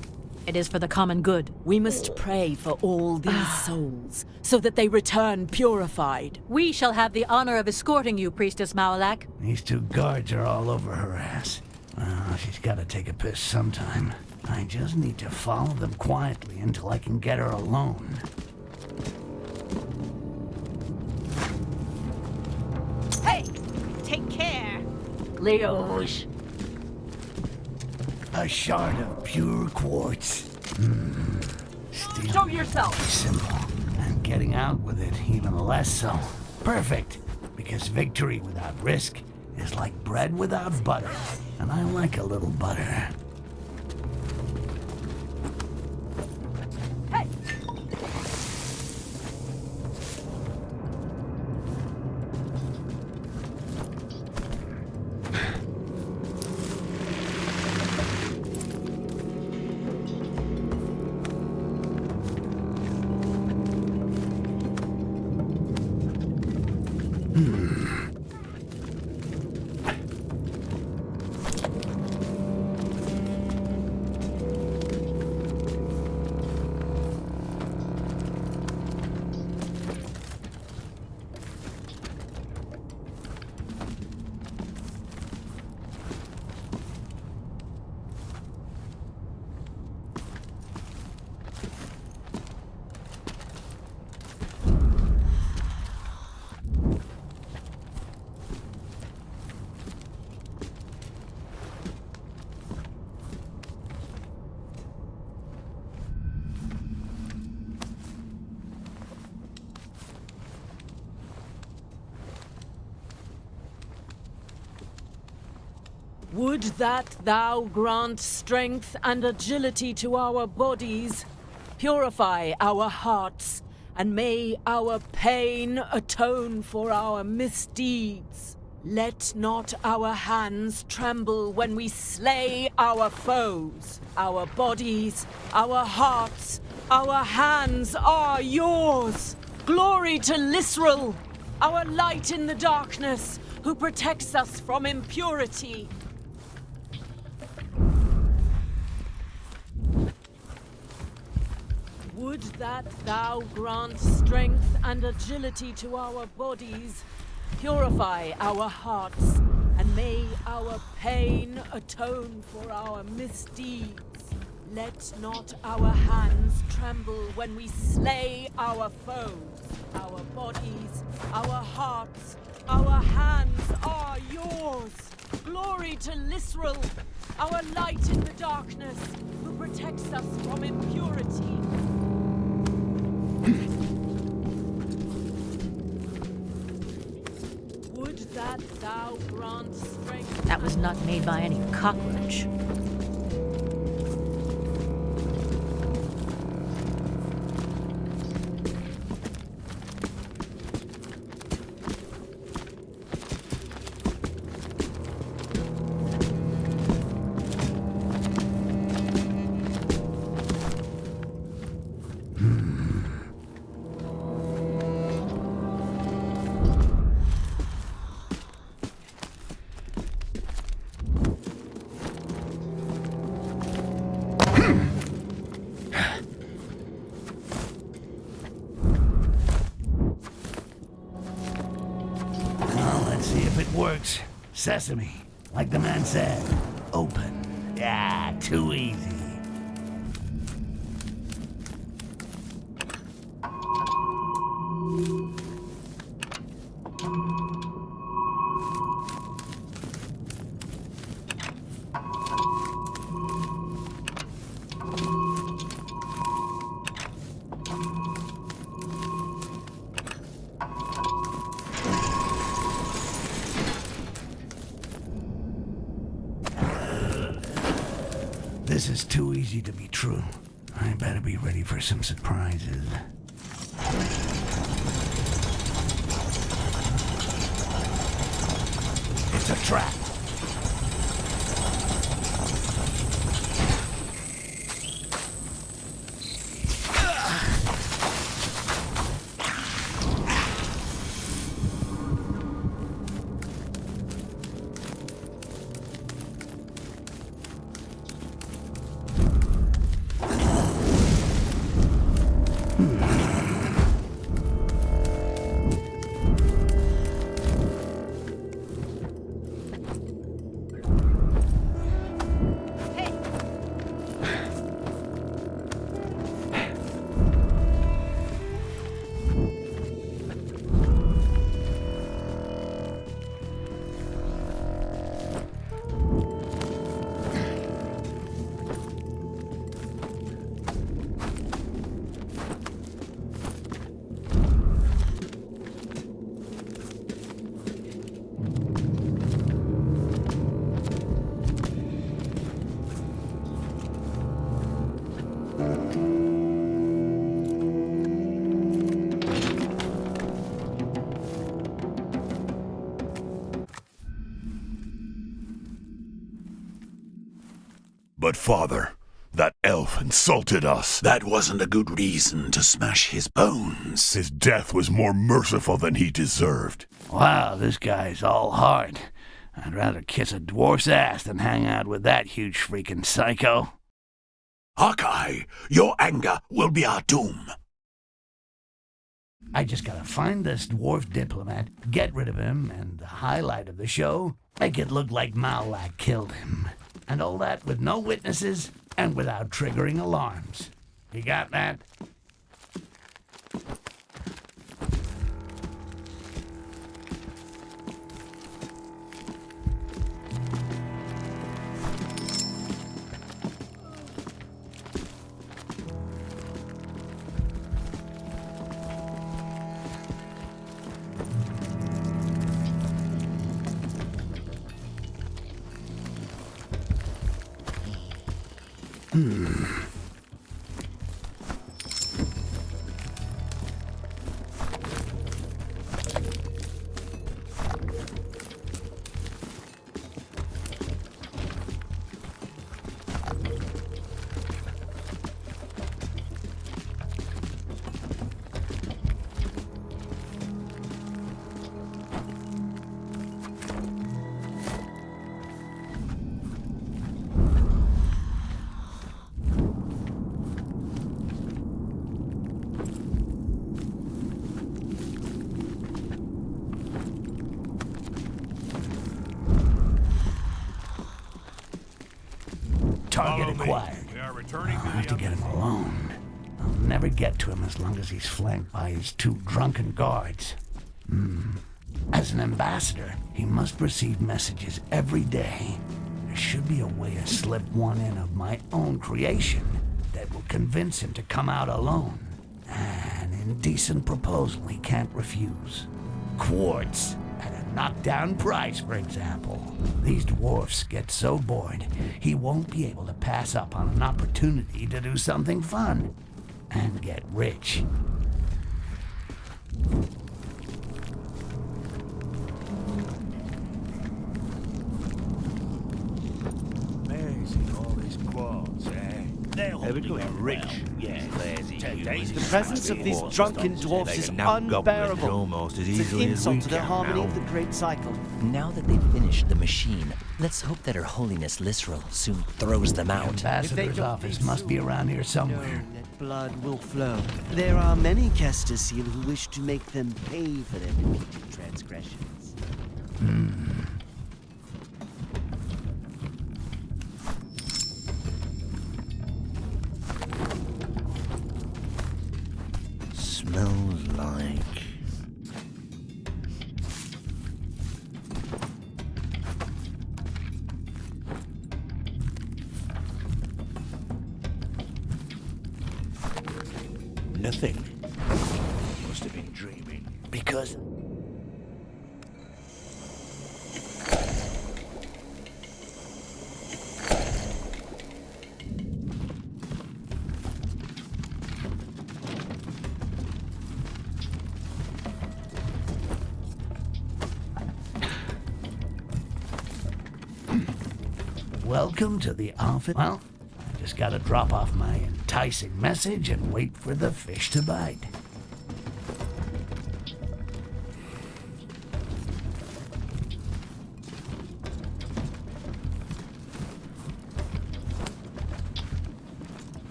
It is for the common good. We must pray for all these souls, so that they return purified. We shall have the honor of escorting you, Priestess Mawalak. These two guards are all over her ass. Well, she's gotta take a piss sometime. I just need to follow them quietly until I can get her alone. Hey! Take care! Leos. A shard of pure quartz. Still Show yourself! simple. And getting out with it even less so. Perfect. Because victory without risk is like bread without butter. And I like a little butter. Hey! Would that thou grant strength and agility to our bodies, purify our hearts, and may our pain atone for our misdeeds. Let not our hands tremble when we slay our foes. Our bodies, our hearts, our hands are yours. Glory to Lisrel, our light in the darkness, who protects us from impurity. Would that thou grant strength and agility to our bodies, purify our hearts, and may our pain atone for our misdeeds. Let not our hands tremble when we slay our foes. Our bodies, our hearts, our hands are yours. Glory to Lisrel, our light in the darkness, who protects us from impurity. Would that thou grant strength. That was not made by any cockroach. Works. Sesame, like the man said. Open. Yeah, too easy. This is too easy to be true. I better be ready for some surprises. It's a trap. But father, that elf insulted us. That wasn't a good reason to smash his bones. His death was more merciful than he deserved. Wow, this guy's all heart. I'd rather kiss a dwarf's ass than hang out with that huge freaking psycho. Hawkeye, your anger will be our doom. I just gotta find this dwarf diplomat, get rid of him, and the highlight of the show, make it look like Malak killed him. And all that with no witnesses and without triggering alarms. You got that? Target acquired. I'll have to get him alone. I'll never get to him as long as he's flanked by his two drunken guards. As an ambassador, he must receive messages every day. There should be a way to slip one in of my own creation that will convince him to come out alone. An indecent proposal he can't refuse. Quartz at a knockdown price, for example. These dwarfs get so bored, he won't be able to pass up on an opportunity to do something fun and get rich. Amazing, all these quads, eh? They're becoming rich. Yeah, lazy. The presence of these drunken dwarfs is unbearable. almost as It's an easily as we insult to the can harmony now. of the great cycle. Now that they've finished the machine, let's hope that Her Holiness Lisrel soon throws them The out. ambassador's office must be around here somewhere. That blood will flow. There are many Castasil who wish to make them pay for their repeated transgressions. Smells like... Nothing. Must have been dreaming. Because... Welcome to the office. Well, I just gotta drop off my enticing message and wait for the fish to bite.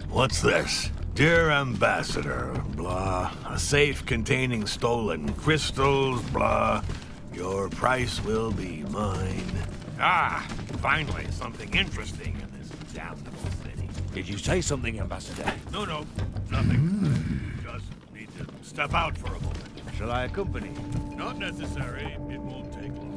What's this? Dear Ambassador, blah. A safe containing stolen crystals, blah. Your price will be mine. Ah, finally, something interesting in this damnable city. Did you say something, Ambassador? No, nothing. Just need to step out for a moment. Shall I accompany? Not necessary. It won't take long.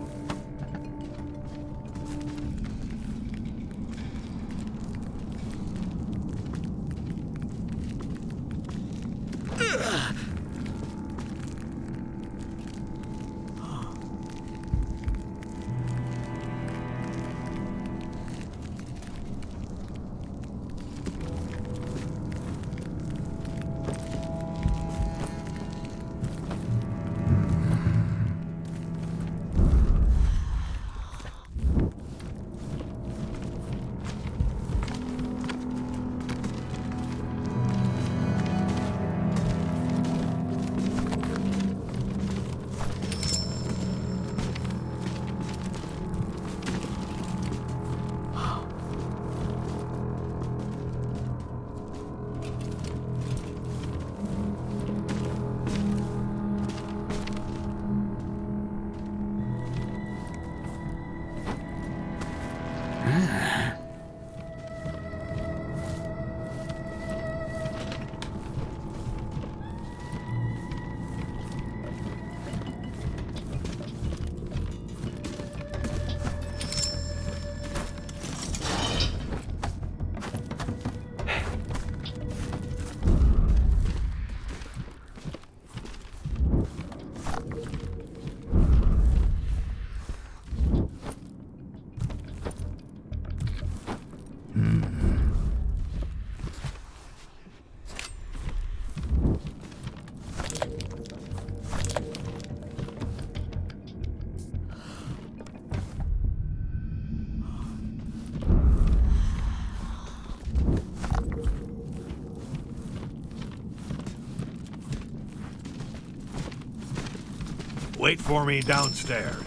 Wait for me downstairs.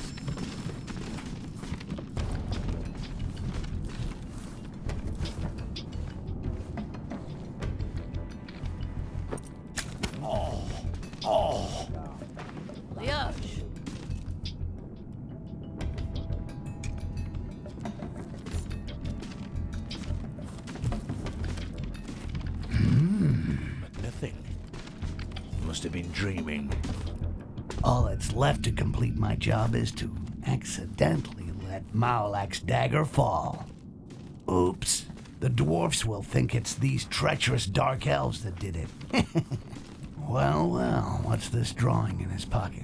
But nothing. Must have been dreaming. All that's left to complete my job is to accidentally let Maolak's dagger fall. Oops. The dwarfs will think it's these treacherous dark elves that did it. Well, what's this drawing in his pocket?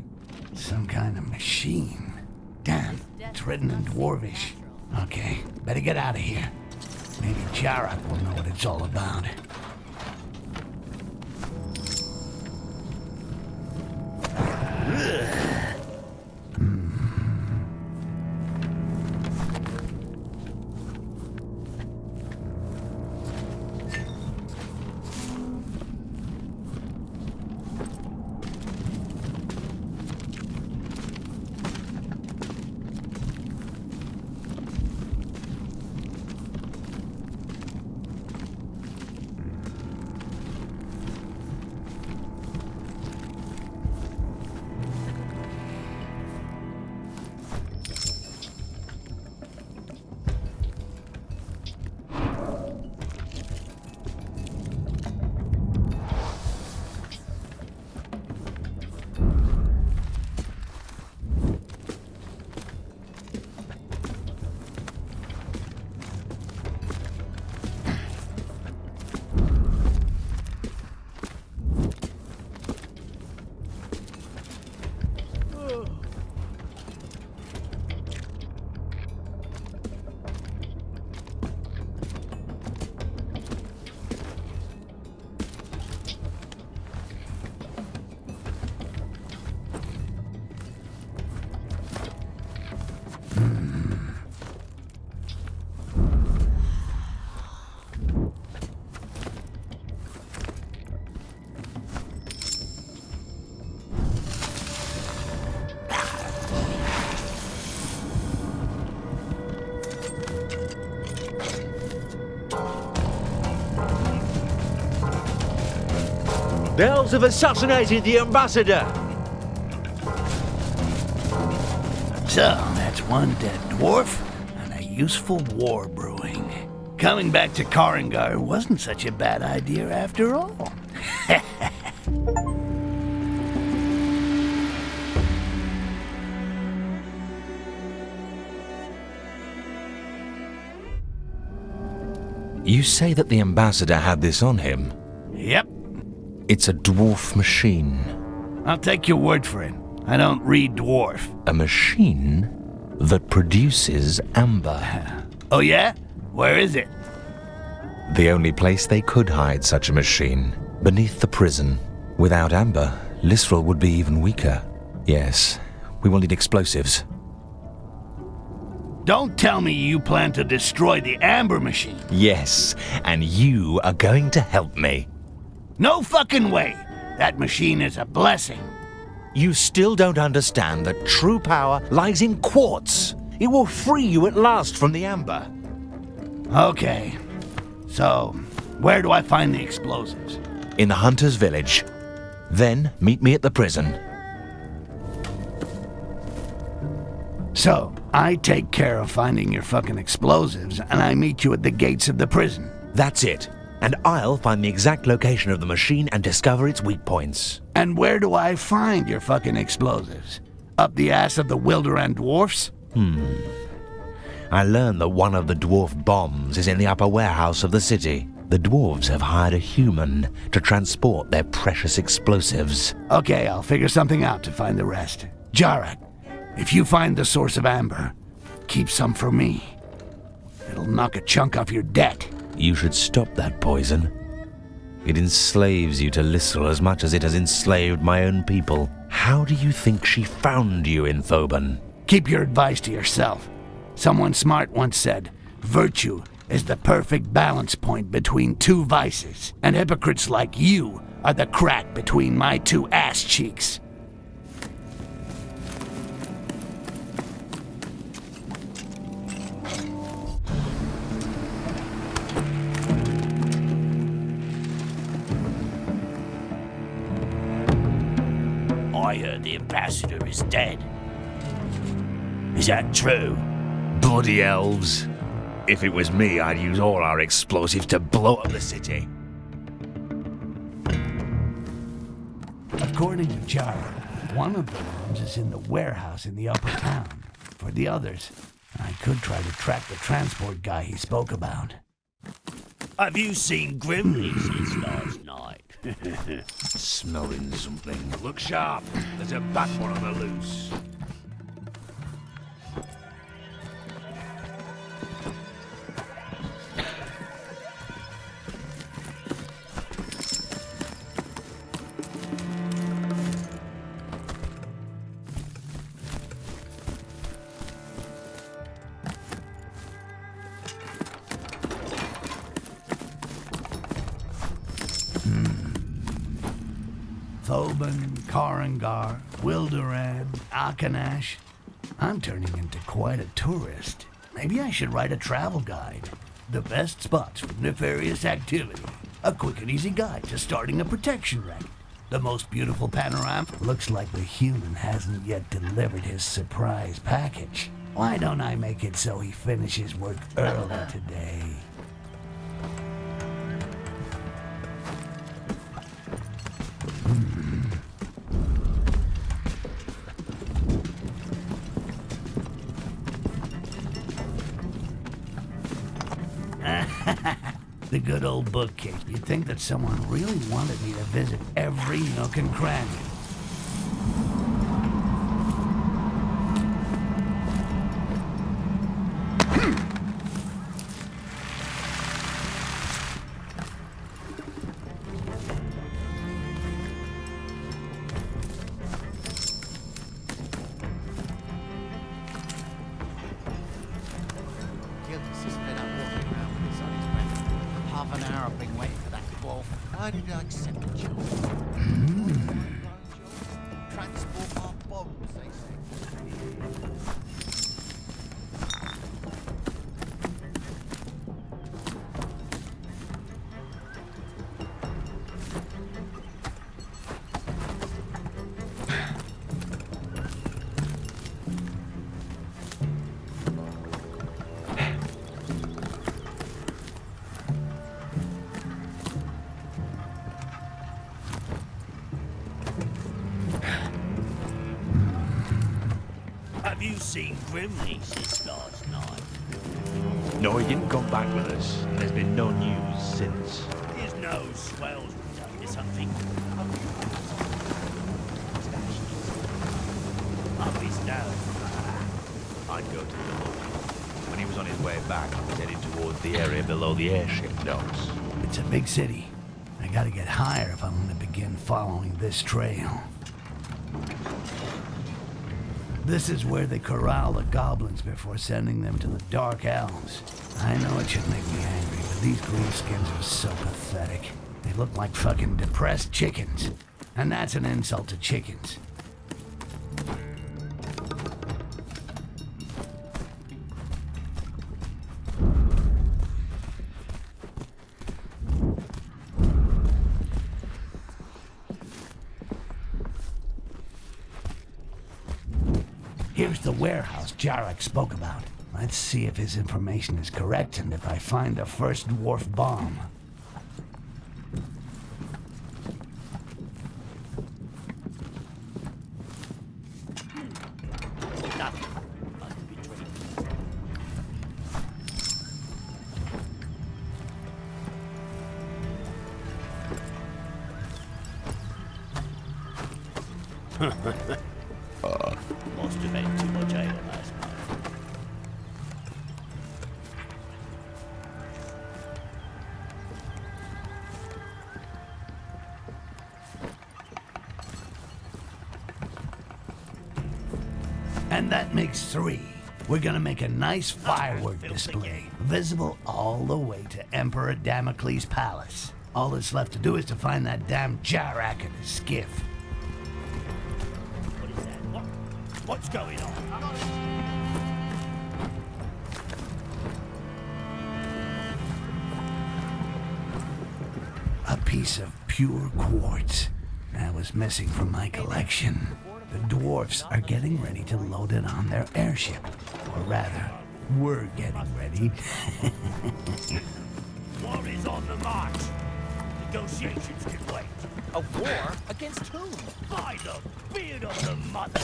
Some kind of machine. Damn, it's written in Dwarvish. Okay, better get out of here. Maybe Jarak will know what it's all about. The elves have assassinated the ambassador! So, that's one dead dwarf and a useful war brewing. Coming back to Korrangar wasn't such a bad idea after all. You say that the ambassador had this on him? Yep. It's a dwarf machine. I'll take your word for it. I don't read dwarf. A machine that produces amber. Oh yeah? Where is it? The only place they could hide such a machine. Beneath the prison. Without amber, Lisrel would be even weaker. Yes, we will need explosives. Don't tell me you plan to destroy the amber machine. Yes, and you are going to help me. No fucking way. That machine is a blessing. You still don't understand that true power lies in quartz. It will free you at last from the amber. Okay. So, where do I find the explosives? In the hunter's village. Then meet me at the prison. So, I take care of finding your fucking explosives, and I meet you at the gates of the prison. That's it. And I'll find the exact location of the machine and discover its weak points. And where do I find your fucking explosives? Up the ass of the Wilderan dwarfs? I learned that one of the dwarf bombs is in the upper warehouse of the city. The dwarves have hired a human to transport their precious explosives. Okay, I'll figure something out to find the rest. Jarak, if you find the source of amber, keep some for me. It'll knock a chunk off your debt. You should stop that poison. It enslaves you to Lisrel as much as it has enslaved my own people. How do you think she found you in Thoban? Keep your advice to yourself. Someone smart once said, virtue is the perfect balance point between two vices, and hypocrites like you are the crack between my two ass cheeks. I heard the ambassador is dead. Is that true? Bloody elves. If it was me, I'd use all our explosives to blow up the city. According to Jara, one of the rooms is in the warehouse in the upper town. For the others, I could try to track the transport guy he spoke about. Have you seen Grimley since last night? Smelling something. Look sharp. There's a bat one on the loose. Thoban, Korrangar, Wilderan, Akanash. I'm turning into quite a tourist. Maybe I should write a travel guide. The best spots for nefarious activity. A quick and easy guide to starting a protection racket. The most beautiful panorama. Looks like the human hasn't yet delivered his surprise package. Why don't I make it so he finishes work early today? The good old bookcase. You'd think that someone really wanted me to visit every nook and cranny. Why did I accept the job? Transport our bombs, they say. Have you seen Grimley since last night? No, he didn't come back with us, and there's been no news since. His nose swells with something. Up his nose. I'd go to the door. When he was on his way back, he was heading towards the area below the airship docks. It's a big city. I gotta get higher if I'm gonna begin following this trail. This is where they corral the goblins before sending them to the Dark Elves. I know it should make me angry, but these greenskins are so pathetic. They look like fucking depressed chickens. And that's an insult to chickens. Here's the warehouse Jarek spoke about. Let's see if his information is correct and if I find the first dwarf bomb. Must have had too much ale last night. And that makes 3. We're gonna make a nice firework display, visible all the way to Emperor Damocles' palace. All that's left to do is to find that damn Jarek and his skiff. What is that? What's going on? A piece of pure quartz. That was missing from my collection. The dwarfs are getting ready to load it on their airship. Or rather, we're getting ready. War is on the march. Negotiations can wait. A war against whom? By the beard of the mother.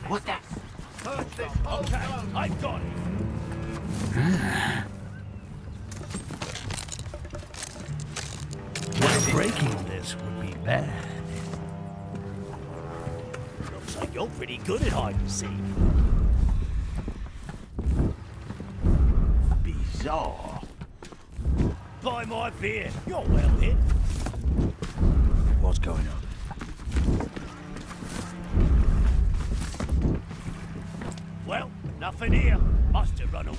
What the? Okay, I've got it. Breaking this would be bad. Looks like you're pretty good at hide and seek. Bizarre. By my beard, you're well hit. What's going on? Well, nothing here. Must have run away.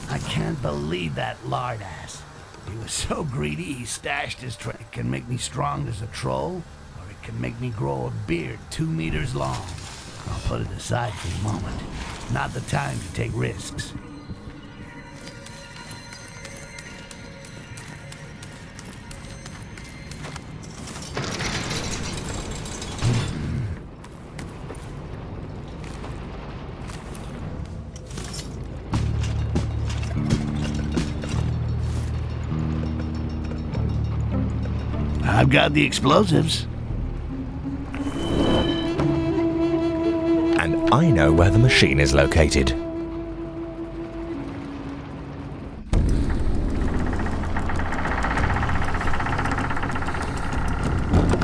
I can't believe that lard ass. He was so greedy he stashed his tray. It can make me strong as a troll, or it can make me grow a beard 2 meters long. I'll put it aside for the moment. Not the time to take risks. I've got the explosives. And I know where the machine is located.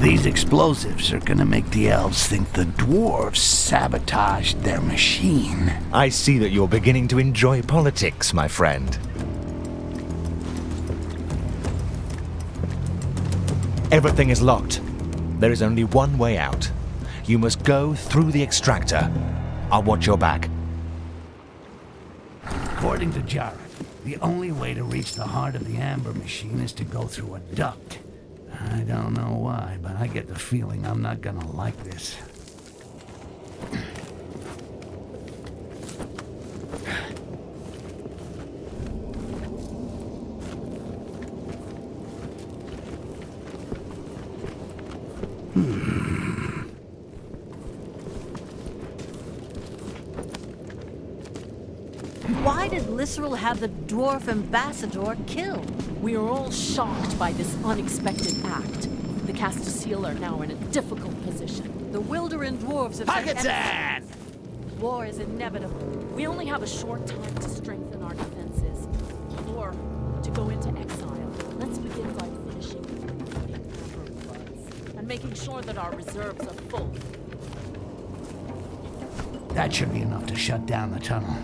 These explosives are gonna make the elves think the dwarves sabotaged their machine. I see that you're beginning to enjoy politics, my friend. Everything is locked. There is only one way out. You must go through the extractor. I'll watch your back. According to Jarek, the only way to reach the heart of the amber machine is to go through a duct. I don't know why, but I get the feeling I'm not gonna like this. Why did Lisserl have the dwarf ambassador killed? We are all shocked by this unexpected act. The Castasiel are now in a difficult position. The Wilderin dwarves have Pakistan! War is inevitable. We only have a short time to strengthen our defenses, or to go into exile. Let's begin by finishing the Amber Bloods and making sure that our reserves are full. That should be enough to shut down the tunnel.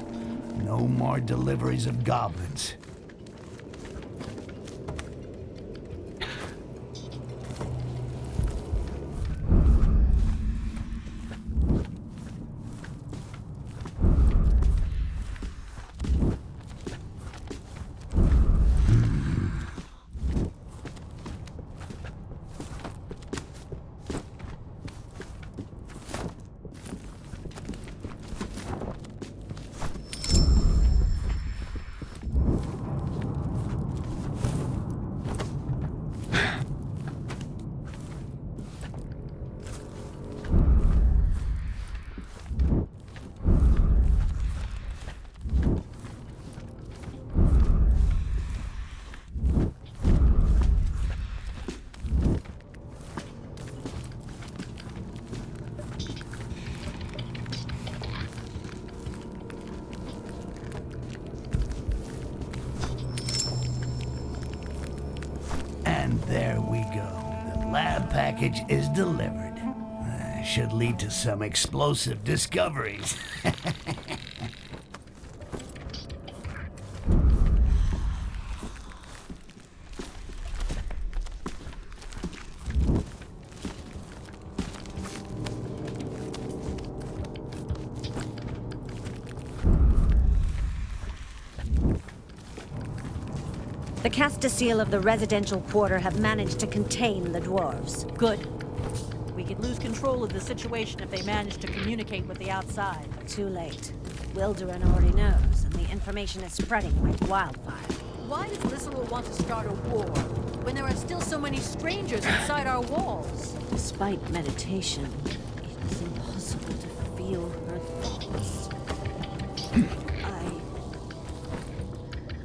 No more deliveries of goblins. There we go. The lab package is delivered. Should lead to some explosive discoveries. The Castasiel of the residential quarter have managed to contain the dwarves. Good. We could lose control of the situation if they manage to communicate with the outside. Too late. Wilderin already knows, and the information is spreading like wildfire. Why does Lisserl want to start a war when there are still so many strangers inside our walls? Despite meditation, it is impossible to feel her thoughts.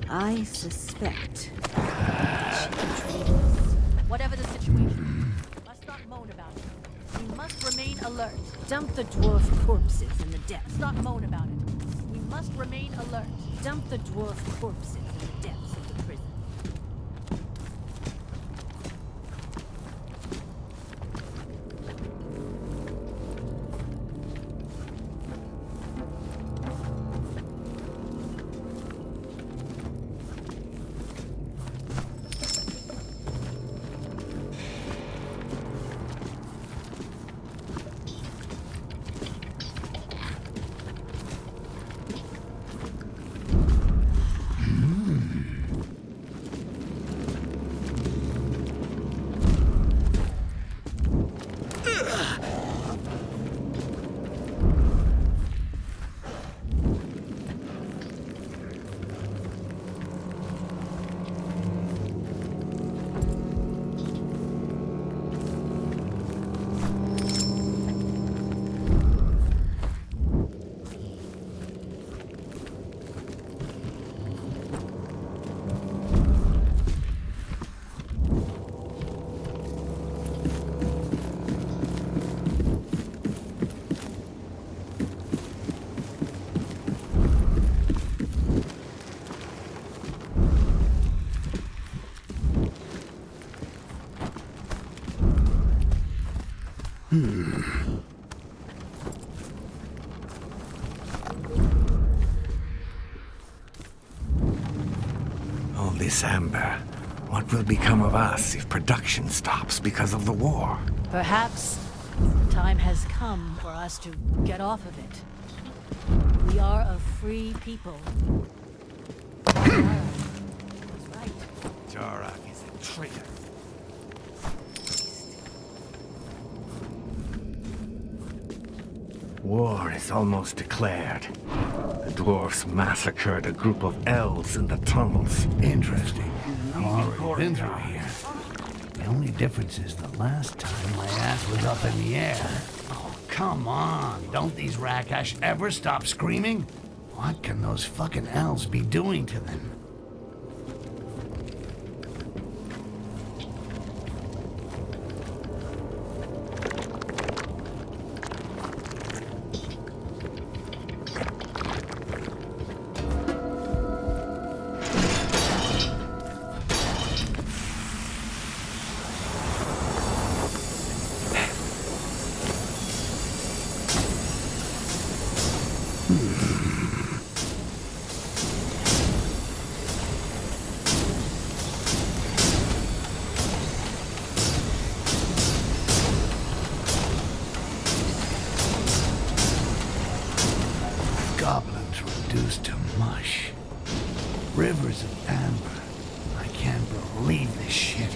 I suspect she betrayed us. Whatever the situation, we must not moan about it. We must remain alert. Dump the dwarf corpses in the depths. Let's not moan about it. We must remain alert. Dump the dwarf corpses in the depths of the prison. All this amber. What will become of us if production stops because of the war? Perhaps time has come for us to get off of it. We are a free people. Jarak is a traitor. War is almost declared. The dwarfs massacred a group of elves in the tunnels. Interesting. I've already been through here. only difference is the last time my ass was up in the air. Oh, come on. Don't these Rakash ever stop screaming? What can those fucking elves be doing to them? Goblins reduced to mush. Rivers of amber. I can't believe this shit.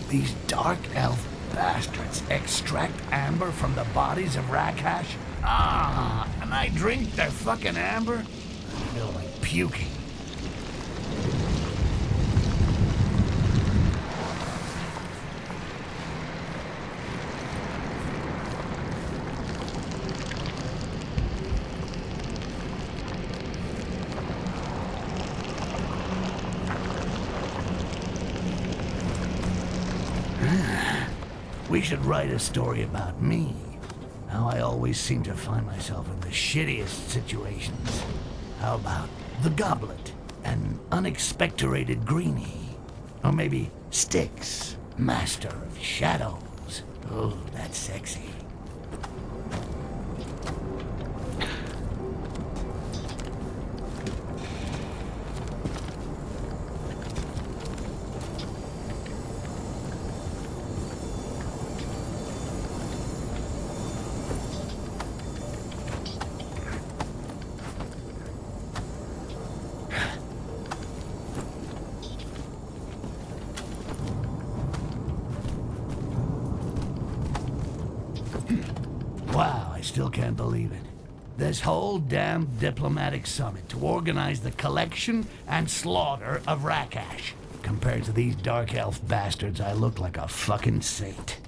These dark elf bastards extract amber from the bodies of Rakash? Ah, and I drink their fucking amber? I feel like puking. We should write a story about me. How I always seem to find myself in the shittiest situations. How about the Goblet, an unexpectorated greenie? Or maybe Styx, master of shadows. Oh, that's sexy. Wow, I still can't believe it. This whole damn diplomatic summit to organize the collection and slaughter of Rakash. Compared to these dark elf bastards, I look like a fucking saint.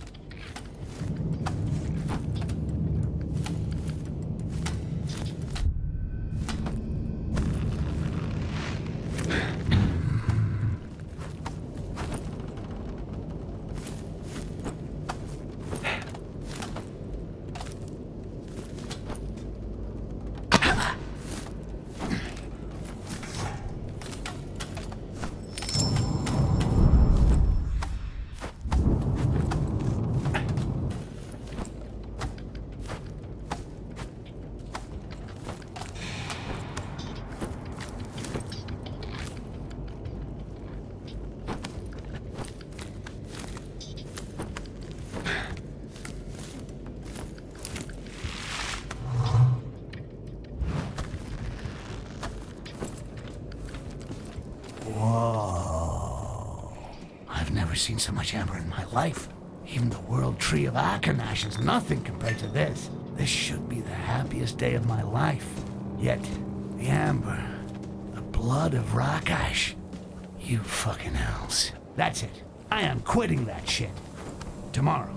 Whoa. I've never seen so much amber in my life. Even the World Tree of Akanash is nothing compared to this. This should be the happiest day of my life. Yet, the amber, the blood of Rakash. You fucking elves. That's it. I am quitting that shit. Tomorrow.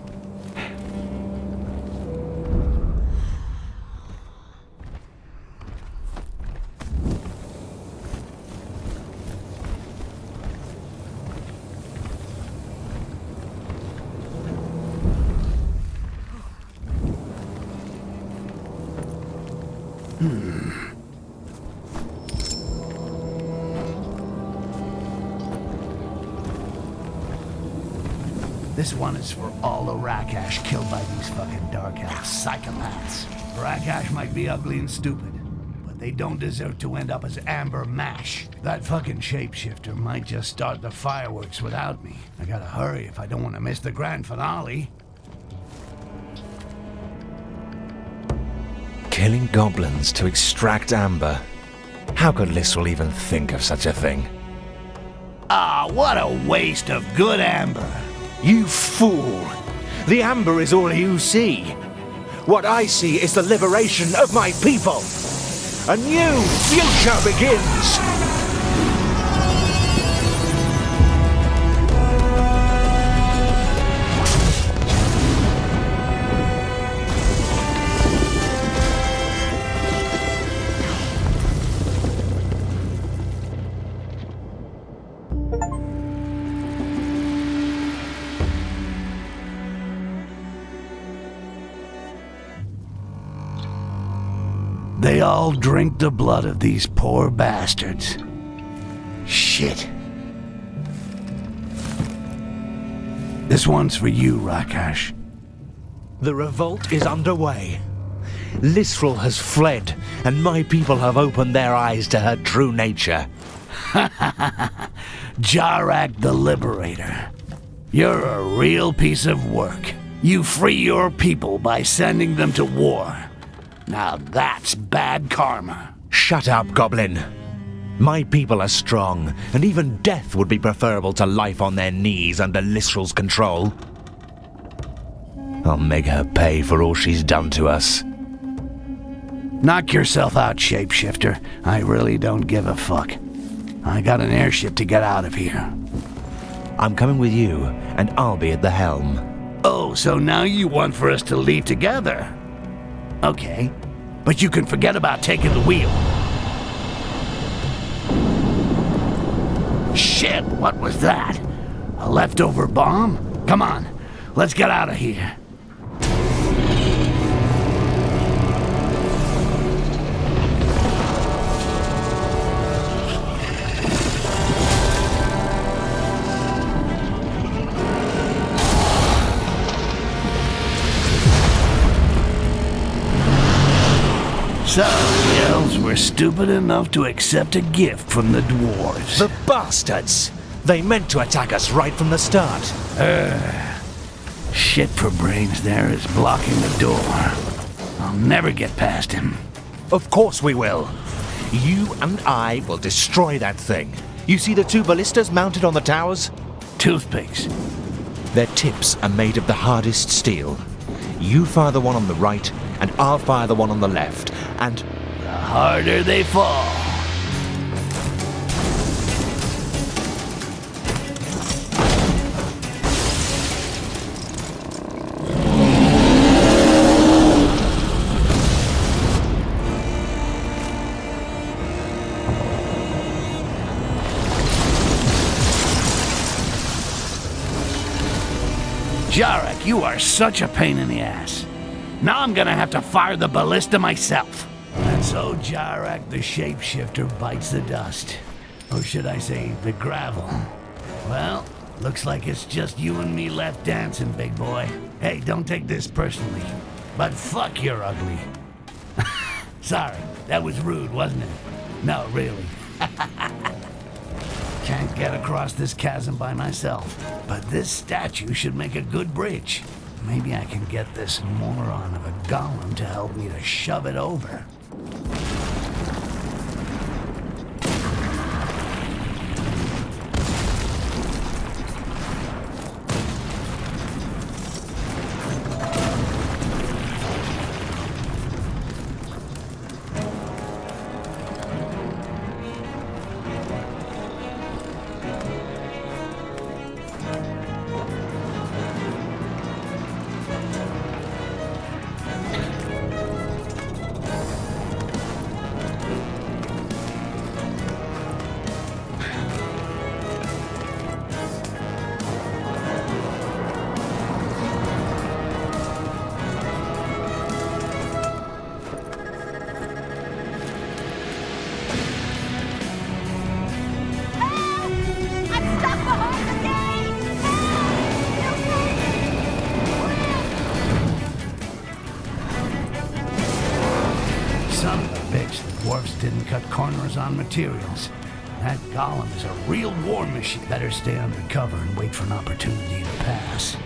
This one is for all the Rakash killed by these fucking dark elf psychopaths. Rakash might be ugly and stupid, but they don't deserve to end up as amber mash. That fucking shapeshifter might just start the fireworks without me. I gotta hurry if I don't want to miss the grand finale. Killing goblins to extract amber. How could Lysrel even think of such a thing? Ah, what a waste of good amber. You fool! The amber is all you see. What I see is the liberation of my people. A new future begins! They all drink the blood of these poor bastards. Shit. This one's for you, Rakash. The revolt is underway. Lisrel has fled, and my people have opened their eyes to her true nature. Jarak the Liberator. You're a real piece of work. You free your people by sending them to war. Now that's bad karma. Shut up, Goblin. My people are strong, and even death would be preferable to life on their knees under Lisrel's control. I'll make her pay for all she's done to us. Knock yourself out, shapeshifter. I really don't give a fuck. I got an airship to get out of here. I'm coming with you, and I'll be at the helm. Oh, so now you want for us to leave together? Okay, but you can forget about taking the wheel. Shit, what was that? A leftover bomb? Come on, let's get out of here. So, the elves were stupid enough to accept a gift from the dwarves. The bastards! They meant to attack us right from the start. Shit for brains there is blocking the door. I'll never get past him. Of course we will. You and I will destroy that thing. You see the two ballistas mounted on the towers? Toothpicks. Their tips are made of the hardest steel. You fire the one on the right, and I'll fire the one on the left, and... the harder they fall. Jarak, you are such a pain in the ass. Now I'm gonna have to fire the ballista myself. And so Jarak the shapeshifter bites the dust. Or should I say, the gravel. Well, looks like it's just you and me left dancing, big boy. Hey, don't take this personally, but fuck you're ugly. Sorry, that was rude, wasn't it? No, really. Can't get across this chasm by myself, but this statue should make a good bridge. Maybe I can get this moron of a golem to help me to shove it over. Son of a bitch, the dwarfs didn't cut corners on materials. That golem is a real war machine. Better stay undercover and wait for an opportunity to pass.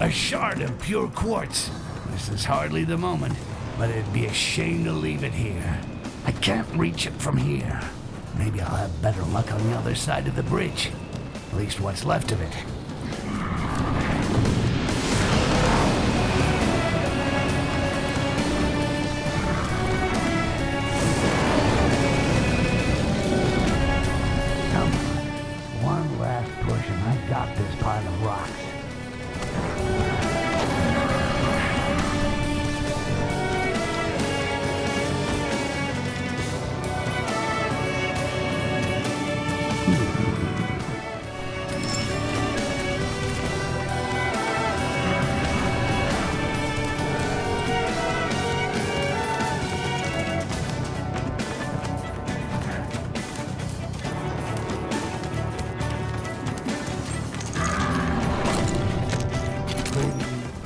A shard of pure quartz. This is hardly the moment, but it'd be a shame to leave it here. I can't reach it from here. Maybe I'll have better luck on the other side of the bridge. At least what's left of it. Come on. One last push and I got this pile of rocks.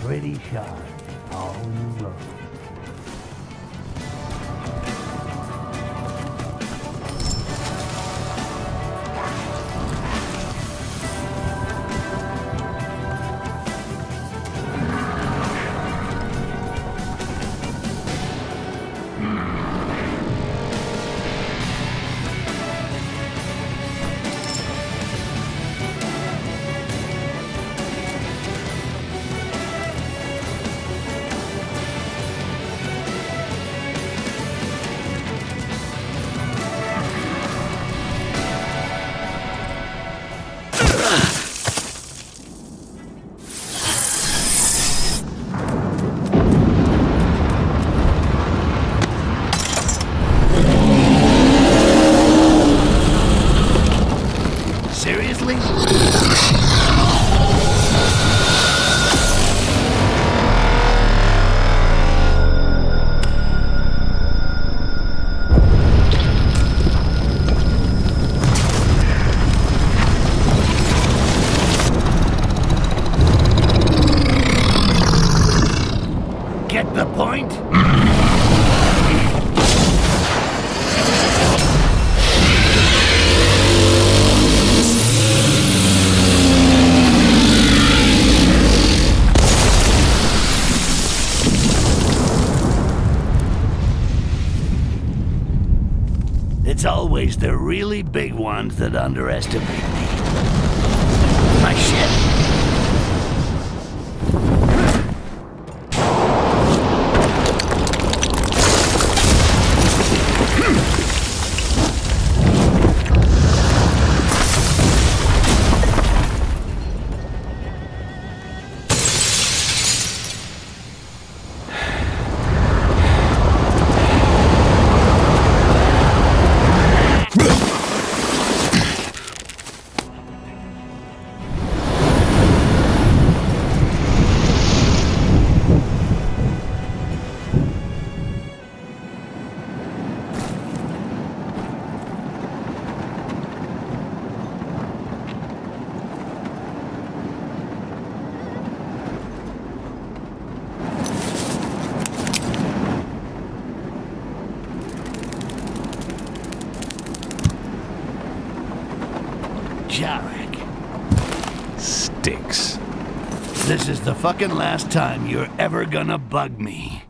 Pretty shard. All you road. Seriously? Get the point? It's always the really big ones that underestimate me. My shit. Styx. This is the fucking last time you're ever gonna bug me.